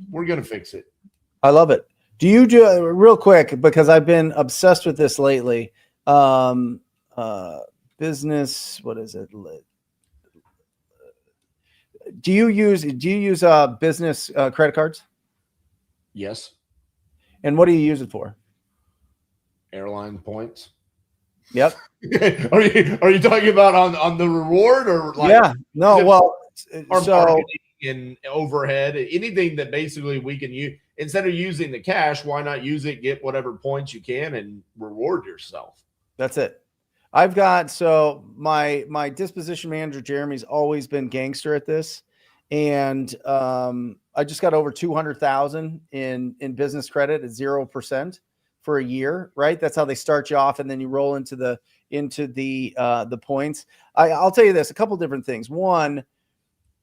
We're going to fix it. I love it. Do you do real quick, because I've been obsessed with this lately. Business, what is it? Do you use business credit cards? Yes. And what do you use it for? Airline points. Yep. Are you talking about on the reward, or like, yeah, no, well, so and overhead, anything that basically we can use instead of using the cash, why not use it, get whatever points you can and reward yourself? That's it. I've got, so my disposition manager, Jeremy's always been gangster at this. And I just got over 200,000 in business credit at 0% for a year, right? That's how they start you off, and then you roll into the points. I'll tell you this, a couple different things. One,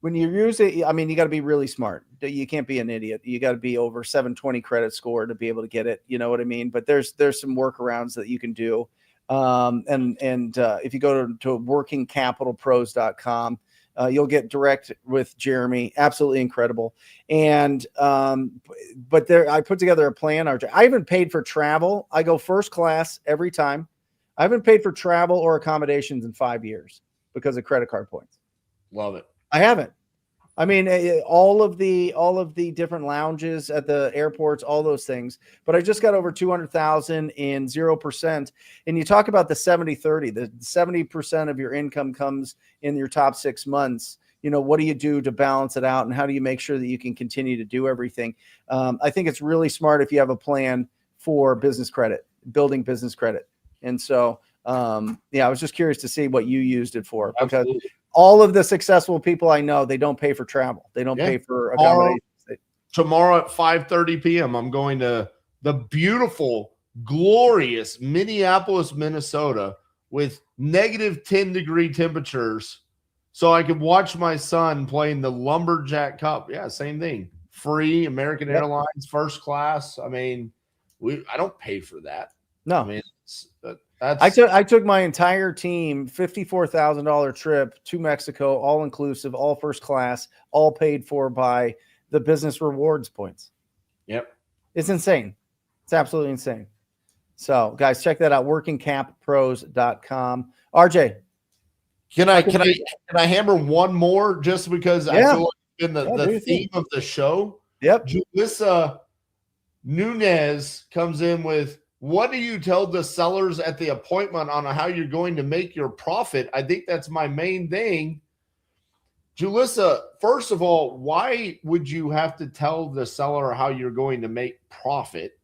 when you use it, I mean, you got to be really smart. You can't be an idiot. You got to be over 720 credit score to be able to get it. You know what I mean? But there's some workarounds that you can do. If you go to workingcapitalpros.com, you'll get direct with Jeremy. Absolutely incredible. And, but I put together a plan. I haven't paid for travel. I go first class every time. I haven't paid for travel or accommodations in 5 years because of credit card points. Love it. I haven't. I mean, all of the different lounges at the airports, all those things. But I just got over 200,000 in 0%. And you talk about the 70-30, the 70% of your income comes in your top 6 months. You know, what do you do to balance it out, and how do you make sure that you can continue to do everything? I think it's really smart if you have a plan for business credit, building business credit. And so, I was just curious to see what you used it for. Absolutely. Because all of the successful people I know, they don't pay for travel. They don't pay for accommodations. Tomorrow at 5:30 p.m., I'm going to the beautiful, glorious Minneapolis, Minnesota, with -10-degree temperatures, so I can watch my son playing the Lumberjack Cup. Yeah, same thing. Free American Airlines, first class. I mean, I don't pay for that. No, I mean, I took my entire team, $54,000 trip to Mexico, all inclusive, all first class, all paid for by the business rewards points. Yep. It's insane. It's absolutely insane. So guys, check that out. Workingcappros.com. RJ. Can I hammer one more just because I feel like it's been the theme of the show? Yep. Julissa Nunez comes in with, what do you tell the sellers at the appointment on how you're going to make your profit? I think that's my main thing. Julissa, first of all, why would you have to tell the seller how you're going to make profit?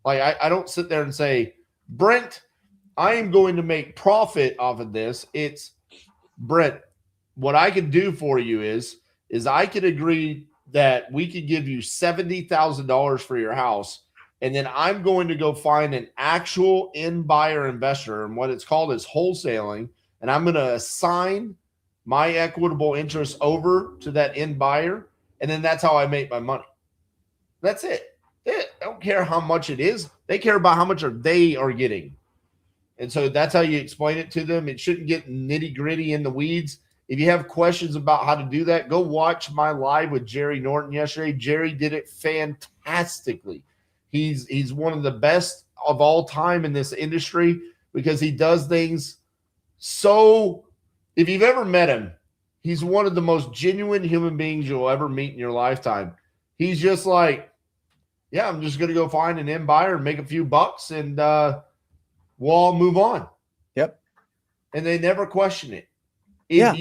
Like, I don't sit there and say, Brent, I am going to make profit off of this. It's, Brent, what I could do for you is I could agree that we could give you $70,000 for your house, And then I'm going to go find an actual end buyer investor. And what it's called is wholesaling. And I'm going to assign my equitable interest over to that end buyer. And then that's how I make my money. That's it. They don't care how much it is. They care about how much they are getting. And so that's how you explain it to them. It shouldn't get nitty gritty in the weeds. If you have questions about how to do that, go watch my live with Jerry Norton yesterday. Jerry did it fantastically. He's one of the best of all time in this industry because he does things so, if you've ever met him, he's one of the most genuine human beings you'll ever meet in your lifetime. He's just like, yeah, I'm just going to go find an end buyer and make a few bucks and we'll all move on. Yep. And they never question it. If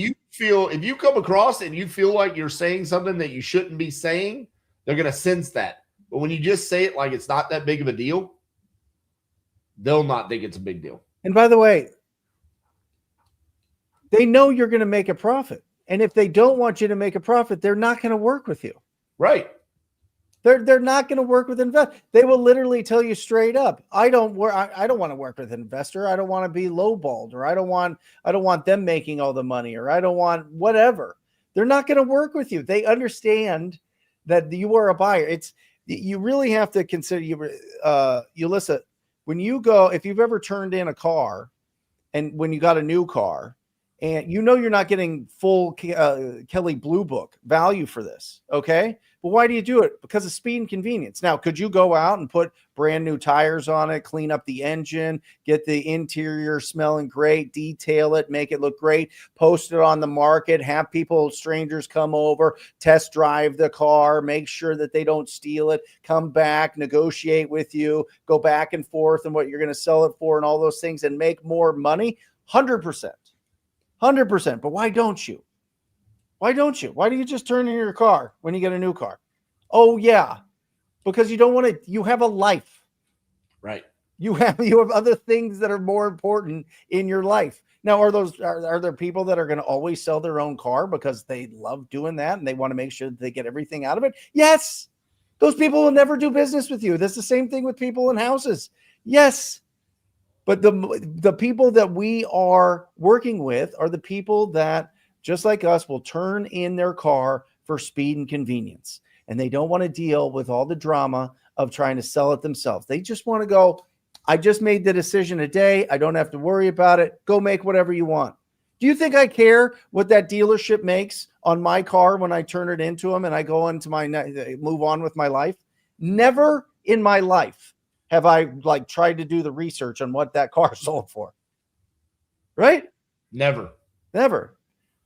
you come across and you feel like you're saying something that you shouldn't be saying, they're going to sense that. But when you just say it like it's not that big of a deal, they'll not think it's a big deal. And by the way, they know you're going to make a profit. And if they don't want you to make a profit, they're not going to work with you. Right. They're not going to work with investors. They will literally tell you straight up, I don't want to work with an investor. I don't want to be lowballed, or I don't want them making all the money, or I don't want whatever. They're not going to work with you. They understand that you are a buyer. You really have to consider Ulissa, when you go, if you've ever turned in a car and when you got a new car and you're not getting full Kelley Blue Book value for this. Okay. But why do you do it? Because of speed and convenience. Now, could you go out and put brand new tires on it, clean up the engine, get the interior smelling great, detail it, make it look great, post it on the market, have strangers come over, test drive the car, make sure that they don't steal it, come back, negotiate with you, go back and forth and what you're going to sell it for and all those things and make more money? 100%. 100%. But why don't you? Why don't you? Why do you just turn in your car when you get a new car? Oh, yeah. Because you don't want to, you have a life. Right. You have other things that are more important in your life. Now, are there people that are going to always sell their own car because they love doing that and they want to make sure that they get everything out of it? Yes. Those people will never do business with you. That's the same thing with people in houses. Yes. But the people that we are working with are the people that, just like us, will turn in their car for speed and convenience. And they don't want to deal with all the drama of trying to sell it themselves. They just want to go, I just made the decision today. I don't have to worry about it. Go make whatever you want. Do you think I care what that dealership makes on my car when I turn it into them and I go into move on with my life? Never in my life have I tried to do the research on what that car sold for. Right? Never.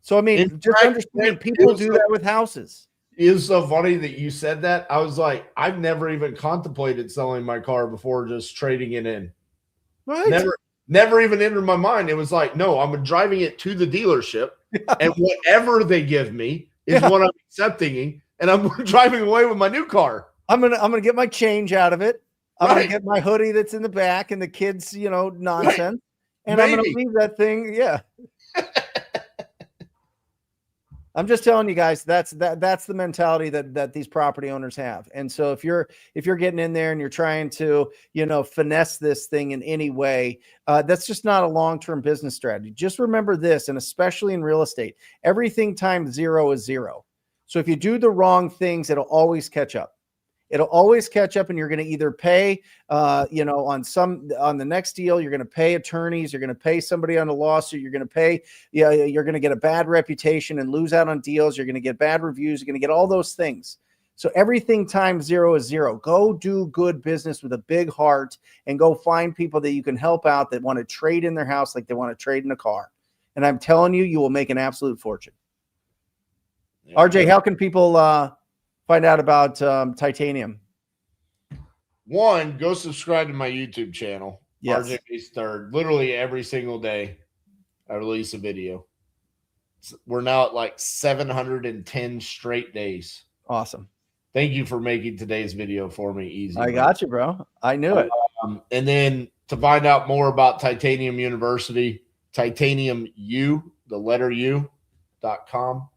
So, I mean, just understand people do that with houses. It is so funny that you said that. I was like, I've never even contemplated selling my car before just trading it in. Right. Never even entered my mind. It was like, no, I'm driving it to the dealership and whatever they give me is what I'm accepting. And I'm driving away with my new car. I'm going to get my change out of it. I'm going to get my hoodie that's in the back and the kids, nonsense. Right. And I'm going to leave that thing. Yeah. I'm just telling you guys, that's the mentality that these property owners have. And so if you're getting in there and you're trying to, finesse this thing in any way, that's just not a long-term business strategy. Just remember this, and especially in real estate, everything times 0 is 0. So if you do the wrong things, it'll always catch up. It'll always catch up, and you're going to either pay, on the next deal, you're going to pay attorneys, you're going to pay somebody on a lawsuit, you're going to pay, you're going to get a bad reputation and lose out on deals, you're going to get bad reviews, you're going to get all those things. So everything times 0 is 0. Go do good business with a big heart and go find people that you can help out that want to trade in their house like they want to trade in a car. And I'm telling you, you will make an absolute fortune. Yeah. RJ, how can people find out about titanium? One, go subscribe to my YouTube channel. Yes. RJ Base Third. Literally every single day I release a video. We're now at like 710 straight days. Awesome. Thank you for making today's video for me easy. I got you, bro. I knew it. And then to find out more about Titanium University, titaniumu, the letter U.com.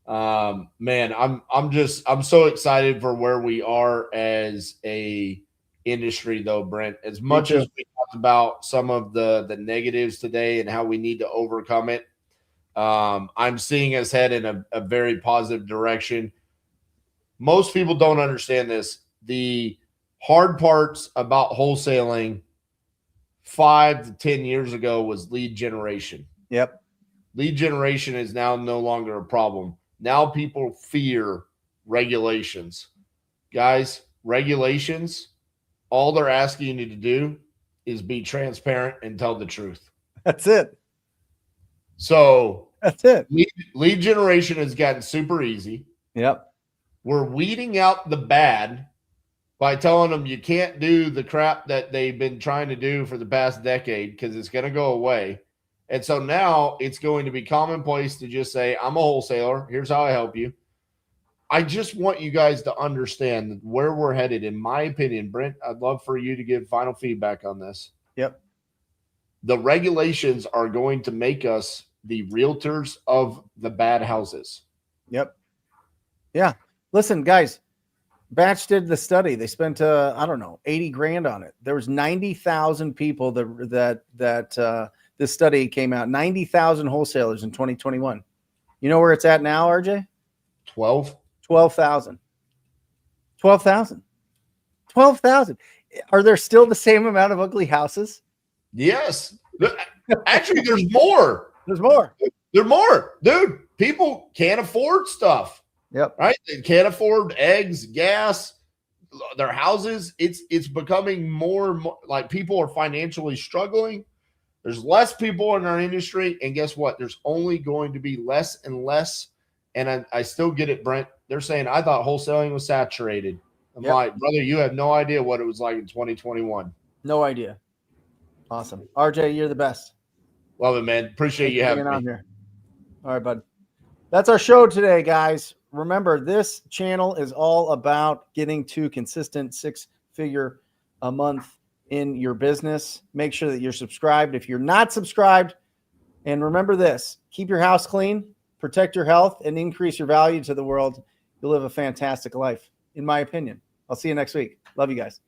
Man, I'm so excited for where we are as a industry, though, Brent. As much as we talked about some of the negatives today and how we need to overcome it, I'm seeing us head in a very positive direction. Most people don't understand this. The hard parts about wholesaling 5 to 10 years ago was lead generation. Yep. Lead generation is now no longer a problem. Now people fear regulations. Guys, regulations, all they're asking you to do is be transparent and tell the truth. That's it. So that's it. Lead generation has gotten super easy. Yep. We're weeding out the bad by telling them you can't do the crap that they've been trying to do for the past decade because it's going to go away. And so now it's going to be commonplace to just say, I'm a wholesaler. Here's how I help you. I just want you guys to understand where we're headed. In my opinion, Brent, I'd love for you to give final feedback on this. Yep. The regulations are going to make us the realtors of the bad houses. Yep. Yeah. Listen, guys, Batch did the study. They spent, I don't know, 80 grand on it. There was 90,000 people that this study came out, 90,000 wholesalers in 2021. You know where it's at now, RJ? 12,000. 12,000. 12,000. Are there still the same amount of ugly houses? Yes. Actually, there's more. There's more. There's more. Dude, people can't afford stuff. Yep. Right? They can't afford eggs, gas, their houses. It's becoming more and more like people are financially struggling. There's less people in our industry. And guess what? There's only going to be less and less. And I still get it, Brent. They're saying, I thought wholesaling was saturated. I'm like, brother, you have no idea what it was like in 2021. No idea. Awesome. RJ, you're the best. Love it, man. Appreciate you having me on here. All right, bud. That's our show today, guys. Remember, this channel is all about getting to consistent 6-figure a month in your business. Make sure that you're subscribed if you're not subscribed. And remember this, keep your house clean, protect your health, and increase your value to the world. You'll live a fantastic life, in my opinion. I'll see you next week. Love you guys.